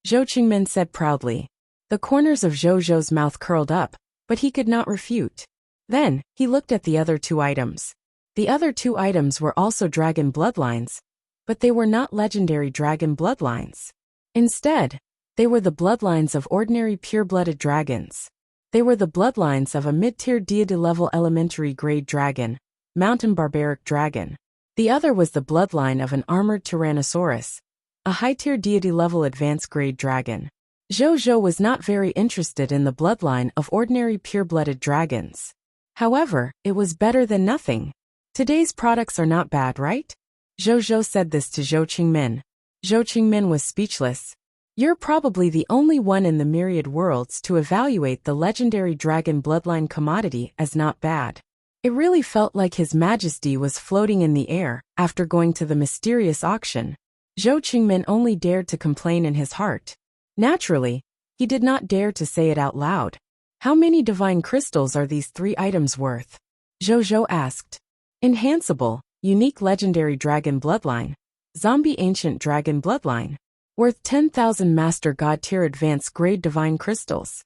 Zhou Qingmin said proudly. The corners of Zhou Zhou's mouth curled up, but he could not refute. Then, he looked at the other 2 items. The other 2 items were also dragon bloodlines, but they were not legendary dragon bloodlines. Instead, they were the bloodlines of ordinary pure-blooded dragons. They were the bloodlines of a mid-tier deity-level elementary grade dragon, mountain barbaric dragon. The other was the bloodline of an armored tyrannosaurus, a high-tier deity-level advanced grade dragon. Zhou Zhou was not very interested in the bloodline of ordinary pure-blooded dragons. However, it was better than nothing. Today's products are not bad, right? Zhou Zhou said this to Zhou Qingmin. Zhou Qingmin was speechless. You're probably the only one in the myriad worlds to evaluate the legendary dragon bloodline commodity as not bad. It really felt like His Majesty was floating in the air after going to the mysterious auction. Zhou Qingmin only dared to complain in his heart. Naturally, he did not dare to say it out loud. How many divine crystals are these 3 items worth? Zhou Zhou asked. Enhanceable, unique legendary dragon bloodline. Zombie ancient dragon bloodline. Worth 10,000 master god tier advanced grade divine crystals.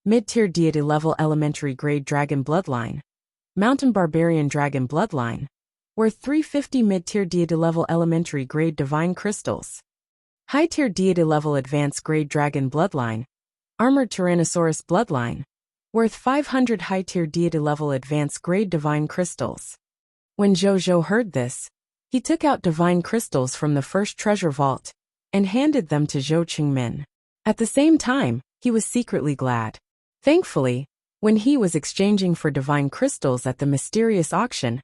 Mid-tier deity level elementary grade dragon bloodline. Mountain barbarian dragon bloodline. Worth 350 mid-tier deity level elementary grade divine crystals. High-tier deity level advanced grade dragon bloodline. Armored tyrannosaurus bloodline. Worth 500 high-tier deity level advanced grade divine crystals. When Zhou Zhou heard this, he took out divine crystals from the first treasure vault and handed them to Zhou Qingmin. At the same time, he was secretly glad. Thankfully, when he was exchanging for divine crystals at the mysterious auction,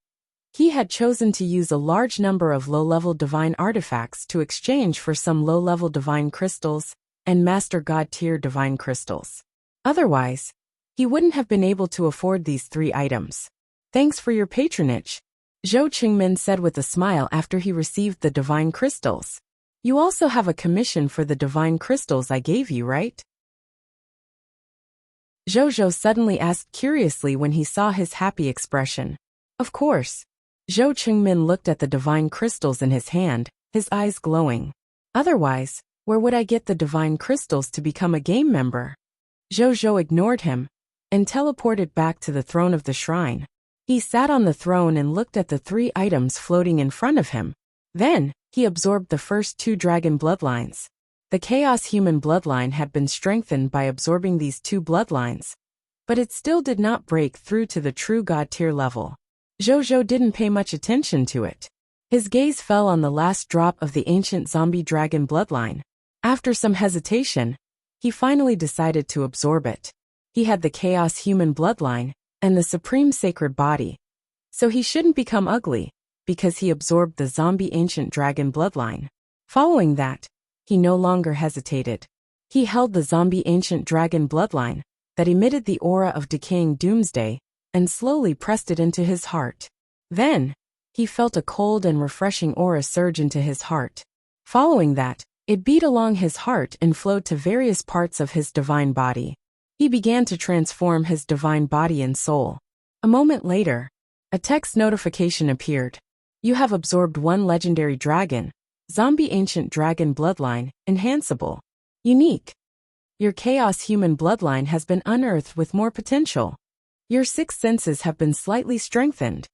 he had chosen to use a large number of low-level divine artifacts to exchange for some low-level divine crystals and master god tier divine crystals. Otherwise, he wouldn't have been able to afford these 3 items. Thanks for your patronage. Zhou Qingmin said with a smile after he received the divine crystals. You also have a commission for the divine crystals I gave you, right? Zhou suddenly asked curiously when he saw his happy expression. Of course. Zhou Qingmin looked at the divine crystals in his hand, his eyes glowing. Otherwise, where would I get the divine crystals to become a game member? Zhou ignored him and teleported back to the throne of the shrine. He sat on the throne and looked at the 3 items floating in front of him. Then, he absorbed the first 2 dragon bloodlines. The Chaos human bloodline had been strengthened by absorbing these 2 bloodlines, but it still did not break through to the true god tier level. Zhou didn't pay much attention to it. His gaze fell on the last drop of the ancient zombie dragon bloodline. After some hesitation, he finally decided to absorb it. He had the Chaos human bloodline and the supreme sacred body, so he shouldn't become ugly, because he absorbed the zombie ancient dragon bloodline. Following that, he no longer hesitated. He held the zombie ancient dragon bloodline that emitted the aura of decaying doomsday and slowly pressed it into his heart. Then, he felt a cold and refreshing aura surge into his heart. Following that, it beat along his heart and flowed to various parts of his divine body. He began to transform his divine body and soul. A moment later, a text notification appeared. You have absorbed 1 legendary dragon, zombie ancient dragon bloodline, enhanceable. Unique. Your Chaos human bloodline has been unearthed with more potential. Your 6 senses have been slightly strengthened.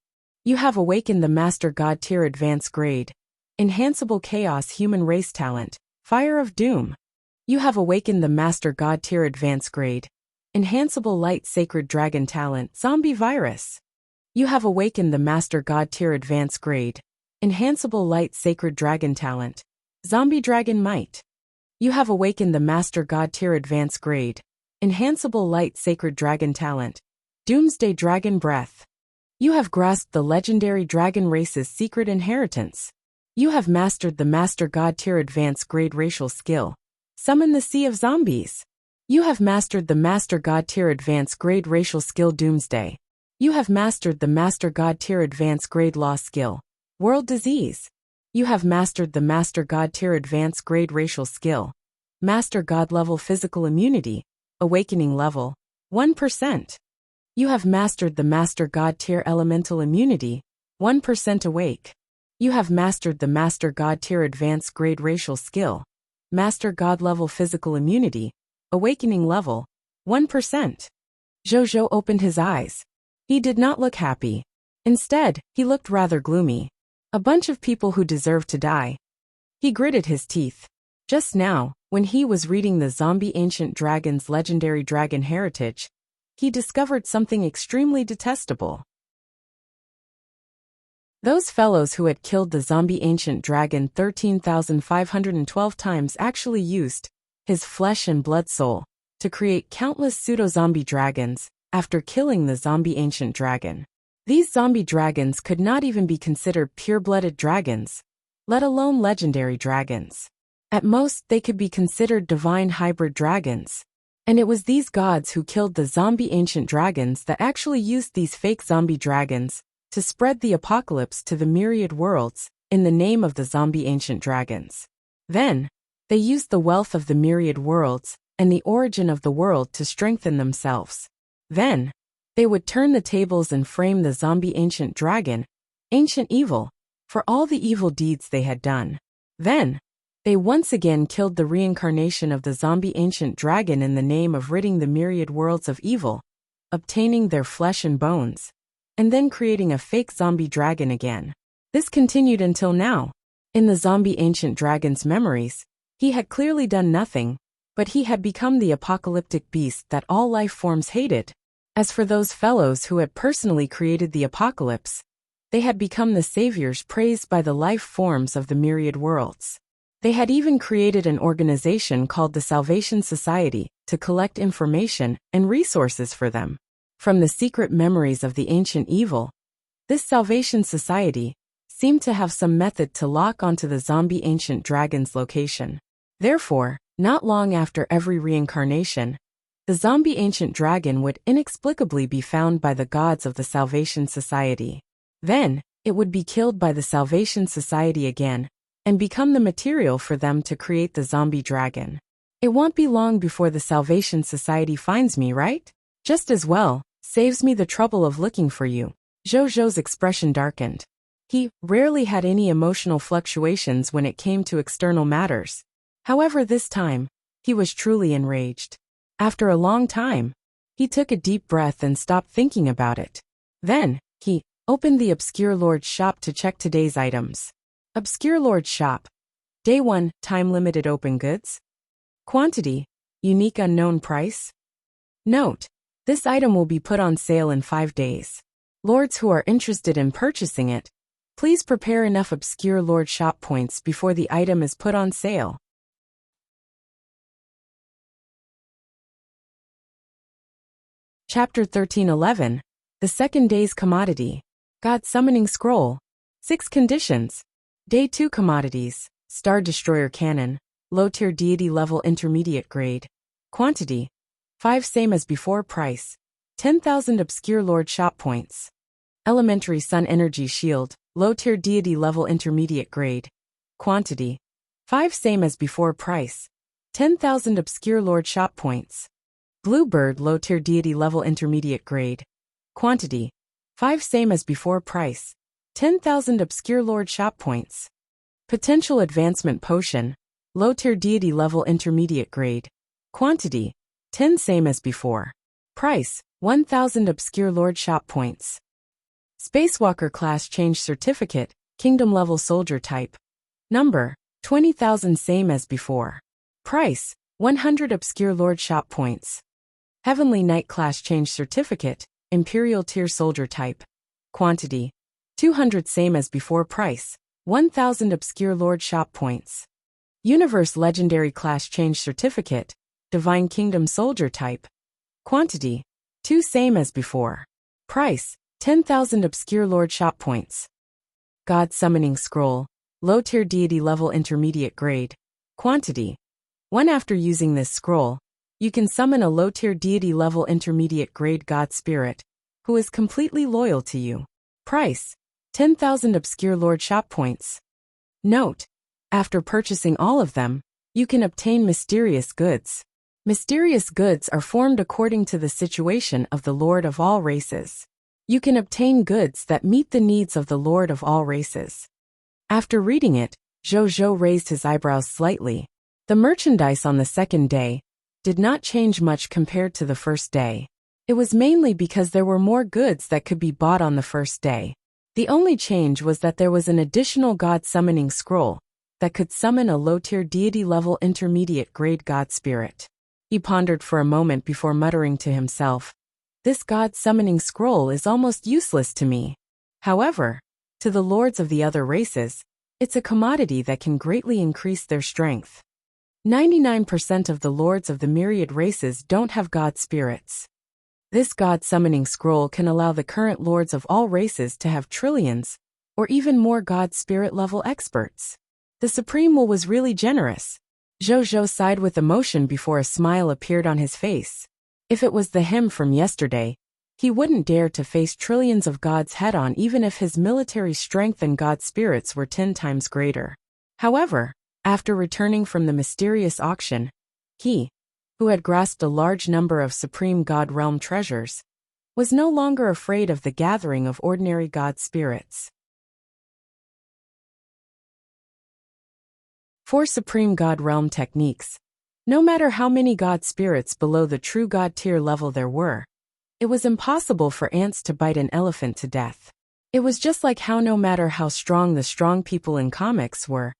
You have awakened the Master God tier advanced grade. Enhanceable Chaos human race talent, Fire of Doom. You have awakened the Master God tier advanced grade. Enhanceable light sacred dragon talent, Zombie Virus. You have awakened the Master God tier advanced grade. Enhanceable light sacred dragon talent, Zombie Dragon Might. You have awakened the Master God tier advanced grade. Enhanceable light sacred dragon talent, Doomsday Dragon Breath. You have grasped the legendary dragon race's secret inheritance. You have mastered the Master God tier advanced grade racial skill, Summon the Sea of Zombies. You have mastered the Master God tier advanced grade racial skill Doomsday. You have mastered the Master God tier advanced grade law skill, World Disease. You have mastered the Master God tier advanced grade racial skill, Master God level physical immunity, Awakening level, 1%. You have mastered the Master God tier elemental immunity, 1% awake. You have mastered the Master God tier advanced grade racial skill, Master God level physical immunity, Awakening level, 1%. Zhou opened his eyes. He did not look happy. Instead, he looked rather gloomy. A bunch of people who deserve to die. He gritted his teeth. Just now, when he was reading the zombie ancient dragon's legendary dragon heritage, he discovered something extremely detestable. Those fellows who had killed the zombie ancient dragon 13,512 times actually used his flesh and blood soul to create countless pseudo-zombie dragons after killing the zombie ancient dragon. These zombie dragons could not even be considered pure-blooded dragons, let alone legendary dragons. At most, they could be considered divine hybrid dragons. And it was these gods who killed the zombie ancient dragons that actually used these fake zombie dragons to spread the apocalypse to the myriad worlds in the name of the zombie ancient dragons. Then, they used the wealth of the myriad worlds and the origin of the world to strengthen themselves. Then, they would turn the tables and frame the zombie ancient dragon, ancient evil, for all the evil deeds they had done. Then, they once again killed the reincarnation of the zombie ancient dragon in the name of ridding the myriad worlds of evil, obtaining their flesh and bones, and then creating a fake zombie dragon again. This continued until now. In the zombie ancient dragon's memories, he had clearly done nothing, but he had become the apocalyptic beast that all life forms hated. As for those fellows who had personally created the apocalypse, they had become the saviors praised by the life forms of the myriad worlds. They had even created an organization called the Salvation Society to collect information and resources for them. From the secret memories of the ancient evil, this Salvation Society seemed to have some method to lock onto the zombie ancient dragon's location. Therefore, not long after every reincarnation, the zombie ancient dragon would inexplicably be found by the gods of the Salvation Society. Then, it would be killed by the Salvation Society again and become the material for them to create the zombie dragon. It won't be long before the Salvation Society finds me, right? Just as well, saves me the trouble of looking for you. Zhou's expression darkened. He rarely had any emotional fluctuations when it came to external matters. However, this time, he was truly enraged. After a long time, he took a deep breath and stopped thinking about it. Then, he opened the Obscure Lord's shop to check today's items. Obscure Lord's shop. Day 1, time-limited open goods. Quantity, unique unknown price. Note, this item will be put on sale in 5 days. Lords who are interested in purchasing it, please prepare enough Obscure Lord shop points before the item is put on sale. Chapter 13:11. The second day's commodity. God Summoning Scroll. 6 conditions. Day 2 commodities. Star Destroyer Cannon. Low-tier deity level intermediate grade. Quantity. 5 same as before price. 10,000 Obscure Lord shop points. Elementary Sun Energy Shield. Low-tier deity level intermediate grade. Quantity. 5 same as before price. 10,000 Obscure Lord shop points. Bluebird Low-tier deity level intermediate grade. Quantity. 5 same as before price. 10,000 Obscure Lord shop points. Potential Advancement Potion. Low-tier deity level intermediate grade. Quantity. 10 same as before. Price. 1,000 Obscure Lord shop points. Spacewalker Class Change Certificate. Kingdom level soldier type. Number. 20,000 same as before. Price. 100 Obscure Lord shop points. Heavenly Knight Class Change Certificate. Imperial Tier Soldier Type. Quantity. 200 same as before price. 1,000 Obscure Lord shop points. Universe Legendary Class Change Certificate. Divine Kingdom Soldier Type. Quantity. 2 same as before. Price. 10,000 Obscure Lord shop points. God Summoning Scroll. Low-tier deity level intermediate grade. Quantity. 1 after using this scroll, you can summon a low-tier deity level intermediate grade God Spirit, who is completely loyal to you. Price. 10,000 Obscure Lord shop points. Note. After purchasing all of them, you can obtain mysterious goods. Mysterious goods are formed according to the situation of the Lord of all races. You can obtain goods that meet the needs of the Lord of all races. After reading it, Zhou raised his eyebrows slightly. The merchandise on the second day did not change much compared to the first day. It was mainly because there were more goods that could be bought on the first day. The only change was that there was an additional God Summoning Scroll that could summon a low-tier deity level intermediate grade God Spirit. He pondered for a moment before muttering to himself, "This God Summoning Scroll is almost useless to me." However, to the lords of the other races, it's a commodity that can greatly increase their strength. 99% of the lords of the myriad races don't have God spirits. This God Summoning Scroll can allow the current lords of all races to have trillions, or even more God Spirit level experts. The Supreme Will was really generous. Zhou sighed with emotion before a smile appeared on his face. If it was the him from yesterday, he wouldn't dare to face trillions of gods head-on even if his military strength and God spirits were 10 times greater. However, after returning from the mysterious auction, he, who had grasped a large number of supreme God realm treasures, was no longer afraid of the gathering of ordinary God spirits. 4 Supreme God Realm Techniques. No matter how many God spirits below the true God tier level there were, it was impossible for ants to bite an elephant to death. It was just like how no matter how strong the strong people in comics were,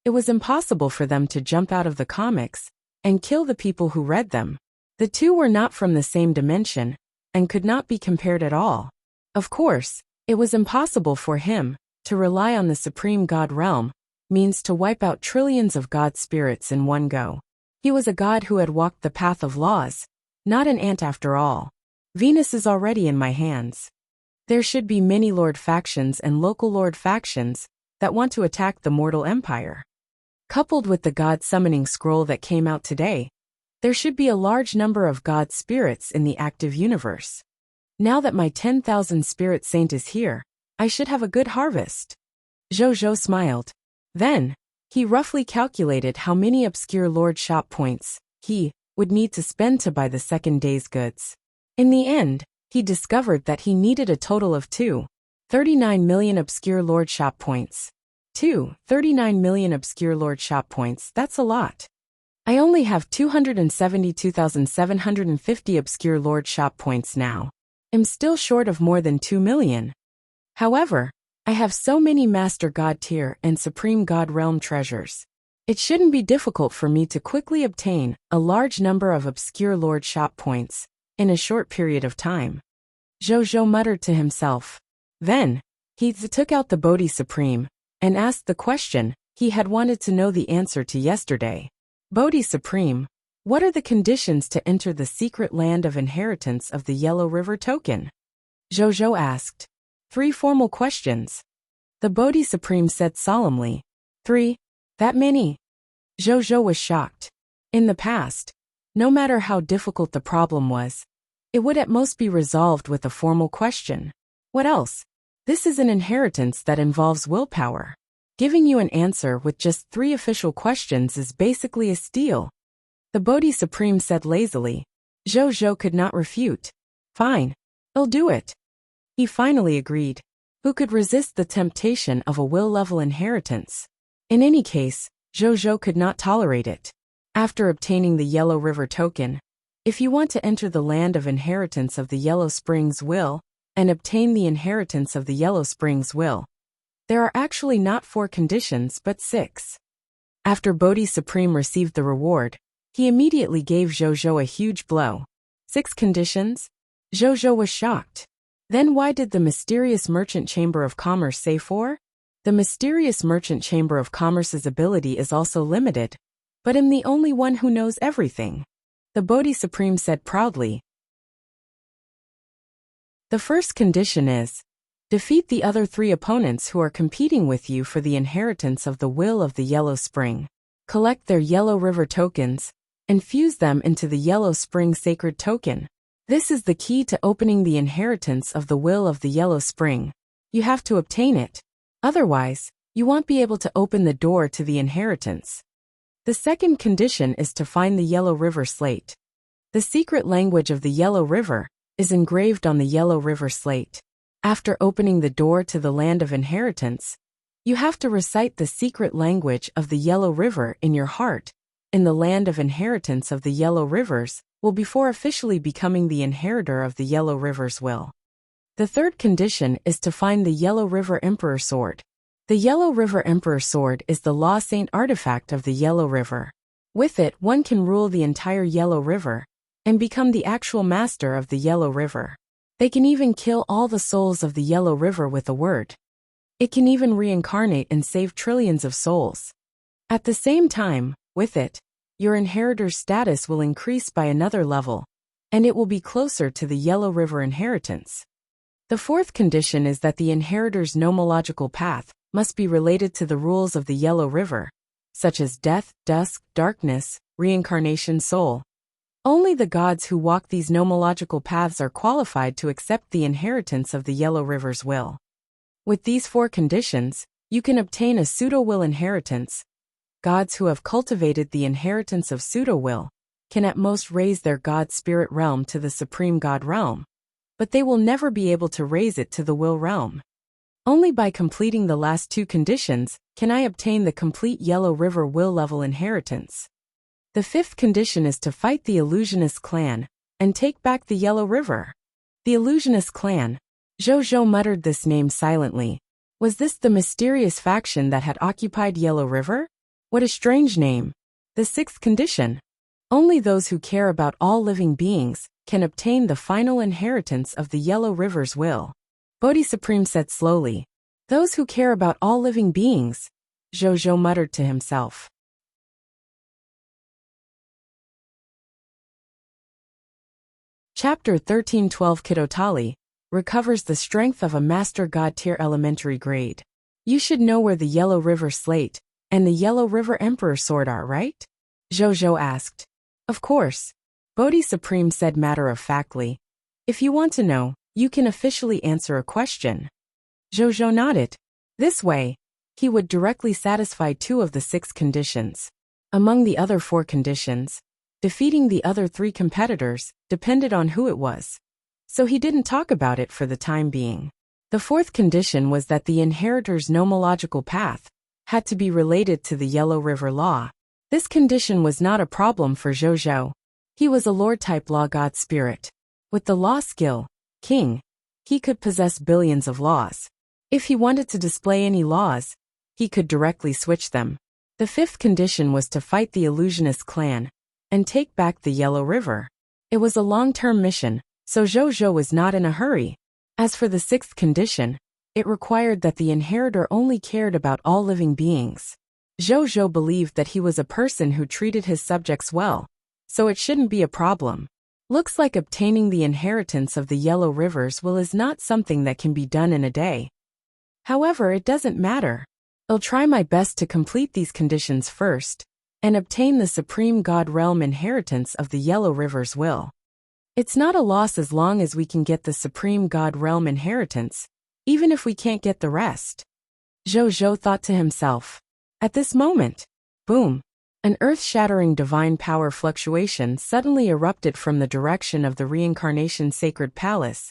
it was impossible for them to jump out of the comics and kill the people who read them. The two were not from the same dimension and could not be compared at all. Of course, it was impossible for him to rely on the Supreme God Realm, means to wipe out trillions of God spirits in one go. He was a god who had walked the path of laws, not an ant after all. Venus is already in my hands. There should be many lord factions and local lord factions that want to attack the mortal empire. Coupled with the God Summoning Scroll that came out today, there should be a large number of God spirits in the active universe. Now that my 10,000 Spirit Saint is here, I should have a good harvest. Zhou smiled. Then, he roughly calculated how many obscure lord shop points he would need to spend to buy the second day's goods. In the end, he discovered that he needed a total of 39 million obscure lord shop points. 39 million obscure lord shop points, that's a lot. I only have 272,750 obscure lord shop points now. I'm still short of more than 2 million. However, I have so many Master God tier and Supreme God realm treasures. It shouldn't be difficult for me to quickly obtain a large number of obscure lord shop points in a short period of time. Zhou muttered to himself. Then, he took out the Bodhi Supreme and asked the question he had wanted to know the answer to yesterday. Bodhi Supreme, what are the conditions to enter the secret land of inheritance of the Yellow River token? Zhou asked. 3 formal questions. The Bodhi Supreme said solemnly. 3? That many? Zhou was shocked. In the past, no matter how difficult the problem was, it would at most be resolved with a formal question. What else? This is an inheritance that involves willpower. Giving you an answer with just 3 official questions is basically a steal. The Bodhi Supreme said lazily. Zhou could not refute. Fine. I'll do it. He finally agreed. Who could resist the temptation of a will-level inheritance? In any case, Zhou could not tolerate it. After obtaining the Yellow River token, if you want to enter the land of inheritance of the Yellow Springs will, and obtain the inheritance of the Yellow Springs will, there are actually not 4 conditions but 6. After Bodhi Supreme received the reward, he immediately gave Zhou a huge blow. 6 conditions? Zhou was shocked. Then why did the mysterious Merchant Chamber of Commerce say 4? The mysterious Merchant Chamber of Commerce's ability is also limited, but I'm the only one who knows everything. The Bodhi Supreme said proudly. The first condition is, defeat the other 3 opponents who are competing with you for the inheritance of the will of the Yellow Spring. Collect their Yellow River tokens, and fuse them into the Yellow Spring Sacred Token. This is the key to opening the inheritance of the will of the Yellow Spring. You have to obtain it. Otherwise, you won't be able to open the door to the inheritance. The second condition is to find the Yellow River slate. The secret language of the Yellow River is engraved on the Yellow River slate. After opening the door to the land of inheritance, you have to recite the secret language of the Yellow River in your heart, in the land of inheritance of the Yellow Rivers, will before officially becoming the inheritor of the Yellow River's will. The third condition is to find the Yellow River Emperor Sword. The Yellow River Emperor Sword is the Law Saint artifact of the Yellow River. With it, one can rule the entire Yellow River and become the actual master of the Yellow River. They can even kill all the souls of the Yellow River with a word. It can even reincarnate and save trillions of souls. At the same time, with it, your inheritor's status will increase by another level, and it will be closer to the Yellow River inheritance. The fourth condition is that the inheritor's nomological path must be related to the rules of the Yellow River, such as death, dusk, darkness, reincarnation, soul. Only the gods who walk these nomological paths are qualified to accept the inheritance of the Yellow River's will. With these 4 conditions, you can obtain a pseudo-will inheritance. Gods who have cultivated the inheritance of pseudo-will can at most raise their god spirit realm to the supreme god realm, but they will never be able to raise it to the will realm. Only by completing the last 2 conditions can I obtain the complete Yellow River will level inheritance. The 5th condition is to fight the Illusionist clan and take back the Yellow River. The Illusionist clan. Zhou muttered this name silently. Was this the mysterious faction that had occupied Yellow River? What a strange name. The 6th condition. Only those who care about all living beings can obtain the final inheritance of the Yellow River's will. Bodhi Supreme said slowly. Those who care about all living beings, Zhou muttered to himself. Chapter 1312 Kitotali recovers the strength of a Master God tier elementary grade. You should know where the Yellow River slate and the Yellow River Emperor Sword are, right? Zhou asked. Of course. Bodhi Supreme said matter-of-factly. If you want to know, you can officially answer a question. Zhou nodded. This way, he would directly satisfy 2 of the 6 conditions. Among the other 4 conditions, defeating the other 3 competitors depended on who it was. So he didn't talk about it for the time being. The 4th condition was that the inheritor's nomological path had to be related to the Yellow River Law. This condition was not a problem for Zhou. He was a Lord-type law god spirit. With the law skill, King, he could possess billions of laws. If he wanted to display any laws, he could directly switch them. The 5th condition was to fight the illusionist clan and take back the Yellow River. It was a long-term mission, so Zhou was not in a hurry. As for the 6th condition, it required that the inheritor only cared about all living beings. Zhou believed that he was a person who treated his subjects well, so it shouldn't be a problem. Looks like obtaining the inheritance of the Yellow River's will is not something that can be done in a day. However, it doesn't matter. I'll try my best to complete these conditions first, and obtain the Supreme God Realm inheritance of the Yellow River's will. It's not a loss as long as we can get the Supreme God Realm inheritance, even if we can't get the rest. Zhou thought to himself. At this moment, boom, an earth-shattering divine power fluctuation suddenly erupted from the direction of the reincarnation sacred palace,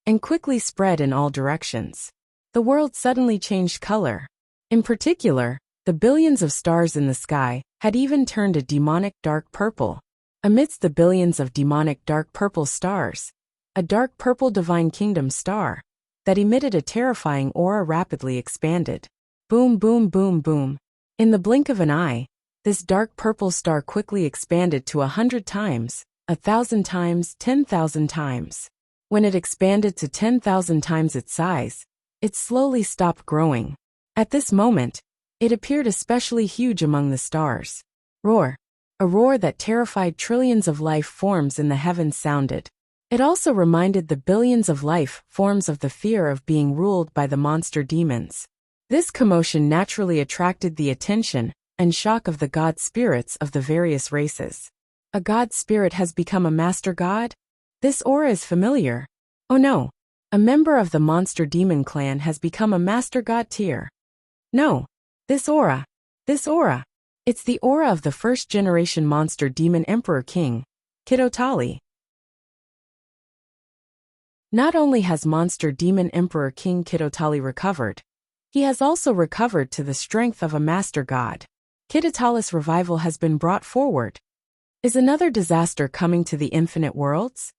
and quickly spread in all directions. The world suddenly changed color. In particular, the billions of stars in the sky had even turned a demonic dark purple. Amidst the billions of demonic dark purple stars, a dark purple divine kingdom star that emitted a terrifying aura rapidly expanded. Boom, boom, boom, boom. In the blink of an eye, this dark purple star quickly expanded to 100 times, 1,000 times, 10,000 times. When it expanded to 10,000 times its size, it slowly stopped growing. At this moment, it appeared especially huge among the stars. Roar. A roar that terrified trillions of life forms in the heavens sounded. It also reminded the billions of life forms of the fear of being ruled by the monster demons. This commotion naturally attracted the attention and shock of the god spirits of the various races. A god spirit has become a master god? This aura is familiar. Oh no, a member of the monster demon clan has become a master god tier. No, this aura. It's the aura of the first-generation monster demon emperor king, Kitotali. Not only has monster demon emperor king Kitotali recovered, he has also recovered to the strength of a master god. Kitotali's revival has been brought forward. Is another disaster coming to the infinite worlds?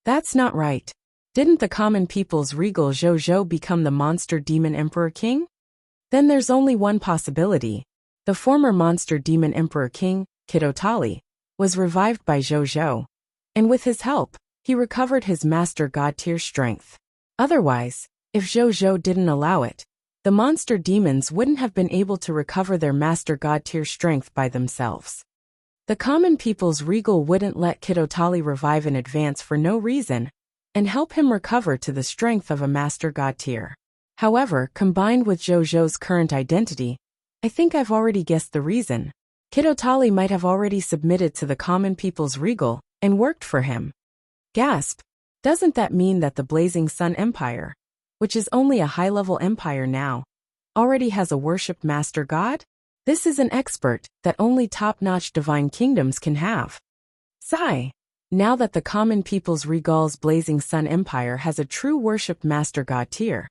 That's not right. Didn't the common people's regal Zhou become the monster demon emperor king? Then there's only one possibility. The former monster demon emperor king, Kitotali, was revived by Zhou, and with his help, he recovered his master god tier strength. Otherwise, if Zhou didn't allow it, the monster demons wouldn't have been able to recover their master god tier strength by themselves. The common people's regal wouldn't let Kitotali revive in advance for no reason, and help him recover to the strength of a master god tier. However, combined with Zhou's current identity, I think I've already guessed the reason. Kitotali might have already submitted to the common people's regal and worked for him. Gasp! Doesn't that mean that the Blazing Sun Empire, which is only a high-level empire now, already has a worshipped master god? This is an expert that only top-notch divine kingdoms can have. Sigh! Now that the common people's regal's Blazing Sun Empire has a true worshipped master god tier,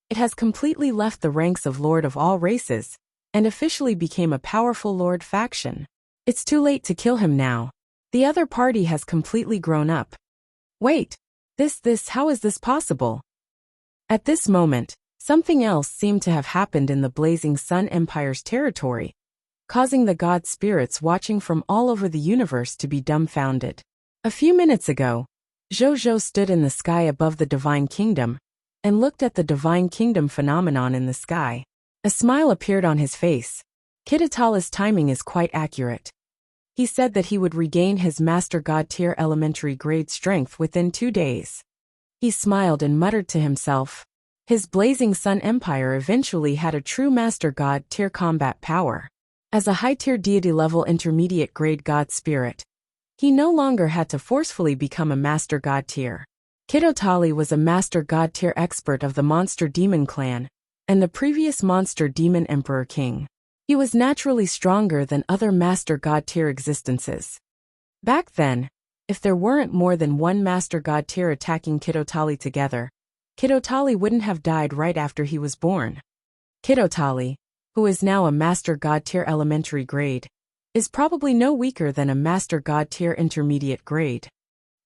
it has completely left the ranks of Lord of all races, and officially became a powerful Lord faction. It's too late to kill him now. The other party has completely grown up. Wait, how is this possible? At this moment, something else seemed to have happened in the Blazing Sun Empire's territory, causing the god spirits watching from all over the universe to be dumbfounded. A few minutes ago, Zhou stood in the sky above the Divine Kingdom, and looked at the Divine Kingdom phenomenon in the sky. A smile appeared on his face. Kitotali's timing is quite accurate. He said that he would regain his Master God tier elementary grade strength within 2 days. He smiled and muttered to himself. His Blazing Sun Empire eventually had a true Master God tier combat power. As a high-tier deity-level intermediate grade God spirit, he no longer had to forcefully become a Master God tier. Kitotali was a Master God tier expert of the Monster Demon clan, and the previous Monster Demon Emperor King. He was naturally stronger than other Master God tier existences. Back then, if there weren't more than one Master God tier attacking Kitotali together, Kitotali wouldn't have died right after he was born. Kitotali, who is now a Master God tier elementary grade, is probably no weaker than a Master God tier intermediate grade.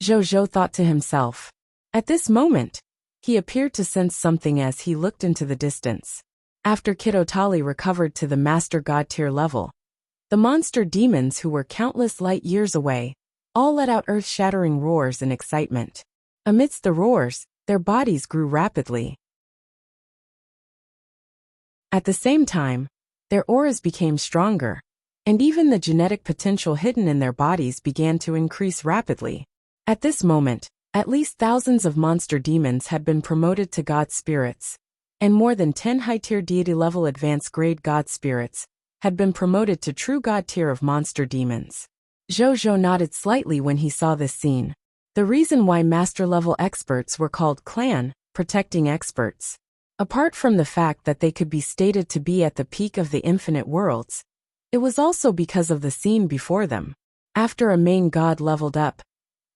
Zhou thought to himself. At this moment, he appeared to sense something as he looked into the distance. After Kitotali recovered to the Master God tier level, the monster demons who were countless light years away all let out earth-shattering roars in excitement. Amidst the roars, their bodies grew rapidly. At the same time, their auras became stronger, and even the genetic potential hidden in their bodies began to increase rapidly. At this moment, at least thousands of monster demons had been promoted to god spirits, and more than 10 high-tier deity-level advanced grade god spirits had been promoted to true god tier of monster demons. Zhou nodded slightly when he saw this scene. The reason why master-level experts were called clan, protecting experts, apart from the fact that they could be stated to be at the peak of the infinite worlds, it was also because of the scene before them. After a main god leveled up,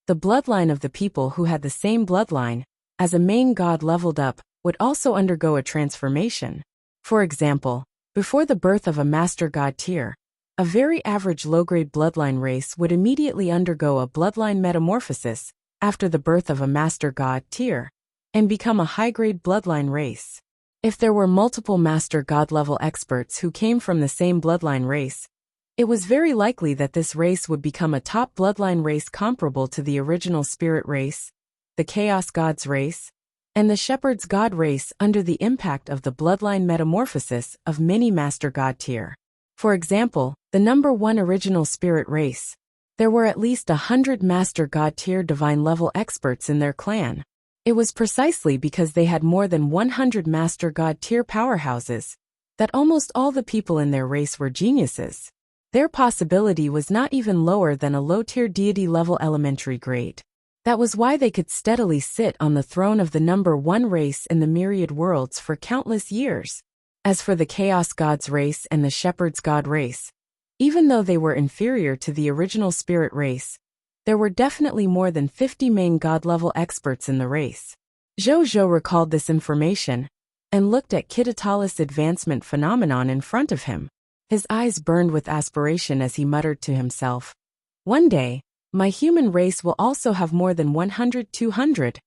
the bloodline of the people who had the same bloodline as a main god leveled up would also undergo a transformation. For example, before the birth of a master god tier, a very average low-grade bloodline race would immediately undergo a bloodline metamorphosis after the birth of a master god tier and become a high-grade bloodline race. If there were multiple master god level experts who came from the same bloodline race, it was very likely that this race would become a top bloodline race comparable to the original spirit race, the chaos gods race, and the shepherd's god race under the impact of the bloodline metamorphosis of many master god tier. For example, the number 1 original spirit race. There were at least 100 master god tier divine level experts in their clan. It was precisely because they had more than 100 master god tier powerhouses that almost all the people in their race were geniuses. Their possibility was not even lower than a low-tier deity-level elementary grade. That was why they could steadily sit on the throne of the number 1 race in the myriad worlds for countless years. As for the Chaos Gods race and the Shepherd's God race, even though they were inferior to the original spirit race, there were definitely more than 50 main god-level experts in the race. Zhou recalled this information and looked at Kitotali's advancement phenomenon in front of him. His eyes burned with aspiration as he muttered to himself, "One day, my human race will also have more than 100, 200,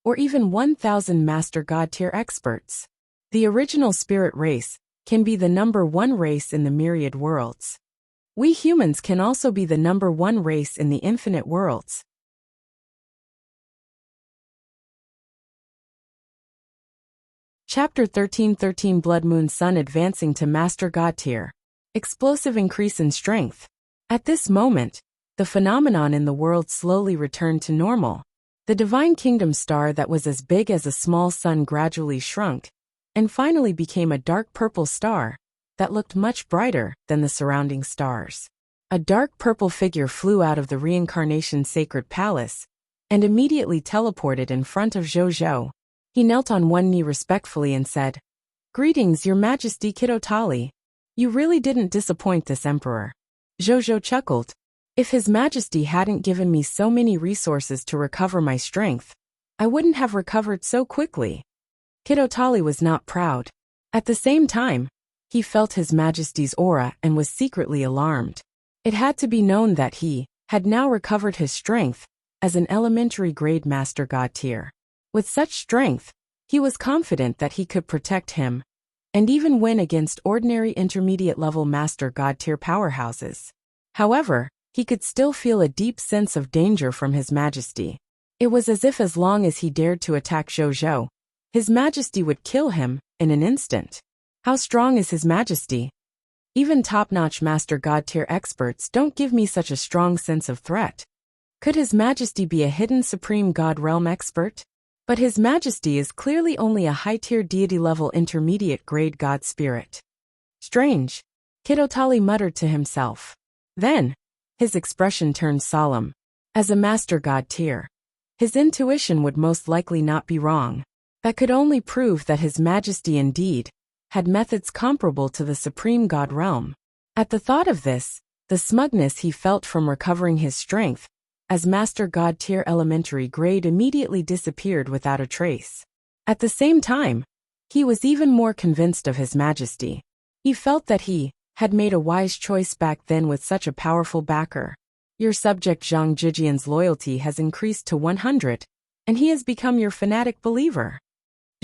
or even 1,000 master god tier experts. The original spirit race can be the number 1 race in the myriad worlds. We humans can also be the number 1 race in the infinite worlds." Chapter 13 Blood Moon Sun advancing to Master God tier. Explosive increase in strength. At this moment, the phenomenon in the world slowly returned to normal. The Divine Kingdom star that was as big as a small sun gradually shrunk, and finally became a dark purple star that looked much brighter than the surrounding stars. A dark purple figure flew out of the reincarnation sacred palace and immediately teleported in front of Zhou. He knelt on one knee respectfully and said, "Greetings, Your Majesty Kitotali. You really didn't disappoint this emperor." Zhou chuckled. "If His Majesty hadn't given me so many resources to recover my strength, I wouldn't have recovered so quickly." Kitotali was not proud. At the same time, he felt His Majesty's aura and was secretly alarmed. It had to be known that he had now recovered his strength as an elementary grade master god tier. With such strength, he was confident that he could protect him and even win against ordinary intermediate-level master god tier powerhouses. However, he could still feel a deep sense of danger from His Majesty. It was as if as long as he dared to attack Zhou, His Majesty would kill him in an instant. How strong is His Majesty? Even top-notch master god tier experts don't give me such a strong sense of threat. Could His Majesty be a hidden supreme god realm expert? But His Majesty is clearly only a high-tier deity-level intermediate-grade god spirit. Strange, Kitotali muttered to himself. Then, his expression turned solemn. As a master god tier, His intuition would most likely not be wrong. That could only prove that His Majesty indeed had methods comparable to the supreme god realm. At the thought of this, the smugness he felt from recovering his strength as Master God tier elementary grade immediately disappeared without a trace. At the same time, he was even more convinced of His Majesty. He felt that he had made a wise choice back then with such a powerful backer. Your subject Zhang Jijian's loyalty has increased to 100, and he has become your fanatic believer.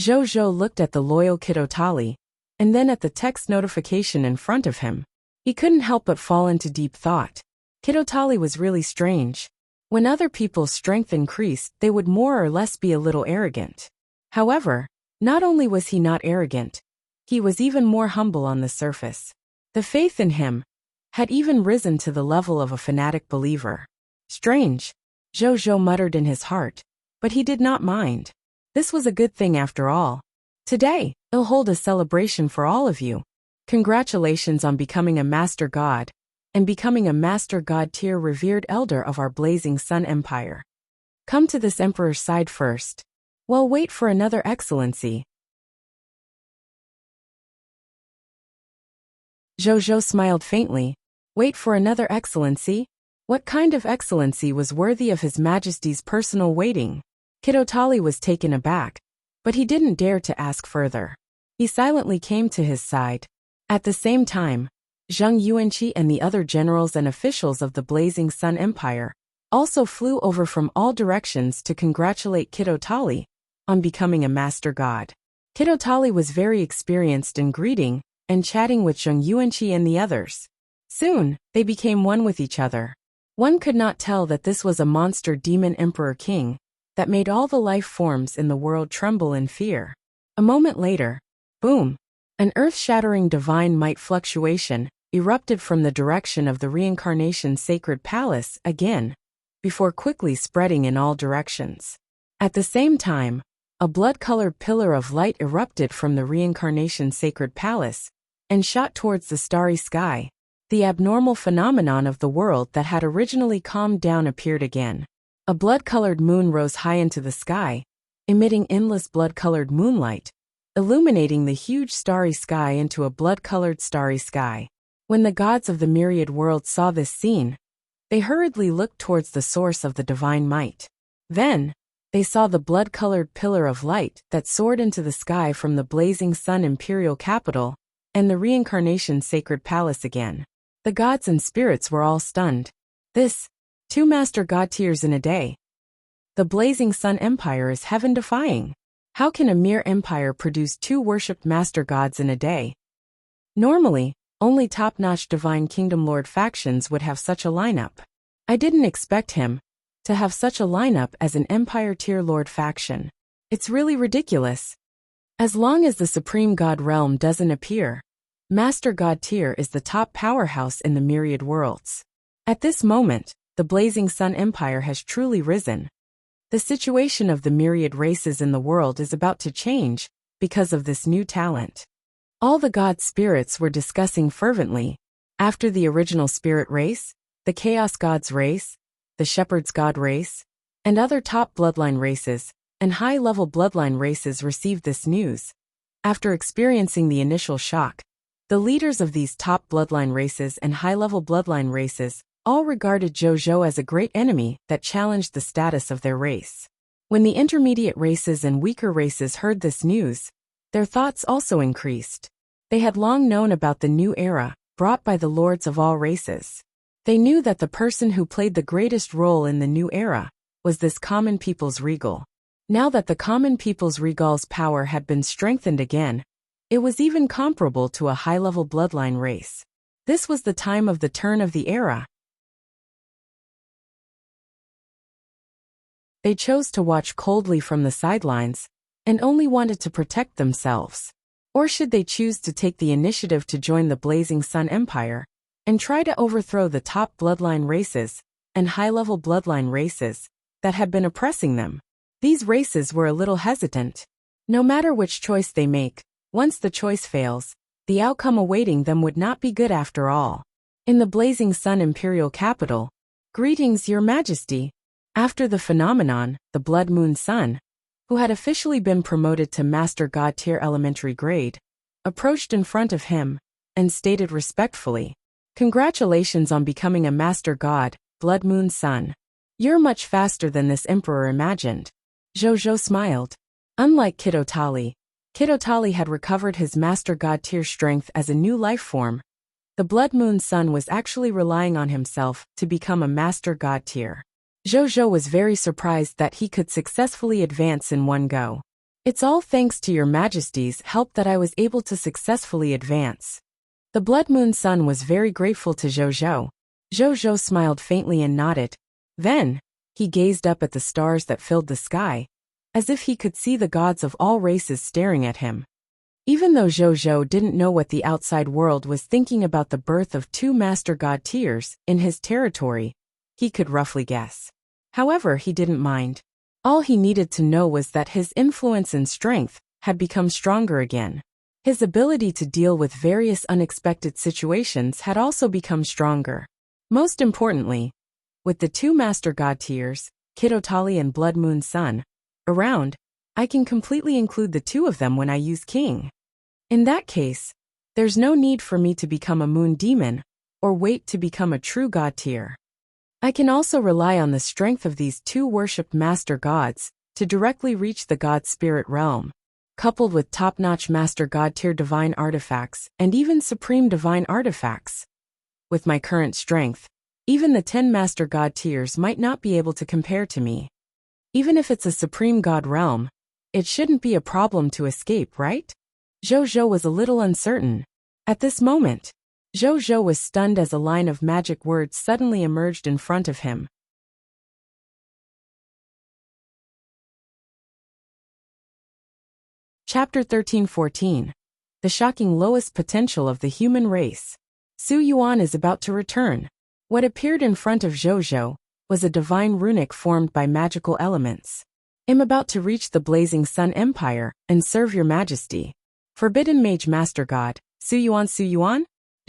Zhou Zhou looked at the loyal Kitotali, and then at the text notification in front of him. He couldn't help but fall into deep thought. Kitotali was really strange. When other people's strength increased, they would more or less be a little arrogant. However, not only was he not arrogant, he was even more humble on the surface. The faith in him had even risen to the level of a fanatic believer. Strange, Zhou Zhou muttered in his heart, but he did not mind. This was a good thing after all. Today, I'll hold a celebration for all of you. Congratulations on becoming a Master God, and becoming a Master God tier revered elder of our blazing sun empire. Come to this emperor's side first. Well, wait for another excellency. Zhou Zhou smiled faintly. Wait for another excellency? What kind of excellency was worthy of His Majesty's personal waiting? Kitotali was taken aback, but he didn't dare to ask further. He silently came to his side. At the same time, Zhang Yuanqi and the other generals and officials of the Blazing Sun Empire also flew over from all directions to congratulate Kitotali on becoming a Master God. Kitotali was very experienced in greeting and chatting with Zhang Yuanqi and the others. Soon, they became one with each other. One could not tell that this was a monster demon emperor king that made all the life forms in the world tremble in fear. A moment later, boom! An earth-shattering divine might fluctuation erupted from the direction of the reincarnation sacred palace again, before quickly spreading in all directions. At the same time, a blood-colored pillar of light erupted from the reincarnation sacred palace and shot towards the starry sky. The abnormal phenomenon of the world that had originally calmed down appeared again. A blood-colored moon rose high into the sky, emitting endless blood-colored moonlight, illuminating the huge starry sky into a blood-colored starry sky. When the gods of the myriad worlds saw this scene, they hurriedly looked towards the source of the divine might. Then, they saw the blood-colored pillar of light that soared into the sky from the blazing sun imperial capital and the reincarnation sacred palace again. The gods and spirits were all stunned. This, 2 Master God tiers in a day. The blazing sun empire is heaven-defying. How can a mere empire produce 2 worshipped Master Gods in a day? Normally, only top-notch Divine Kingdom Lord factions would have such a lineup. I didn't expect him to have such a lineup as an Empire Tier Lord faction. It's really ridiculous. As long as the Supreme God Realm doesn't appear, Master God Tier is the top powerhouse in the myriad worlds. At this moment, the Blazing Sun Empire has truly risen. The situation of the myriad races in the world is about to change because of this new talent. All the god spirits were discussing fervently. After the original spirit race, the Chaos Gods race, the Shepherd's God race, and other top bloodline races and high-level bloodline races received this news. After experiencing the initial shock, the leaders of these top bloodline races and high-level bloodline races all regarded Zhou Zhou as a great enemy that challenged the status of their race. When the intermediate races and weaker races heard this news, their thoughts also increased. They had long known about the new era brought by the lords of all races. They knew that the person who played the greatest role in the new era was this common people's regal. Now that the common people's regal's power had been strengthened again, it was even comparable to a high-level bloodline race. This was the time of the turn of the era. They chose to watch coldly from the sidelines and only wanted to protect themselves. Or should they choose to take the initiative to join the Blazing Sun Empire and try to overthrow the top bloodline races and high-level bloodline races that had been oppressing them? These races were a little hesitant. No matter which choice they make, once the choice fails, the outcome awaiting them would not be good after all. In the Blazing Sun Imperial Capital, greetings, Your Majesty. After the phenomenon, the Blood Moon Sun, who had officially been promoted to Master God tier elementary grade, approached in front of him and stated respectfully, "Congratulations on becoming a Master God, Blood Moon Sun. You're much faster than this emperor imagined." Zhou smiled. Unlike Kidotali had recovered his Master God tier strength as a new life form. The Blood Moon Sun was actually relying on himself to become a Master God tier. Zhou was very surprised that he could successfully advance in one go. "It's all thanks to your Majesty's help that I was able to successfully advance." The Blood Moon Sun was very grateful to Zhou. Zhou smiled faintly and nodded. Then, he gazed up at the stars that filled the sky, as if he could see the gods of all races staring at him. Even though Zhou didn't know what the outside world was thinking about the birth of two Master God tiers in his territory, he could roughly guess. However, he didn't mind. All he needed to know was that his influence and strength had become stronger again. His ability to deal with various unexpected situations had also become stronger. Most importantly, with the two Master God tiers, Kidotali and Blood Moon Sun, around, I can completely include the two of them when I use King. In that case, there's no need for me to become a moon demon, or wait to become a true God tier. I can also rely on the strength of these two worshipped Master Gods to directly reach the God Spirit realm, coupled with top-notch Master God tier divine artifacts and even supreme divine artifacts. With my current strength, even the 10 Master God tiers might not be able to compare to me. Even if it's a supreme God realm, it shouldn't be a problem to escape, right? Zhou was a little uncertain. At this moment, Zhou was stunned as a line of magic words suddenly emerged in front of him. Chapter 13-14. The shocking lowest potential of the human race. Su Yuan is about to return. What appeared in front of Zhou was a divine runic formed by magical elements. "I'm about to reach the Blazing Sun Empire and serve your majesty. Forbidden Mage Master God, Su Yuan.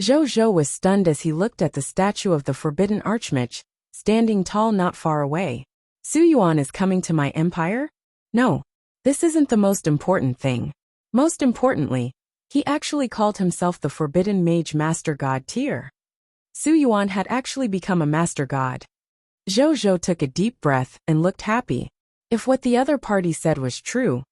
Zhou was stunned as he looked at the statue of the Forbidden Archmage, standing tall not far away. "Su Yuan is coming to my empire? No, this isn't the most important thing. Most importantly, he actually called himself the Forbidden Mage Master God tier. Su Yuan had actually become a Master God." Zhou took a deep breath and looked happy. If what the other party said was true,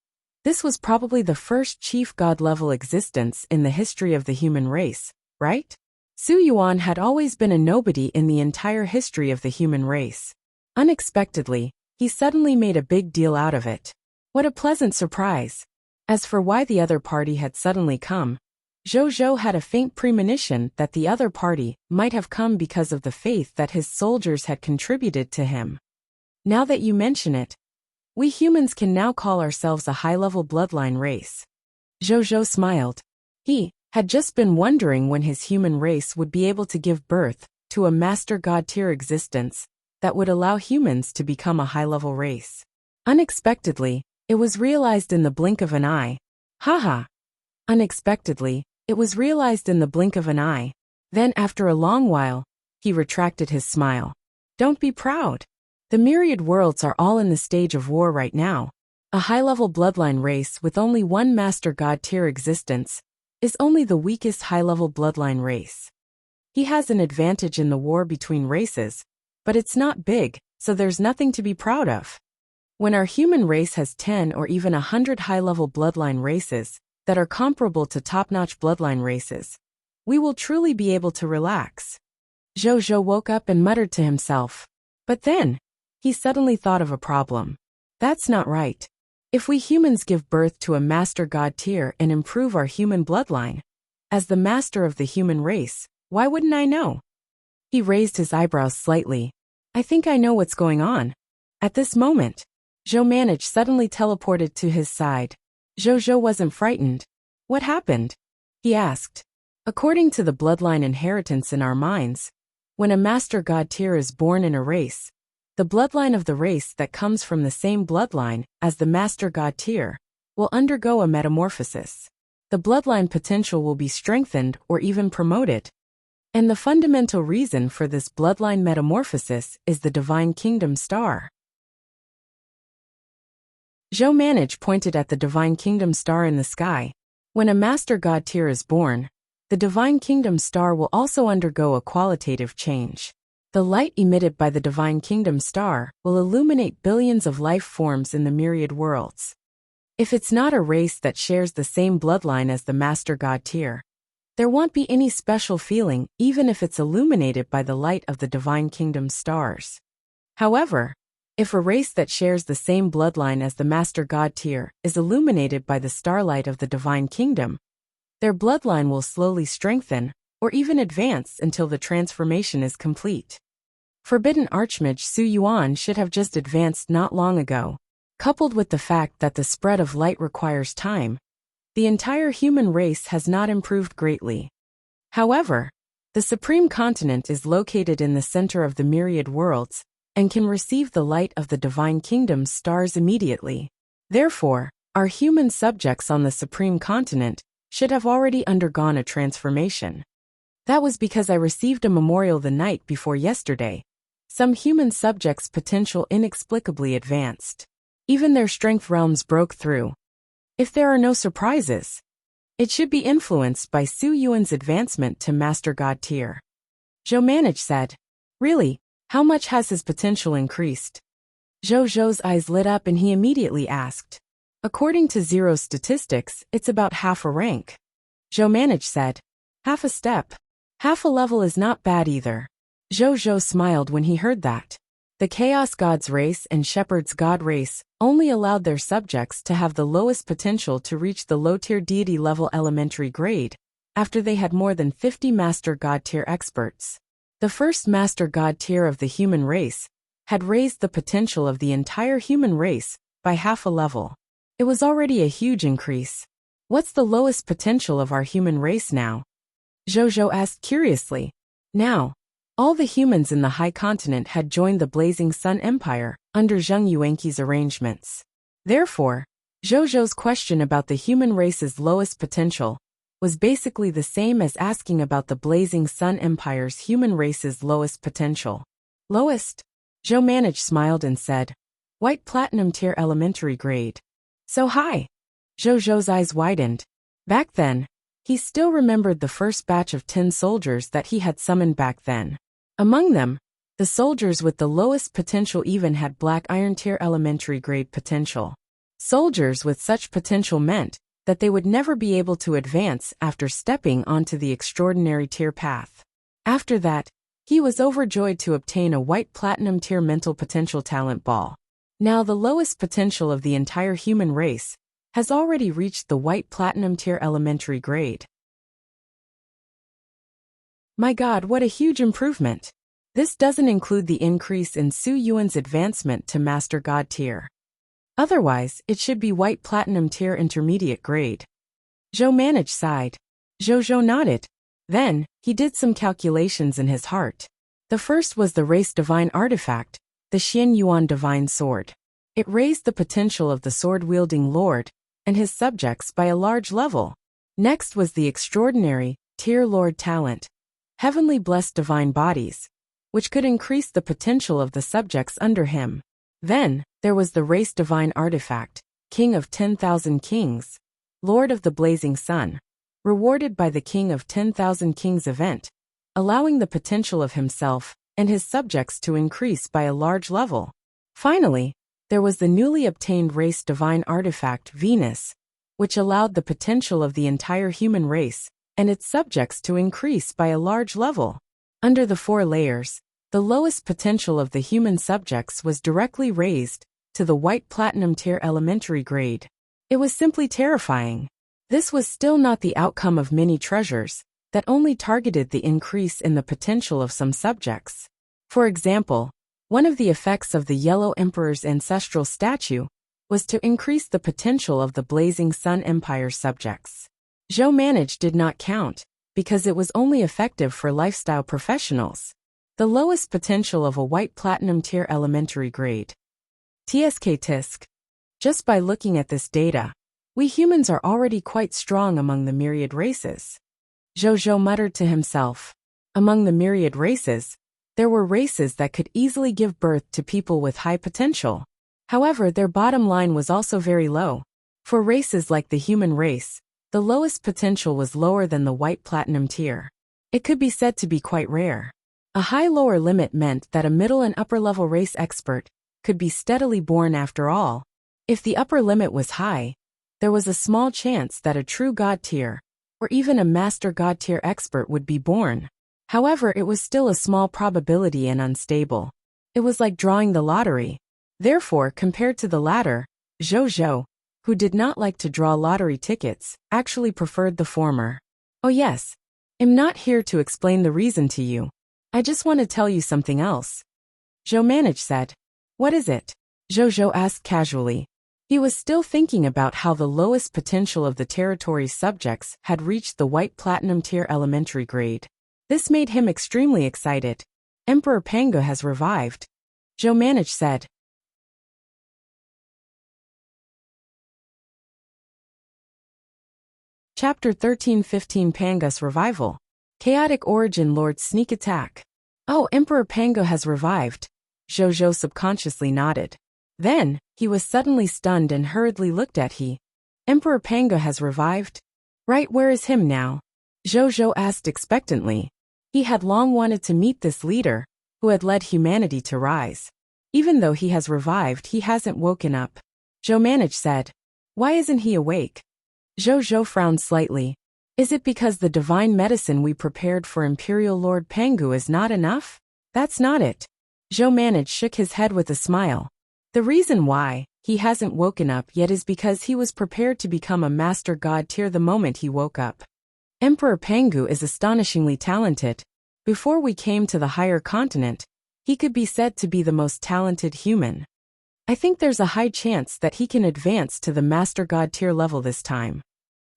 this was probably the first chief god-level existence in the history of the human race, right? Su Yuan had always been a nobody in the entire history of the human race. Unexpectedly, he suddenly made a big deal out of it. What a pleasant surprise. As for why the other party had suddenly come, Zhou had a faint premonition that the other party might have come because of the faith that his soldiers had contributed to him. Now that you mention it, we humans can now call ourselves a high-level bloodline race. Zhou smiled. He had just been wondering when his human race would be able to give birth to a Master God tier existence that would allow humans to become a high-level race. Unexpectedly, it was realized in the blink of an eye. Haha. Unexpectedly, it was realized in the blink of an eye. Then after a long while, he retracted his smile. "Don't be proud. The myriad worlds are all in the stage of war right now. A high-level bloodline race with only one Master God tier existence is only the weakest high-level bloodline race. He has an advantage in the war between races, but it's not big, so there's nothing to be proud of. When our human race has 10 or even 100 high-level bloodline races that are comparable to top-notch bloodline races, we will truly be able to relax." Zhou woke up and muttered to himself. But then, he suddenly thought of a problem. That's not right. If we humans give birth to a Master God tier and improve our human bloodline, as the master of the human race, why wouldn't I know? He raised his eyebrows slightly. "I think I know what's going on." At this moment, Zhou managed suddenly teleported to his side. Zhou wasn't frightened. "What happened?" he asked. According to the bloodline inheritance in our minds, when a Master God tier is born in a race, the bloodline of the race that comes from the same bloodline as the Master God tier will undergo a metamorphosis. The bloodline potential will be strengthened or even promoted. And the fundamental reason for this bloodline metamorphosis is the Divine Kingdom Star. Zhou Manage pointed at the Divine Kingdom star in the sky. When a Master God tier is born, the Divine Kingdom star will also undergo a qualitative change. The light emitted by the Divine Kingdom star will illuminate billions of life forms in the myriad worlds. If it's not a race that shares the same bloodline as the Master God tier, there won't be any special feeling even if it's illuminated by the light of the Divine Kingdom stars. However, if a race that shares the same bloodline as the Master God tier is illuminated by the starlight of the Divine Kingdom, their bloodline will slowly strengthen or even advance until the transformation is complete. Forbidden Archmage Su Yuan should have just advanced not long ago. Coupled with the fact that the spread of light requires time, the entire human race has not improved greatly. However, the Supreme Continent is located in the center of the myriad worlds and can receive the light of the Divine Kingdom's stars immediately. Therefore, our human subjects on the Supreme Continent should have already undergone a transformation. That was because I received a memorial the night before yesterday. Some human subjects' potential inexplicably advanced. Even their strength realms broke through. If there are no surprises, it should be influenced by Su Yuan's advancement to Master God tier. Zhou Manage said, "Really, how much has his potential increased?" Zhou's eyes lit up and he immediately asked. "According to Zero's statistics, it's about half a rank." Zhou Manage said, "Half a step. Half a level is not bad either." Zhou smiled when he heard that. The Chaos God's race and Shepherd's God race only allowed their subjects to have the lowest potential to reach the low-tier deity level elementary grade, after they had more than 50 Master God tier experts. The first Master God tier of the human race had raised the potential of the entire human race by half a level. It was already a huge increase. What's the lowest potential of our human race now? Zhou asked curiously. Now, all the humans in the High Continent had joined the Blazing Sun Empire under Zheng Yuanqi's arrangements. Therefore, Zhou's question about the human race's lowest potential was basically the same as asking about the Blazing Sun Empire's human race's lowest potential. Lowest? Zhou Manage smiled and said, "White Platinum tier elementary grade." So high. Zhou's eyes widened. Back then, he still remembered the first batch of 10 soldiers that he had summoned back then. Among them, the soldiers with the lowest potential even had Black Iron tier elementary grade potential. Soldiers with such potential meant that they would never be able to advance after stepping onto the extraordinary tier path. After that, he was overjoyed to obtain a White Platinum tier mental potential talent ball. Now the lowest potential of the entire human race has already reached the White Platinum tier elementary grade. My God, what a huge improvement! This doesn't include the increase in Su Yuan's advancement to Master God tier. Otherwise, it should be White Platinum tier intermediate grade. Zhou Manage sighed. Zhou nodded. Then, he did some calculations in his heart. The first was the race divine artifact, the Xian Yuan divine sword. It raised the potential of the sword-wielding lord and his subjects by a large level. Next was the extraordinary tier lord talent, heavenly blessed divine bodies, which could increase the potential of the subjects under him. Then, there was the race divine artifact, King of 10,000 Kings, Lord of the Blazing Sun, rewarded by the King of 10,000 Kings event, allowing the potential of himself and his subjects to increase by a large level. Finally, there was the newly obtained race divine artifact Venus, which allowed the potential of the entire human race and its subjects to increase by a large level. Under the 4 layers, the lowest potential of the human subjects was directly raised to the White Platinum tier elementary grade. It was simply terrifying. This was still not the outcome of many treasures that only targeted the increase in the potential of some subjects. For example, one of the effects of the Yellow Emperor's ancestral statue was to increase the potential of the Blazing Sun Empire subjects. Zhou Manage did not count, because it was only effective for lifestyle professionals. The lowest potential of a White Platinum tier elementary grade. Tisk. Just by looking at this data, we humans are already quite strong among the myriad races. Zhou muttered to himself. Among the myriad races, there were races that could easily give birth to people with high potential. However, their bottom line was also very low. For races like the human race, the lowest potential was lower than the white platinum tier. It could be said to be quite rare. A high lower limit meant that a middle and upper level race expert could be steadily born after all. If the upper limit was high, there was a small chance that a true god tier, or even a master god tier expert would be born. However, it was still a small probability and unstable. It was like drawing the lottery. Therefore, compared to the latter, Zhou, who did not like to draw lottery tickets, actually preferred the former. Oh yes, I'm not here to explain the reason to you. I just want to tell you something else. Zhou said. What is it? Zhou asked casually. He was still thinking about how the lowest potential of the territory's subjects had reached the white platinum tier elementary grade. This made him extremely excited. Emperor Pangu has revived. Zhou said. Chapter 13-15 Pangu's Revival. Chaotic Origin Lord's Sneak Attack. Oh, Emperor Pangu has revived. Zhou subconsciously nodded. Then, he was suddenly stunned and hurriedly looked at he. Emperor Pangu has revived? Right, where is him now? Zhou asked expectantly. He had long wanted to meet this leader, who had led humanity to rise. Even though he has revived, he hasn't woken up. Zhou said. Why isn't he awake? Zhou frowned slightly. Is it because the divine medicine we prepared for Imperial Lord Pangu is not enough? That's not it. Zhou shook his head with a smile. The reason why he hasn't woken up yet is because he was prepared to become a master god tier the moment he woke up. Emperor Pangu is astonishingly talented. Before we came to the higher continent, he could be said to be the most talented human. I think there's a high chance that he can advance to the master god tier level this time.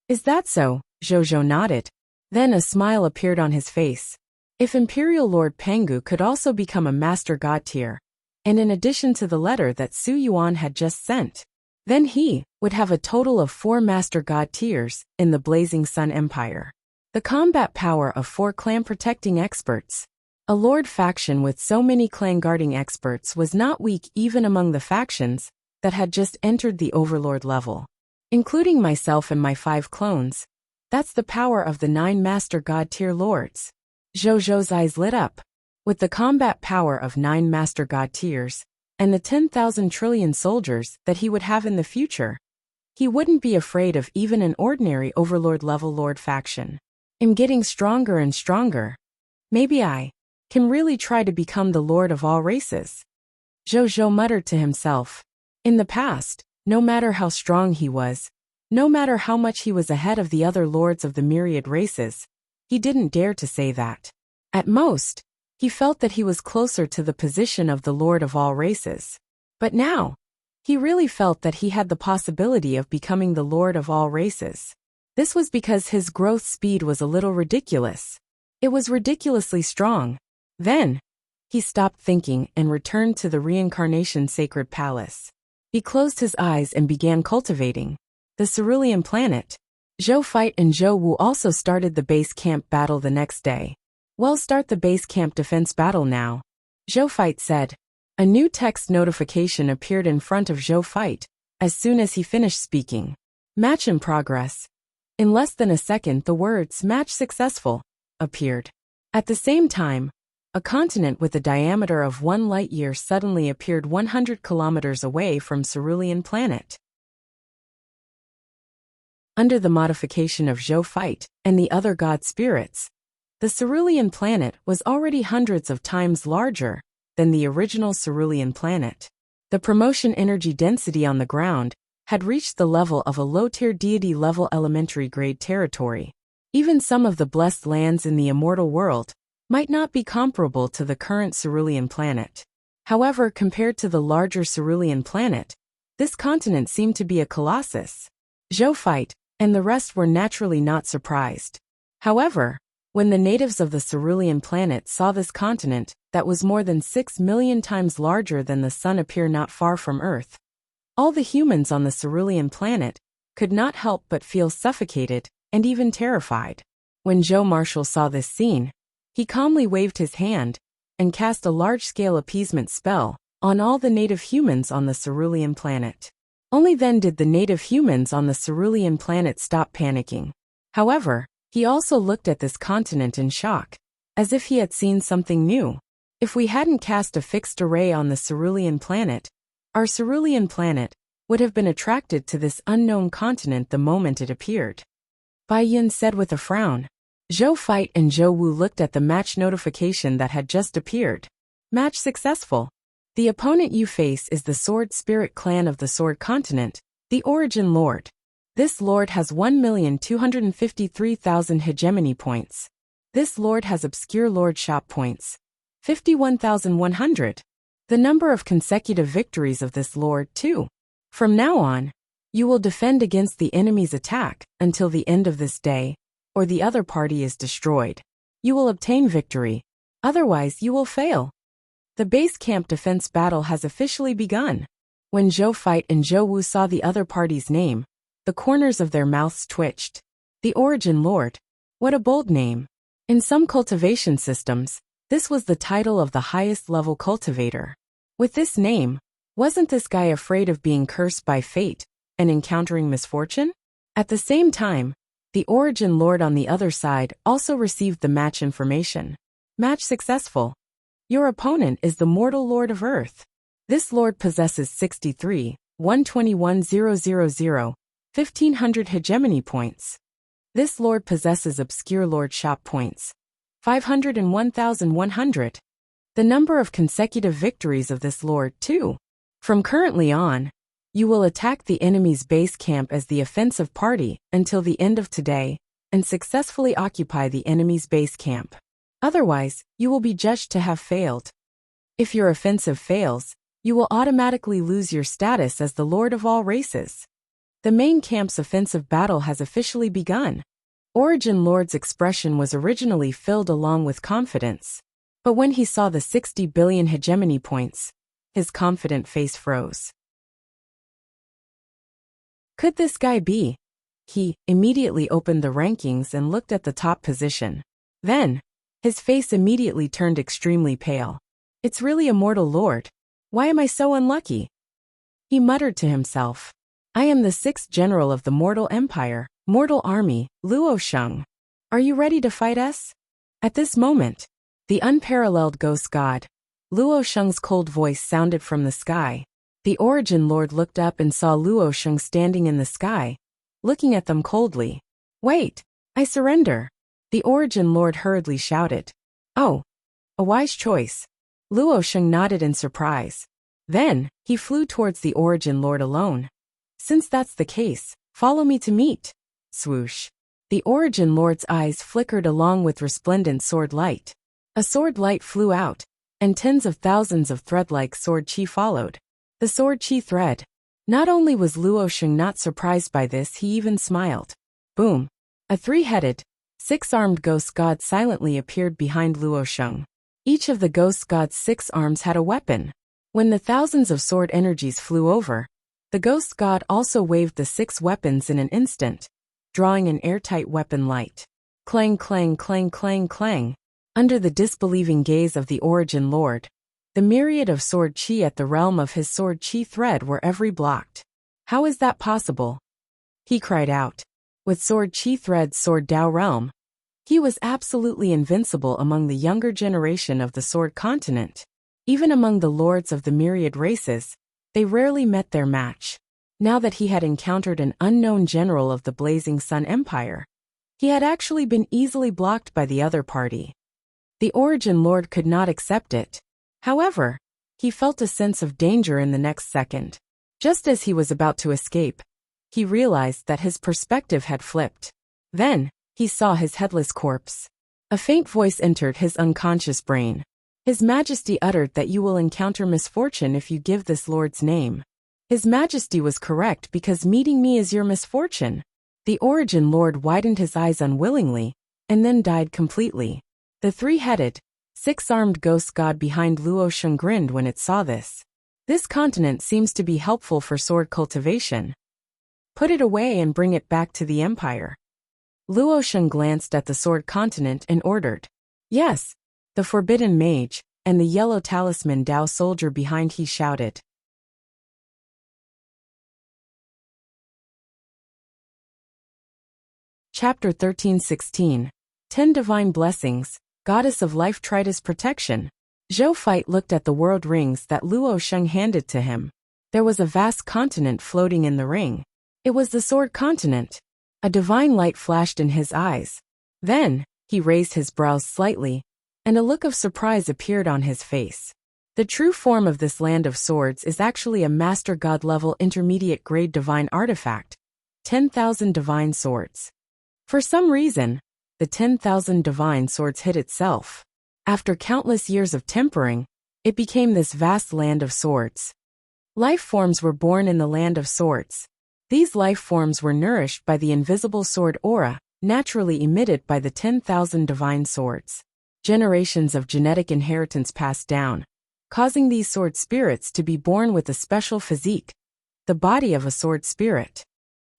Is that so? Zhou nodded. Then a smile appeared on his face. If Imperial Lord Pangu could also become a master god tier, and in addition to the letter that Su Yuan had just sent, then he would have a total of 4 master god tiers in the Blazing Sun Empire. The combat power of 4 clan protecting experts. A lord faction with so many clan guarding experts was not weak even among the factions that had just entered the overlord level. Including myself and my 5 clones. That's the power of the 9 master god tier lords. Zhou's eyes lit up. With the combat power of 9 master god tiers, and the 10,000 trillion soldiers that he would have in the future, he wouldn't be afraid of even an ordinary overlord level lord faction. I'm getting stronger and stronger. Maybe I can really try to become the lord of all races. Zhou muttered to himself. In the past, no matter how strong he was, no matter how much he was ahead of the other lords of the myriad races, he didn't dare to say that. At most, he felt that he was closer to the position of the lord of all races. But now, he really felt that he had the possibility of becoming the lord of all races. This was because his growth speed was a little ridiculous. It was ridiculously strong. Then, he stopped thinking and returned to the reincarnation sacred palace. He closed his eyes and began cultivating the cerulean planet. Zhou Fight and Zhou Wu also started the base camp battle the next day. Well, start the base camp defense battle now. Zhou Fight said. A new text notification appeared in front of Zhou Fight as soon as he finished speaking. Match in progress. In less than a second, the words "match successful" appeared. At the same time, a continent with a diameter of 1 light-year suddenly appeared 100 kilometers away from Cerulean Planet. Under the modification of Zhou Fight and the other god spirits, the Cerulean Planet was already hundreds of times larger than the original Cerulean Planet. The promotion energy density on the ground had reached the level of a low-tier deity-level elementary grade territory. Even some of the blessed lands in the immortal world might not be comparable to the current Cerulean Planet. However, compared to the larger Cerulean Planet, this continent seemed to be a colossus. Zhou Fight and the rest were naturally not surprised. However, when the natives of the Cerulean Planet saw this continent that was more than 6 million times larger than the sun appear not far from Earth, all the humans on the Cerulean Planet could not help but feel suffocated and even terrified. When Zhou Marshall saw this scene, he calmly waved his hand and cast a large-scale appeasement spell on all the native humans on the cerulean planet. Only then did the native humans on the cerulean planet stop panicking. However, he also looked at this continent in shock, as if he had seen something new. If we hadn't cast a fixed array on the cerulean planet, our cerulean planet would have been attracted to this unknown continent the moment it appeared. Bai Yun said with a frown. Zhou Fight and Zhou Wu looked at the match notification that had just appeared. Match successful. The opponent you face is the Sword Spirit Clan of the Sword Continent, the Origin Lord. This lord has 1,253,000 hegemony points. This lord has obscure lordship points, 51,100. The number of consecutive victories of this lord, too. From now on, you will defend against the enemy's attack until the end of this day, or the other party is destroyed. You will obtain victory. Otherwise, you will fail. The base camp defense battle has officially begun. When Zhou Fight and Zhou Wu saw the other party's name, the corners of their mouths twitched. The Origin Lord. What a bold name. In some cultivation systems, this was the title of the highest level cultivator. With this name, wasn't this guy afraid of being cursed by fate and encountering misfortune? At the same time, the Origin Lord on the other side also received the match information. Match successful. Your opponent is the mortal Lord of Earth. This Lord possesses 63, 121,000, 1,500 hegemony points. This Lord possesses obscure lordship points, 501,100. The number of consecutive victories of this Lord, too. From currently on, you will attack the enemy's base camp as the offensive party until the end of today and successfully occupy the enemy's base camp. Otherwise, you will be judged to have failed. If your offensive fails, you will automatically lose your status as the Lord of all races. The main camp's offensive battle has officially begun. Origin Lord's expression was originally filled along with confidence, but when he saw the 60 billion hegemony points, his confident face froze. Could this guy be? He immediately opened the rankings and looked at the top position. Then, his face immediately turned extremely pale. It's really a mortal lord. Why am I so unlucky? He muttered to himself. I am the 6th general of the Mortal Empire, Mortal Army, Luo Sheng. Are you ready to fight us? At this moment, the unparalleled ghost god, Luo Sheng's cold voice sounded from the sky. The Origin Lord looked up and saw Luo Sheng standing in the sky, looking at them coldly. Wait, I surrender. The Origin Lord hurriedly shouted. Oh, a wise choice. Luo Sheng nodded in surprise. Then, he flew towards the Origin Lord alone. Since that's the case, follow me to meet. Swoosh. The Origin Lord's eyes flickered along with resplendent sword light. A sword light flew out, and tens of thousands of thread-like sword chi followed. The sword chi thread. Not only was Luo Sheng not surprised by this, he even smiled. Boom. A three-headed, six-armed ghost god silently appeared behind Luo Sheng. Each of the ghost god's 6 arms had a weapon. When the thousands of sword energies flew over, the ghost god also waved the 6 weapons in an instant, drawing an airtight weapon light. Clang, clang, clang, clang, clang. Under the disbelieving gaze of the Origin Lord, the myriad of sword chi at the realm of his sword chi thread were every blocked. How is that possible? He cried out. With sword chi thread's sword Dao realm, he was absolutely invincible among the younger generation of the Sword Continent. Even among the lords of the myriad races, they rarely met their match. Now that he had encountered an unknown general of the Blazing Sun Empire, he had actually been easily blocked by the other party. The Origin Lord could not accept it. However, he felt a sense of danger in the next second. Just as he was about to escape, he realized that his perspective had flipped. Then, he saw his headless corpse. A faint voice entered his unconscious brain. His Majesty uttered that you will encounter misfortune if you give this lord's name. His Majesty was correct because meeting me is your misfortune. The Origin Lord widened his eyes unwillingly, and then died completely. The 3-headed, 6-armed ghost god behind Luo Sheng grinned when it saw this. This continent seems to be helpful for sword cultivation. Put it away and bring it back to the Empire. Luo Sheng glanced at the Sword Continent and ordered. Yes, the Forbidden Mage, and the yellow talisman Dao soldier behind he shouted. Chapter 13:16. 10 Divine Blessings, Goddess of Life tried his protection. Zhou Feit looked at the world rings that Luo Sheng handed to him. There was a vast continent floating in the ring. It was the Sword Continent. A divine light flashed in his eyes. Then, he raised his brows slightly, and a look of surprise appeared on his face. The true form of this land of swords is actually a Master God level intermediate grade divine artifact, 10,000 divine swords. For some reason, the 10,000 divine swords hid itself. After countless years of tempering, it became this vast land of swords. Life forms were born in the land of swords. These life forms were nourished by the invisible sword aura, naturally emitted by the 10,000 divine swords. Generations of genetic inheritance passed down, causing these sword spirits to be born with a special physique, the body of a sword spirit.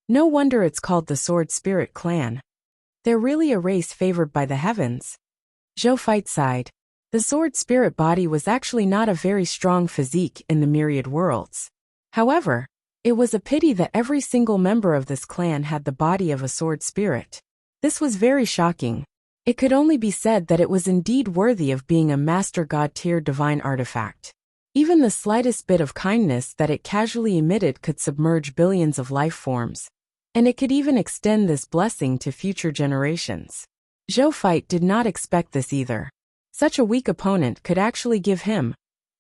No wonder it's called the Sword Spirit Clan. They're really a race favored by the heavens. Zhou Feit sighed. The sword spirit body was actually not a very strong physique in the myriad worlds. However, it was a pity that every single member of this clan had the body of a sword spirit. This was very shocking. It could only be said that it was indeed worthy of being a Master God tier divine artifact. Even the slightest bit of kindness that it casually emitted could submerge billions of life forms. And it could even extend this blessing to future generations. Zhou Feit did not expect this either. Such a weak opponent could actually give him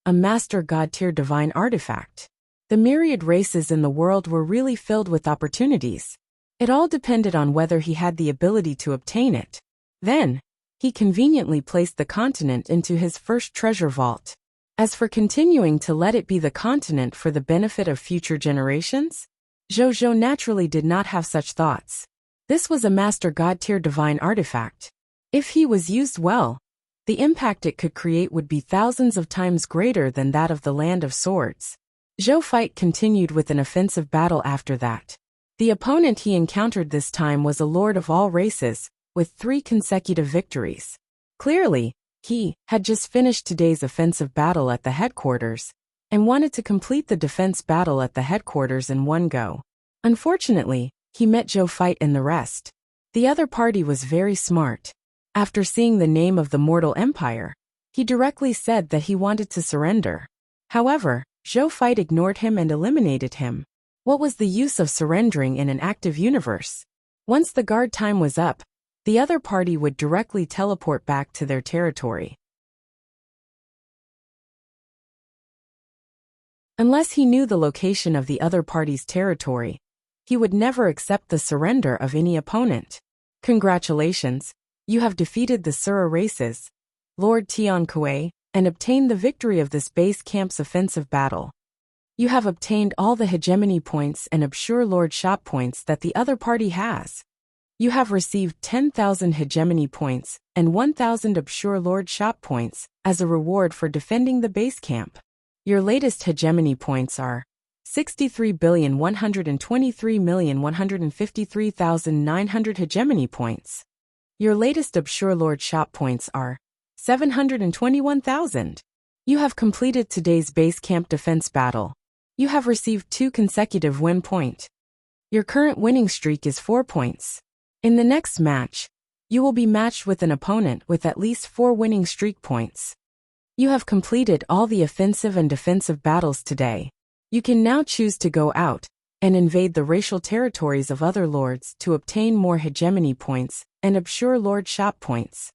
a Master God tier divine artifact. The myriad races in the world were really filled with opportunities. It all depended on whether he had the ability to obtain it. Then, he conveniently placed the continent into his first treasure vault. As for continuing to let it be the continent for the benefit of future generations, Zhou naturally did not have such thoughts. This was a Master God tier divine artifact. If he was used well, the impact it could create would be thousands of times greater than that of the Land of Swords. Zhou Feit continued with an offensive battle after that. The opponent he encountered this time was a lord of all races, with 3 consecutive victories. Clearly, he had just finished today's offensive battle at the headquarters, and wanted to complete the defense battle at the headquarters in one go. Unfortunately, he met Zhou Feit and the rest. The other party was very smart. After seeing the name of the mortal empire, he directly said that he wanted to surrender. However, Zhou Feit ignored him and eliminated him. What was the use of surrendering in an active universe? Once the guard time was up, the other party would directly teleport back to their territory. Unless he knew the location of the other party's territory, he would never accept the surrender of any opponent. Congratulations, you have defeated the Sura races, Lord Tian Kuei, and obtained the victory of this base camp's offensive battle. You have obtained all the hegemony points and obscure lord shop points that the other party has. You have received 10,000 hegemony points and 1,000 obscure lord shop points as a reward for defending the base camp. Your latest hegemony points are 63,123,153,900 hegemony points. Your latest obscure lord shop points are 721,000. You have completed today's base camp defense battle. You have received 2 consecutive win points. Your current winning streak is 4 points. In the next match, you will be matched with an opponent with at least 4 winning streak points. You have completed all the offensive and defensive battles today. You can now choose to go out and invade the racial territories of other lords to obtain more hegemony points and obscure lord shop points.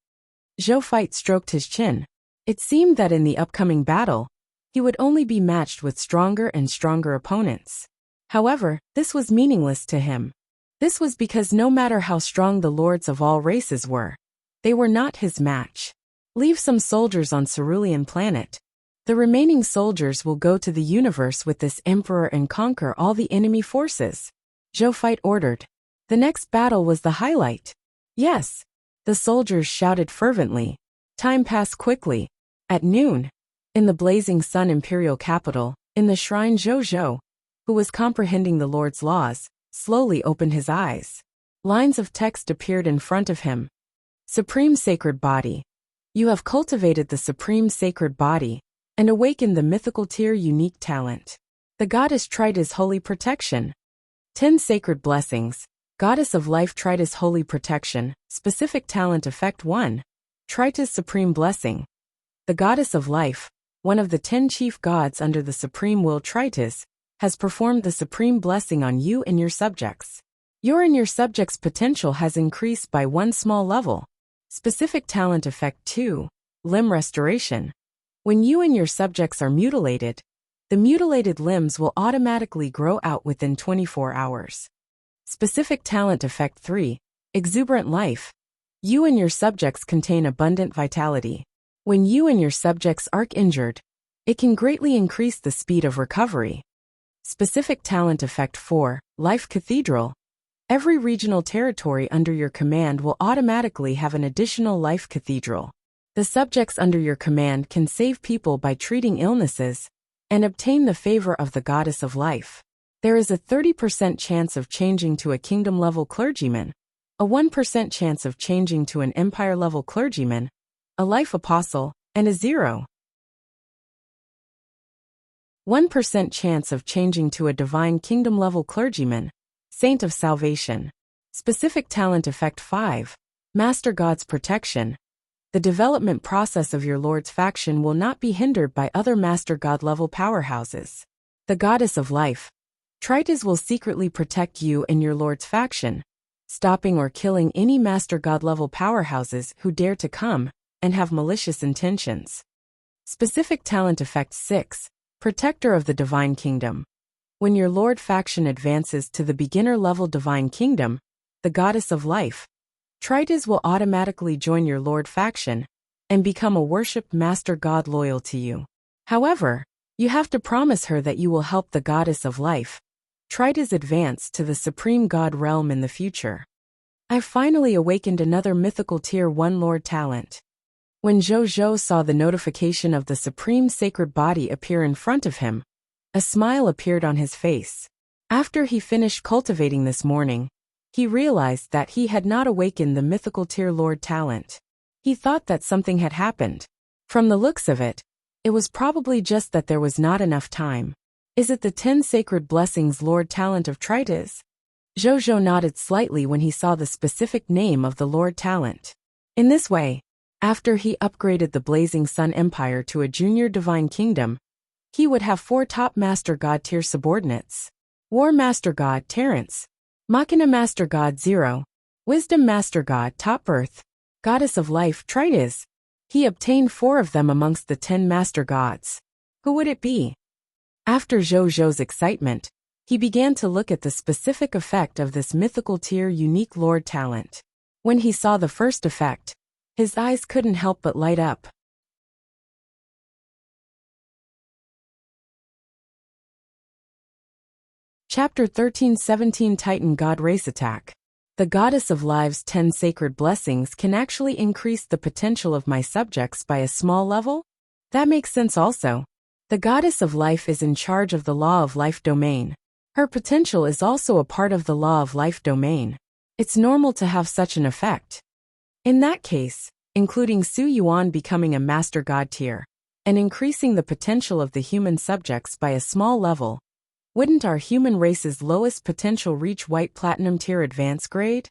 Zhou Feit stroked his chin. It seemed that in the upcoming battle, he would only be matched with stronger and stronger opponents. However, this was meaningless to him. This was because no matter how strong the lords of all races were, they were not his match. Leave some soldiers on Cerulean planet. The remaining soldiers will go to the universe with this emperor and conquer all the enemy forces. Zhou Feit ordered. The next battle was the highlight. Yes, the soldiers shouted fervently. Time passed quickly. At noon, in the blazing sun imperial capital, in the shrine Zhou, who was comprehending the Lord's laws, slowly opened his eyes. Lines of text appeared in front of him. Supreme Sacred Body. You have cultivated the supreme sacred body and awakened the mythical tier unique talent. The goddess Tritis holy protection. 10 sacred blessings. Goddess of life Tritis holy protection. Specific talent effect 1. Tritis supreme blessing. The goddess of life, one of the 10 chief gods under the supreme will Tritis, has performed the supreme blessing on you and your subjects. Your and your subjects' potential has increased by one small level. Specific talent effect 2. Limb restoration. When you and your subjects are mutilated, the mutilated limbs will automatically grow out within 24 hours. Specific talent effect 3. Exuberant life. You and your subjects contain abundant vitality. When you and your subjects are injured, it can greatly increase the speed of recovery. Specific talent effect 4. Life cathedral. Every regional territory under your command will automatically have an additional life cathedral. The subjects under your command can save people by treating illnesses and obtain the favor of the goddess of life. There is a 30% chance of changing to a kingdom-level clergyman, a 1% chance of changing to an empire-level clergyman, a life apostle, and a 0.1% chance of changing to a divine kingdom-level clergyman, saint of salvation. Specific talent effect 5. Master God's protection. The development process of your Lord's faction will not be hindered by other Master God-level powerhouses. The goddess of life, Tritis, will secretly protect you and your Lord's faction, stopping or killing any Master God-level powerhouses who dare to come and have malicious intentions. Specific talent effect 6. Protector of the divine kingdom. When your Lord faction advances to the beginner-level divine kingdom, the goddess of life, Tritis, will automatically join your Lord faction and become a worshipped Master God loyal to you. However, you have to promise her that you will help the goddess of life, Tritis, advance to the supreme god realm in the future. I've finally awakened another mythical tier 1 Lord talent. When Zhou saw the notification of the supreme sacred body appear in front of him, a smile appeared on his face. After he finished cultivating this morning, he realized that he had not awakened the mythical tier Lord talent. He thought that something had happened. From the looks of it, it was probably just that there was not enough time. Is it the 10 sacred blessings Lord talent of Tritis? Zhou nodded slightly when he saw the specific name of the Lord talent. In this way, after he upgraded the Blazing Sun Empire to a junior divine kingdom, he would have 4 top Master God tier subordinates. War Master God Terrence, Machina Master God 0, Wisdom Master God Top Earth, Goddess of Life Tritis. He obtained 4 of them amongst the 10 Master Gods. Who would it be? After Zhou's excitement, he began to look at the specific effect of this mythical tier unique Lord talent. When he saw the first effect, his eyes couldn't help but light up. Chapter 13-17 Titan God Race Attack. The Goddess of Live's 10 sacred blessings can actually increase the potential of my subjects by a small level? That makes sense also. The Goddess of Life is in charge of the Law of Life domain. Her potential is also a part of the Law of Life domain. It's normal to have such an effect. In that case, including Su Yuan becoming a Master God tier, and increasing the potential of the human subjects by a small level, wouldn't our human race's lowest potential reach White Platinum tier advanced grade?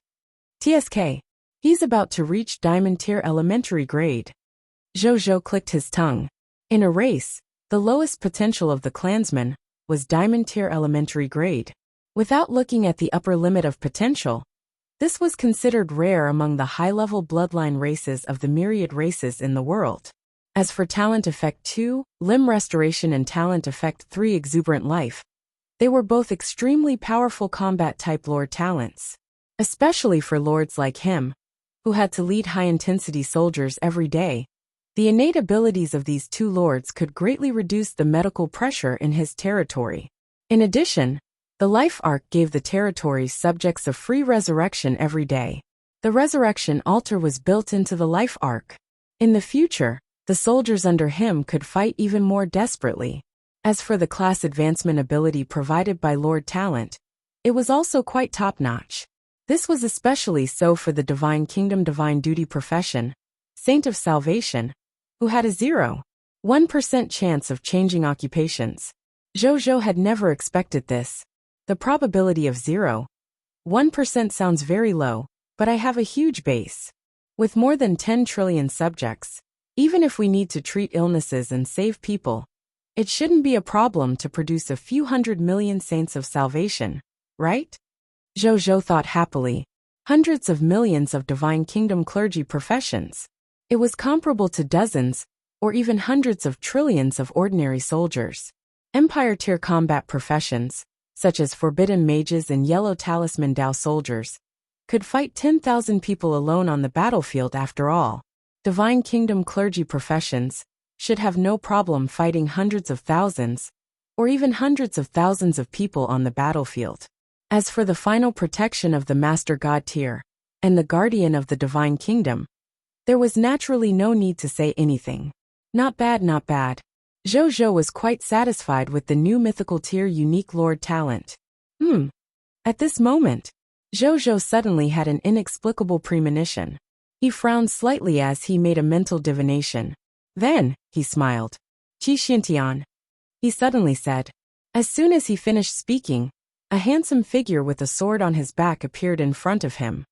TSK. He's about to reach Diamond tier elementary grade. Zhou clicked his tongue. In a race, the lowest potential of the clansmen was Diamond tier elementary grade. Without looking at the upper limit of potential, this was considered rare among the high-level bloodline races of the myriad races in the world. As for Talent Effect 2, Limb Restoration, and Talent Effect 3, Exuberant Life, they were both extremely powerful combat-type lord talents, especially for lords like him, who had to lead high-intensity soldiers every day. The innate abilities of these 2 lords could greatly reduce the medical pressure in his territory. In addition, the life arc gave the territory's subjects a free resurrection every day. The resurrection altar was built into the life arc. In the future, the soldiers under him could fight even more desperately. As for the class advancement ability provided by Lord Talent, it was also quite top-notch. This was especially so for the Divine Kingdom Divine Duty profession, Saint of Salvation, who had a 0.1% chance of changing occupations. Zhou had never expected this. The probability of 0.1% sounds very low, but I have a huge base. With more than 10 trillion subjects, even if we need to treat illnesses and save people, it shouldn't be a problem to produce a few 100 million saints of salvation, right? Zhou thought happily. Hundreds of millions of divine kingdom clergy professions. It was comparable to dozens, or even hundreds of trillions of ordinary soldiers. Empire-tier combat professions, such as forbidden mages and yellow talisman Dao soldiers, could fight 10,000 people alone on the battlefield after all. Divine kingdom clergy professions should have no problem fighting hundreds of thousands, or even hundreds of thousands of people on the battlefield. As for the final protection of the Master God tier, and the guardian of the divine kingdom, there was naturally no need to say anything. Not bad, not bad. Zhou was quite satisfied with the new mythical tier unique lord talent. At this moment, Zhou suddenly had an inexplicable premonition. He frowned slightly as he made a mental divination. Then, he smiled. Qi Xintian, he suddenly said. As soon as he finished speaking, a handsome figure with a sword on his back appeared in front of him.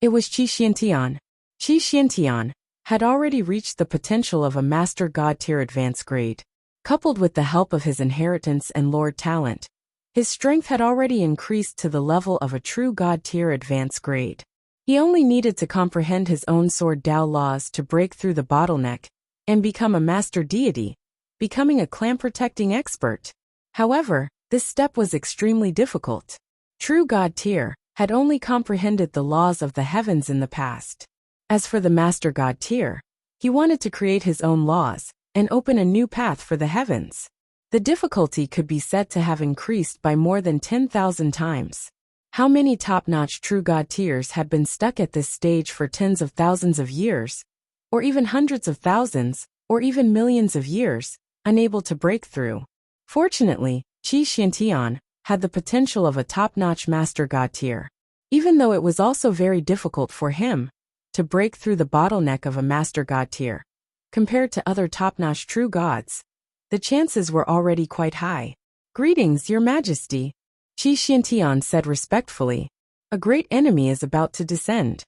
It was Qi Xintian. Qi Xintian had already reached the potential of a Master God tier advanced grade. Coupled with the help of his inheritance and lord talent, his strength had already increased to the level of a true God tier advanced grade. He only needed to comprehend his own sword Dao laws to break through the bottleneck and become a master deity, becoming a clan-protecting expert. However, this step was extremely difficult. True God tier had only comprehended the laws of the heavens in the past. As for the Master God tier, he wanted to create his own laws and open a new path for the heavens. The difficulty could be said to have increased by more than 10,000 times. How many top-notch true God tiers had been stuck at this stage for tens of thousands of years, or even hundreds of thousands, or even millions of years, unable to break through? Fortunately, Qi Xintian had the potential of a top-notch Master God tier. Even though it was also very difficult for him to break through the bottleneck of a Master God tier, compared to other top-notch true gods, the chances were already quite high. Greetings, Your Majesty, Qi Xintian said respectfully. A great enemy is about to descend.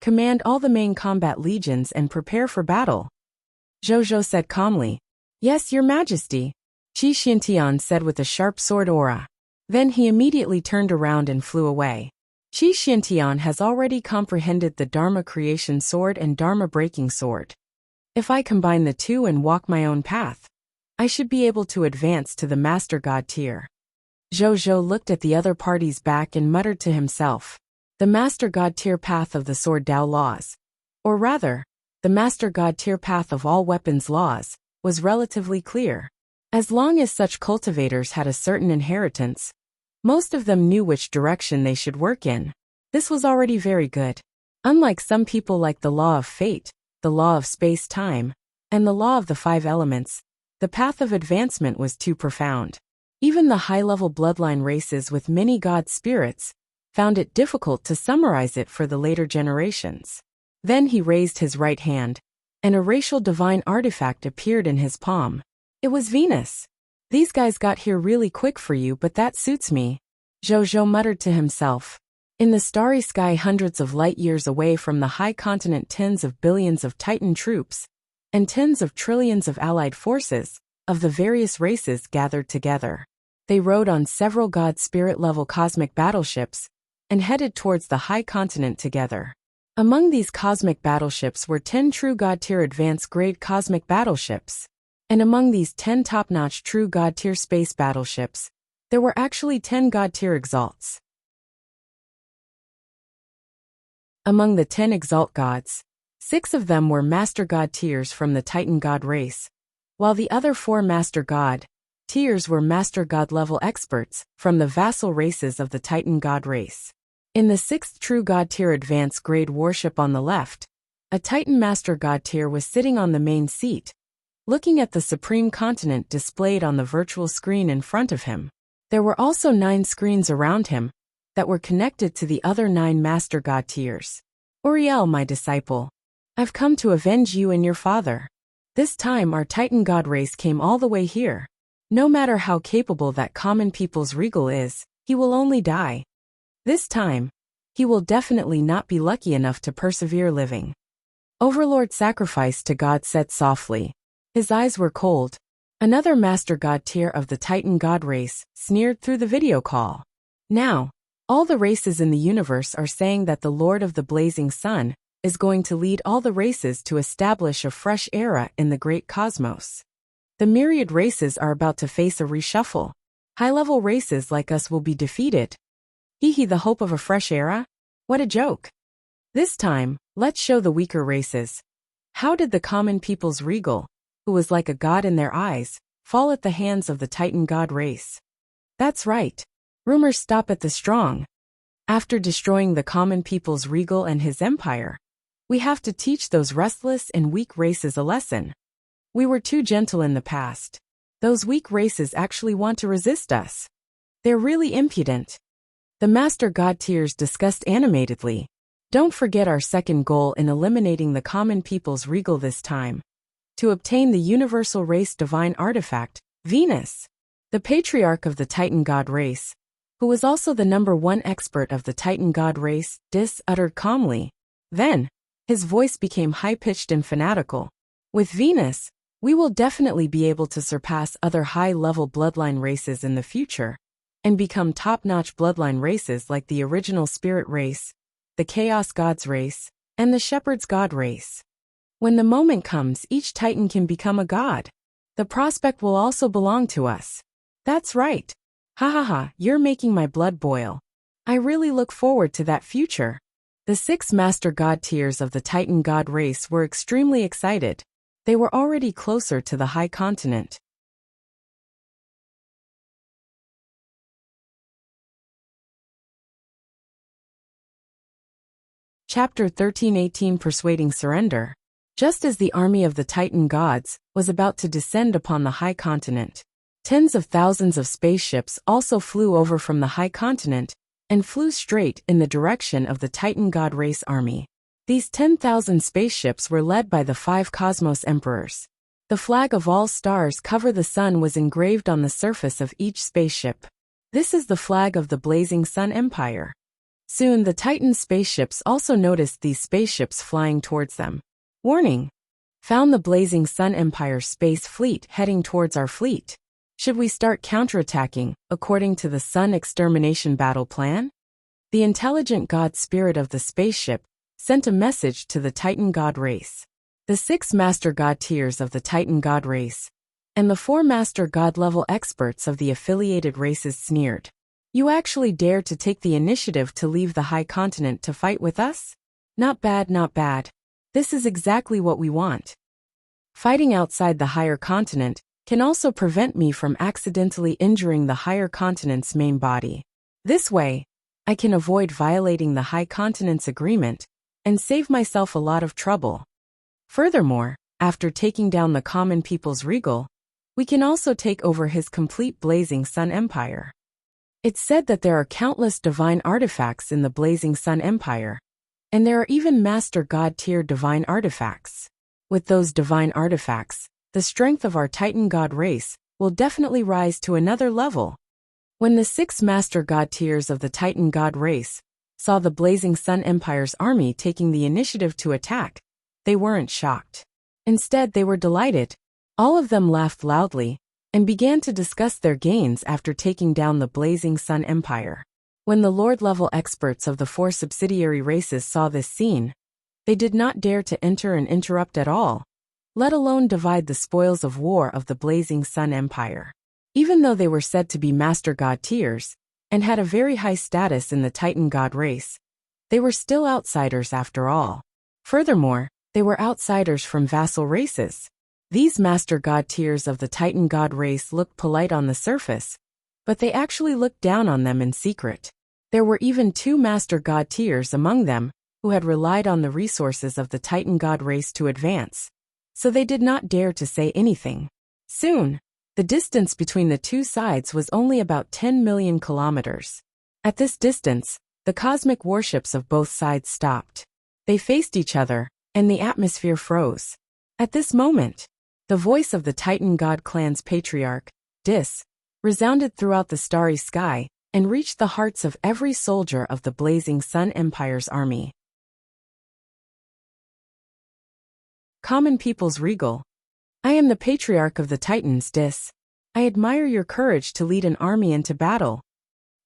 Command all the main combat legions and prepare for battle. Zhou said calmly. Yes, Your Majesty, Qi Xintian said with a sharp sword aura. Then he immediately turned around and flew away. Qi Xintian has already comprehended the Dharma creation sword and Dharma breaking sword. If I combine the two and walk my own path, I should be able to advance to the Master God tier. Zhou looked at the other party's back and muttered to himself. The Master God tier path of the sword Dao laws, or rather, the Master God tier path of all weapons laws, was relatively clear. As long as such cultivators had a certain inheritance, most of them knew which direction they should work in. This was already very good. Unlike some people like the law of fate, the law of space-time, and the law of the 5 elements, the path of advancement was too profound. Even the high-level bloodline races with many god spirits found it difficult to summarize it for the later generations. Then he raised his right hand, and a racial divine artifact appeared in his palm. It was Venus. These guys got here really quick for you, but that suits me, Zhou muttered to himself. In the starry sky hundreds of light years away from the high continent, tens of billions of Titan troops and tens of trillions of allied forces of the various races gathered together. They rode on several god spirit level cosmic battleships and headed towards the high continent together. Among these cosmic battleships were 10 true god tier advanced grade cosmic battleships. And among these 10 top-notch true god tier space battleships, there were actually 10 god tier exalts. Among the 10 exalt gods, 6 of them were master god tiers from the Titan god race, while the other 4 master god tiers were master god level experts from the vassal races of the Titan god race. In the 6th true god tier advanced grade warship on the left, a Titan master god tier was sitting on the main seat, looking at the supreme continent displayed on the virtual screen in front of him. There were also 9 screens around him that were connected to the other 9 master god tiers. Uriel, my disciple, I've come to avenge you and your father. This time our Titan god race came all the way here. No matter how capable that common people's regal is, he will only die. This time, he will definitely not be lucky enough to persevere living. Overlord sacrificed to God said softly. His eyes were cold. Another master god tier of the Titan god race sneered through the video call. Now, all the races in the universe are saying that the Lord of the Blazing Sun is going to lead all the races to establish a fresh era in the great cosmos. The myriad races are about to face a reshuffle. High-level races like us will be defeated. Hee the hope of a fresh era? What a joke. This time, let's show the weaker races. How did the common people's regal, who was like a god in their eyes, fall at the hands of the Titan god race? That's right. Rumors stop at the strong. After destroying the common people's regal and his empire, we have to teach those restless and weak races a lesson. We were too gentle in the past. Those weak races actually want to resist us. They're really impudent. The Master God tiers discussed animatedly. Don't forget our second goal in eliminating the common people's regal this time. To obtain the universal race divine artifact, Venus. The patriarch of the Titan god race, who was also the #1 expert of the Titan god race, uttered calmly. Then, his voice became high-pitched and fanatical. With Venus, we will definitely be able to surpass other high-level bloodline races in the future, and become top-notch bloodline races like the original spirit race, the chaos gods race, and the shepherd's god race. When the moment comes, each Titan can become a god. The prospect will also belong to us. That's right. You're making my blood boil. I really look forward to that future. The 6 master god tiers of the Titan god race were extremely excited. They were already closer to the high continent. Chapter 13:18 Persuading Surrender. Just as the army of the Titan gods was about to descend upon the high continent, tens of thousands of spaceships also flew over from the high continent and flew straight in the direction of the Titan god race army. These 10,000 spaceships were led by the 5 cosmos emperors. The flag of all stars cover the sun was engraved on the surface of each spaceship. This is the flag of the Blazing Sun Empire. Soon the Titan spaceships also noticed these spaceships flying towards them. Warning! Found the Blazing Sun Empire space fleet heading towards our fleet. Should we start counterattacking, according to the Sun Extermination Battle Plan? The intelligent god spirit of the spaceship sent a message to the Titan god race. The 6 master god tiers of the Titan god race, and the 4 master god level experts of the affiliated races sneered. You actually dare to take the initiative to leave the high continent to fight with us? Not bad, not bad. This is exactly what we want. Fighting outside the higher continent can also prevent me from accidentally injuring the higher continent's main body. This way, I can avoid violating the high continent's agreement and save myself a lot of trouble. Furthermore, after taking down the common people's regal, we can also take over his complete Blazing Sun Empire. It's said that there are countless divine artifacts in the Blazing Sun Empire, and there are even Master God tier divine artifacts. With those divine artifacts, the strength of our Titan God race will definitely rise to another level. When the 6 Master God tiers of the Titan God race saw the Blazing Sun Empire's army taking the initiative to attack, they weren't shocked. Instead, they were delighted. All of them laughed loudly and began to discuss their gains after taking down the Blazing Sun Empire. When the Lord-level experts of the 4 subsidiary races saw this scene, they did not dare to enter and interrupt at all, let alone divide the spoils of war of the Blazing Sun Empire. Even though they were said to be Master God tiers, and had a very high status in the Titan God race, they were still outsiders after all. Furthermore, they were outsiders from vassal races. These Master God tiers of the Titan God race looked polite on the surface, but they actually looked down on them in secret. There were even 2 Master God tiers among them who had relied on the resources of the Titan God race to advance, so they did not dare to say anything. Soon, the distance between the 2 sides was only about 10 million kilometers. At this distance, the cosmic warships of both sides stopped. They faced each other, and the atmosphere froze. At this moment, the voice of the Titan God clan's patriarch, Dis, resounded throughout the starry sky and reached the hearts of every soldier of the Blazing Sun Empire's army. Common People's Regal. I am the patriarch of the Titans, Dis. I admire your courage to lead an army into battle.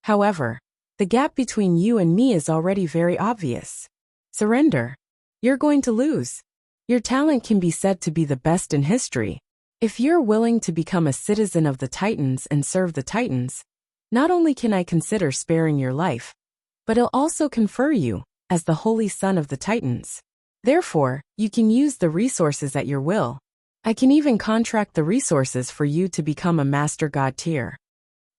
However, the gap between you and me is already very obvious. Surrender. You're going to lose. Your talent can be said to be the best in history. If you're willing to become a citizen of the Titans and serve the Titans, not only can I consider sparing your life, but I'll also confer you as the holy son of the Titans. Therefore, you can use the resources at your will. I can even contract the resources for you to become a Master God tier.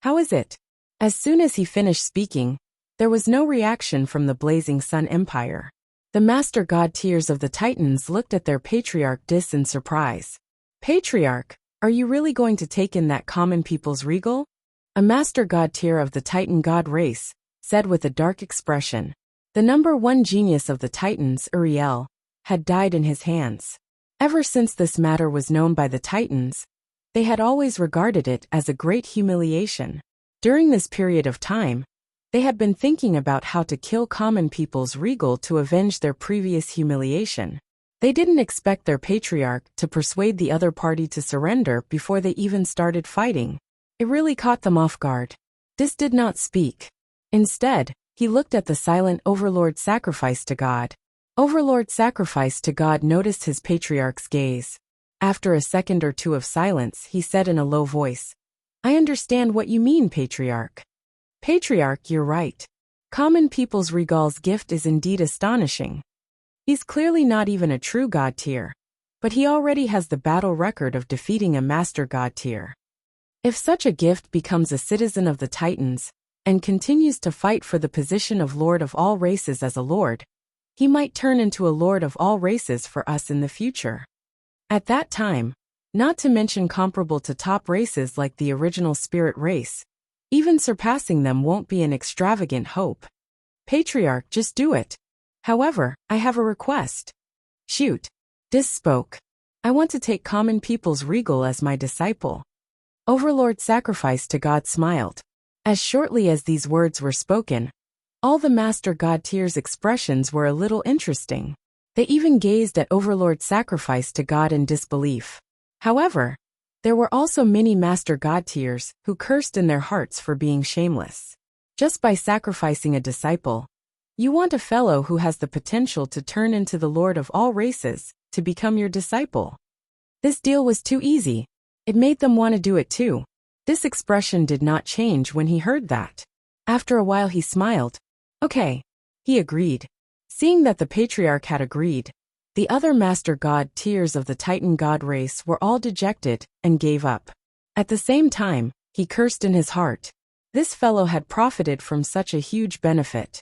How is it? As soon as he finished speaking, there was no reaction from the Blazing Sun Empire. The Master God tiers of the Titans looked at their patriarch Dis in surprise. Patriarch, are you really going to take in that Common People's Regal? A Master God tier of the Titan God race said with a dark expression. The number one genius of the Titans, Uriel, had died in his hands. Ever since this matter was known by the Titans, they had always regarded it as a great humiliation. During this period of time, they had been thinking about how to kill Common People's Regal to avenge their previous humiliation. They didn't expect their patriarch to persuade the other party to surrender before they even started fighting. It really caught them off guard. Dis did not speak. Instead, he looked at the silent Overlord Sacrifice to God. Overlord Sacrifice to God noticed his patriarch's gaze. After a second or two of silence, he said in a low voice, I understand what you mean, Patriarch. Patriarch, you're right. Common People's Regal's gift is indeed astonishing. He's clearly not even a true God tier, but he already has the battle record of defeating a Master God tier. If such a gift becomes a citizen of the Titans, and continues to fight for the position of Lord of all races as a Lord, he might turn into a Lord of all races for us in the future. At that time, not to mention comparable to top races like the original Spirit race, even surpassing them won't be an extravagant hope. Patriarch, just do it. However, I have a request. Shoot. Dis spoke. I want to take Common People's Regal as my disciple. Overlord Sacrifice to God smiled. As shortly as these words were spoken, all the Master God tiers' expressions were a little interesting. They even gazed at Overlord Sacrifice to God in disbelief. However, there were also many Master God tiers who cursed in their hearts for being shameless. Just by sacrificing a disciple, you want a fellow who has the potential to turn into the Lord of all races to become your disciple. This deal was too easy. It made them want to do it too. This expression did not change when he heard that. After a while he smiled. Okay. He agreed. Seeing that the Patriarch had agreed, the other Master God tiers of the Titan God race were all dejected and gave up. At the same time, he cursed in his heart. This fellow had profited from such a huge benefit.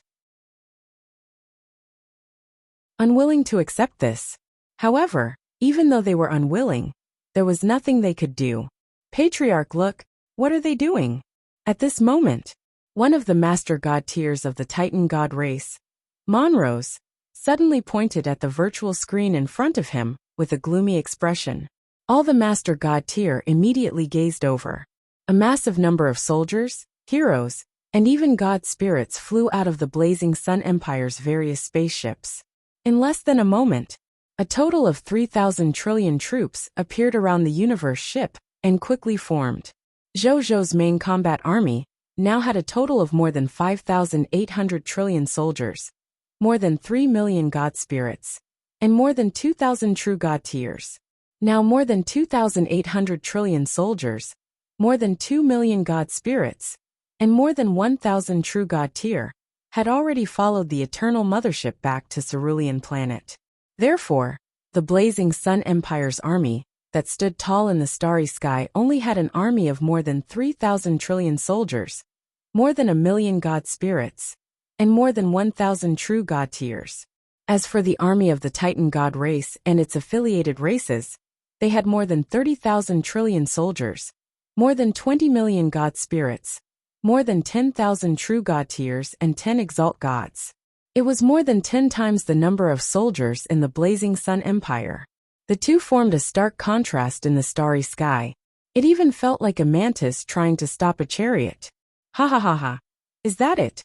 Unwilling to accept this. However, even though they were unwilling, there was nothing they could do. Patriarch, look, what are they doing? At this moment, one of the Master God tiers of the Titan God race, Monrose, suddenly pointed at the virtual screen in front of him with a gloomy expression. All the Master God tier immediately gazed over. A massive number of soldiers, heroes, and even god spirits flew out of the Blazing Sun Empire's various spaceships. In less than a moment, a total of 3,000 trillion troops appeared around the universe ship and quickly formed. Zhou's main combat army now had a total of more than 5,800 trillion soldiers, more than 3 million god spirits, and more than 2,000 true god tiers. Now more than 2,800 trillion soldiers, more than 2 million god spirits, and more than 1,000 true god tier had already followed the eternal mothership back to Cerulean planet. Therefore, the Blazing Sun Empire's army, that stood tall in the starry sky, only had an army of more than 3,000 trillion soldiers, more than 1 million god spirits, and more than 1,000 true god tiers. As for the army of the Titan God race and its affiliated races, they had more than 30,000 trillion soldiers, more than 20 million god spirits, more than 10,000 true god tiers and 10 exalt gods. It was more than 10 times the number of soldiers in the Blazing Sun Empire. The two formed a stark contrast in the starry sky. It even felt like a mantis trying to stop a chariot. Ha ha ha ha. Is that it?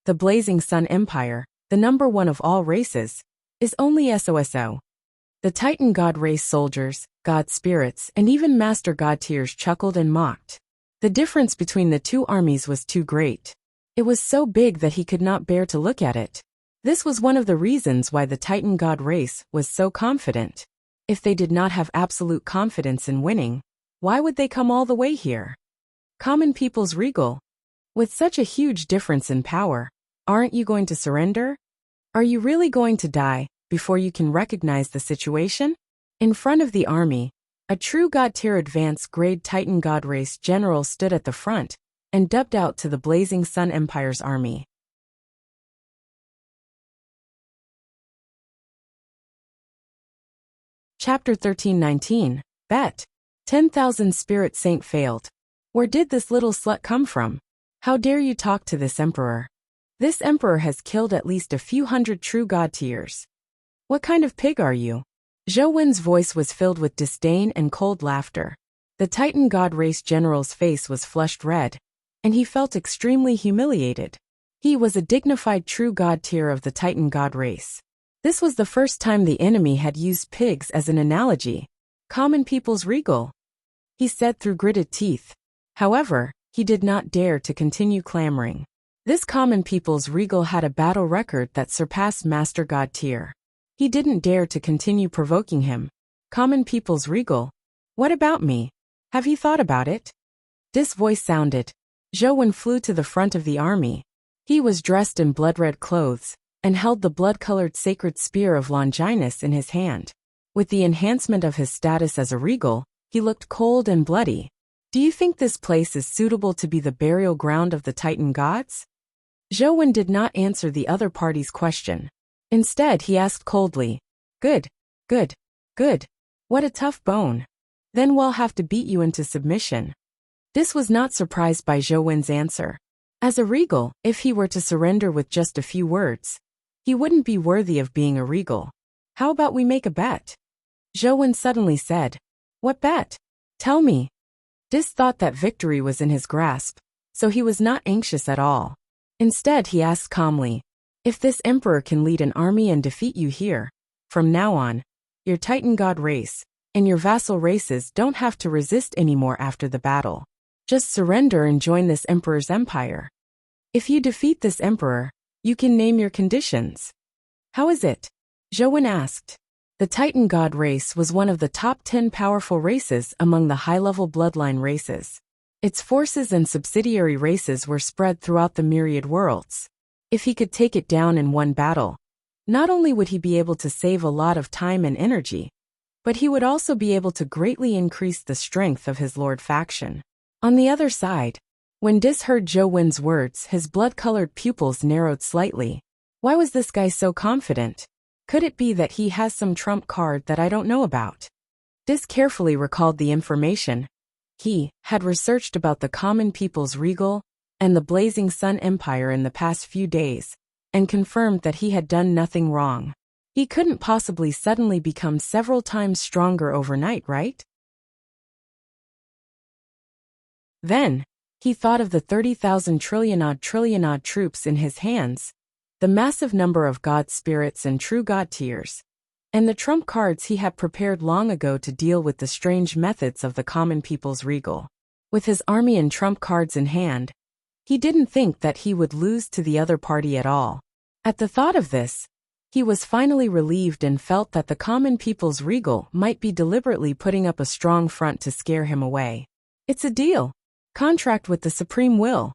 The Blazing Sun Empire, the number one of all races, is only SOSO. The Titan God race soldiers, god spirits, and even master god tiers chuckled and mocked. The difference between the two armies was too great. It was so big that he could not bear to look at it. This was one of the reasons why the Titan God race was so confident. If they did not have absolute confidence in winning, why would they come all the way here? Common people's regal. With such a huge difference in power, aren't you going to surrender? Are you really going to die before you can recognize the situation? In front of the army, a true god tier advanced grade Titan God race general stood at the front and dubbed out to the Blazing Sun Empire's army. Chapter 13:19, Bet. 10,000 Spirit Saint failed. Where did this little slut come from? How dare you talk to this emperor? This emperor has killed at least a few hundred true god tiers. What kind of pig are you? Zhou Wen's voice was filled with disdain and cold laughter. The Titan God race general's face was flushed red, and he felt extremely humiliated. He was a dignified true god tier of the Titan God race. This was the first time the enemy had used pigs as an analogy. Common people's regal, he said through gritted teeth. However, he did not dare to continue clamoring. This common people's regal had a battle record that surpassed Master God tier. He didn't dare to continue provoking him. Common people's regal, what about me? Have you thought about it? This voice sounded. Zhou Wen flew to the front of the army. He was dressed in blood-red clothes and held the blood-colored sacred spear of Longinus in his hand. With the enhancement of his status as a regal, he looked cold and bloody. Do you think this place is suitable to be the burial ground of the Titan gods? Zhou Wen did not answer the other party's question. Instead, he asked coldly, Good, good, good. What a tough bone. Then we'll have to beat you into submission. This was not surprised by Zhou Wen's answer. As a regal, if he were to surrender with just a few words, he wouldn't be worthy of being a regal. How about we make a bet? Zhou Wen suddenly said. What bet? Tell me. Dis thought that victory was in his grasp, so he was not anxious at all. Instead, he asked calmly, if this emperor can lead an army and defeat you here, from now on, your Titan God race and your vassal races don't have to resist anymore after the battle. Just surrender and join this emperor's empire. If you defeat this emperor, you can name your conditions. How is it? Zhou Wen asked. The Titan God race was one of the top 10 powerful races among the high-level bloodline races. Its forces and subsidiary races were spread throughout the myriad worlds. If he could take it down in one battle, not only would he be able to save a lot of time and energy, but he would also be able to greatly increase the strength of his lord faction. On the other side, when Dis heard Zhou Wen's words, his blood-colored pupils narrowed slightly. Why was this guy so confident? Could it be that he has some trump card that I don't know about? Dis carefully recalled the information. He had researched about the common people's regal and the Blazing Sun Empire in the past few days, and confirmed that he had done nothing wrong. He couldn't possibly suddenly become several times stronger overnight, right? Then, he thought of the 30,000 trillion-odd troops in his hands, the massive number of god spirits and true god tiers, and the trump cards he had prepared long ago to deal with the strange methods of the common people's regal. With his army and trump cards in hand, he didn't think that he would lose to the other party at all. At the thought of this, he was finally relieved and felt that the common people's regal might be deliberately putting up a strong front to scare him away. It's a deal. Contract with the supreme will,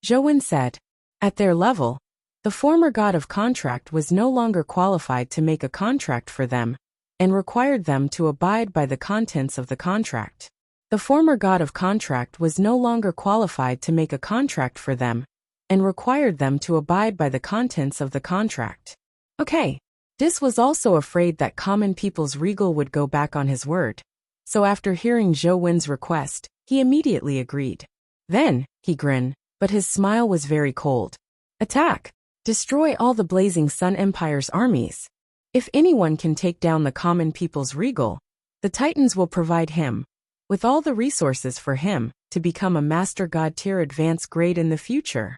Zhou Wen said. At their level, the former god of contract was no longer qualified to make a contract for them, and required them to abide by the contents of the contract. The former god of contract was no longer qualified to make a contract for them, and required them to abide by the contents of the contract. Okay. Dis was also afraid that common people's regal would go back on his word, so after hearing Zhou Wen's request, he immediately agreed. Then, he grinned, but his smile was very cold. Attack! Destroy all the blazing Sun Empire's armies. If anyone can take down the common people's regal, the Titans will provide him with all the resources for him to become a Master God tier advanced grade in the future.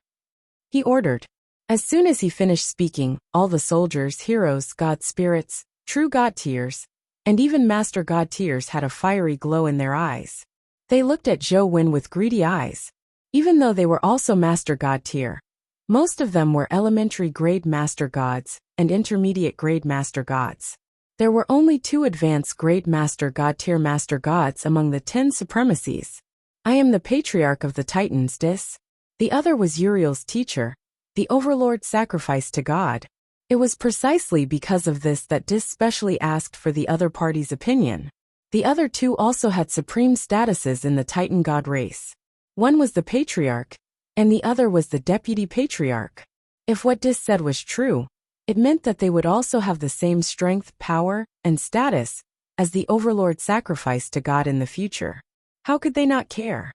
He ordered. As soon as he finished speaking, all the soldiers, heroes, God spirits, true God tiers, and even Master God tiers had a fiery glow in their eyes. They looked at Zhou Wen with greedy eyes. Even though they were also Master God tier, most of them were elementary grade Master Gods and intermediate grade Master Gods. There were only 2 advanced grade Master God tier Master Gods among the 10 supremacies. I am the Patriarch of the Titans, Dis. The other was Uriel's teacher, the Overlord sacrificed to God. It was precisely because of this that Dis specially asked for the other party's opinion. The other 2 also had supreme statuses in the Titan God race. One was the Patriarch, and the other was the Deputy Patriarch. If what Dis said was true, it meant that they would also have the same strength, power, and status as the Overlord sacrificed to God in the future. How could they not care?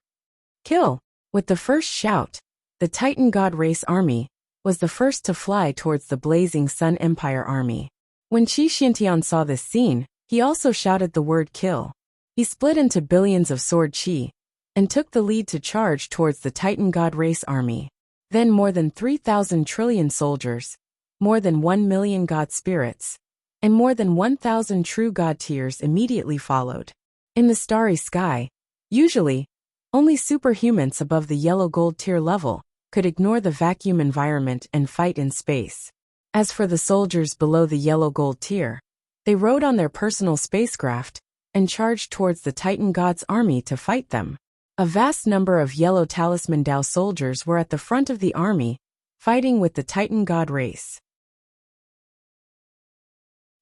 Kill! With the first shout, the Titan God race army was the first to fly towards the blazing Sun Empire army. When Qi Xiantian saw this scene, he also shouted the word kill. He split into billions of sword qi and took the lead to charge towards the Titan God race army. Then more than 3,000 trillion soldiers, more than 1 million God spirits, and more than 1,000 true God tiers immediately followed. In the starry sky, usually, only superhumans above the yellow gold tier level could ignore the vacuum environment and fight in space. As for the soldiers below the yellow gold tier, they rode on their personal spacecraft and charged towards the Titan God's army to fight them. A vast number of yellow talisman Dao soldiers were at the front of the army, fighting with the Titan God race.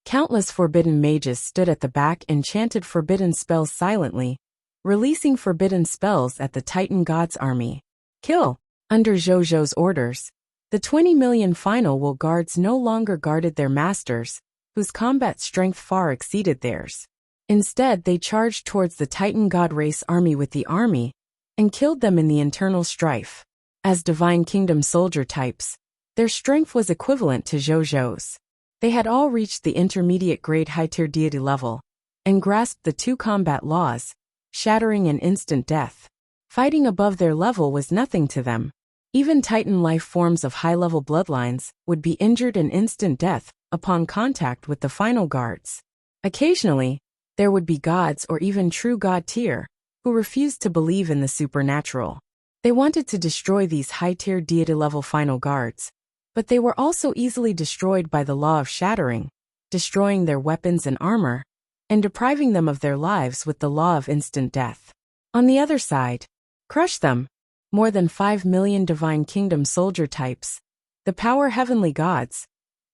Countless forbidden mages stood at the back and chanted forbidden spells silently, releasing forbidden spells at the Titan God's army. Kill! Under Zhou's orders, the 20 million final Will guards no longer guarded their masters, whose combat strength far exceeded theirs. Instead, they charged towards the Titan God race army with the army, and killed them in the internal strife. As Divine Kingdom soldier types, their strength was equivalent to Zhou's. They had all reached the intermediate grade high-tier deity level, and grasped the 2 combat laws, shattering and instant death. Fighting above their level was nothing to them. Even Titan life forms of high-level bloodlines would be injured and instant death upon contact with the final guards. Occasionally, there would be gods or even true God tier who refused to believe in the supernatural. They wanted to destroy these high-tier deity-level final guards, but they were also easily destroyed by the law of shattering, destroying their weapons and armor, and depriving them of their lives with the law of instant death. On the other side, crush them. More than 5 million Divine Kingdom soldier types, the power heavenly gods,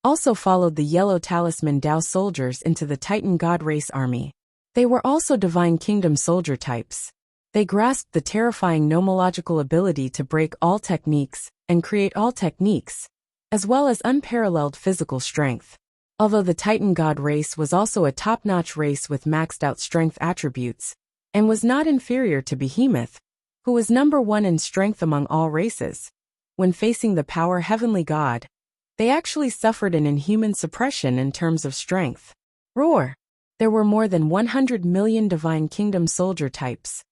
also followed the yellow talisman Dao soldiers into the Titan God race army. They were also Divine Kingdom soldier types. They grasped the terrifying nomological ability to break all techniques and create all techniques, as well as unparalleled physical strength. Although the Titan God race was also a top-notch race with maxed-out strength attributes, and was not inferior to Behemoth, who was number 1 in strength among all races, when facing the power heavenly god, they actually suffered an inhuman suppression in terms of strength. Roar! There were more than 100 million Divine Kingdom soldier types.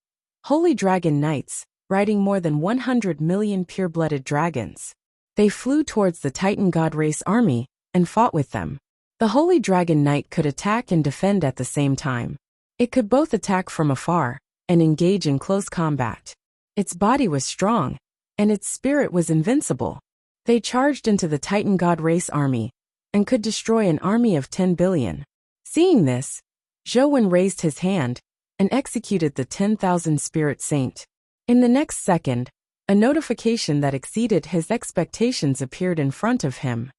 Holy Dragon Knights, riding more than 100 million pure-blooded dragons. They flew towards the Titan God race army and fought with them. The Holy Dragon Knight could attack and defend at the same time. It could both attack from afar and engage in close combat. Its body was strong, and its spirit was invincible. They charged into the Titan God race army and could destroy an army of 10 billion. Seeing this, Zhou Wen raised his hand and executed the 10,000 Spirit Saint. In the next second, a notification that exceeded his expectations appeared in front of him.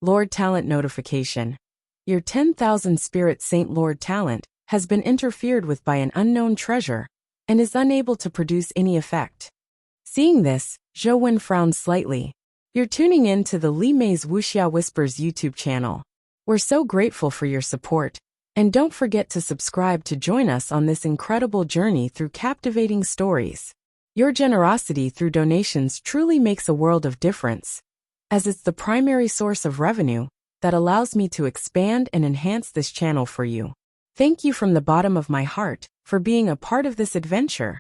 Lord Talent notification. Your 10,000 Spirit Saint Lord Talent has been interfered with by an unknown treasure and is unable to produce any effect. Seeing this, Zhou Wen frowned slightly. You're tuning in to the Li Mei's Wuxia Whispers YouTube channel. We're so grateful for your support, and don't forget to subscribe to join us on this incredible journey through captivating stories. Your generosity through donations truly makes a world of difference. as it's the primary source of revenue that allows me to expand and enhance this channel for you. Thank you from the bottom of my heart for being a part of this adventure.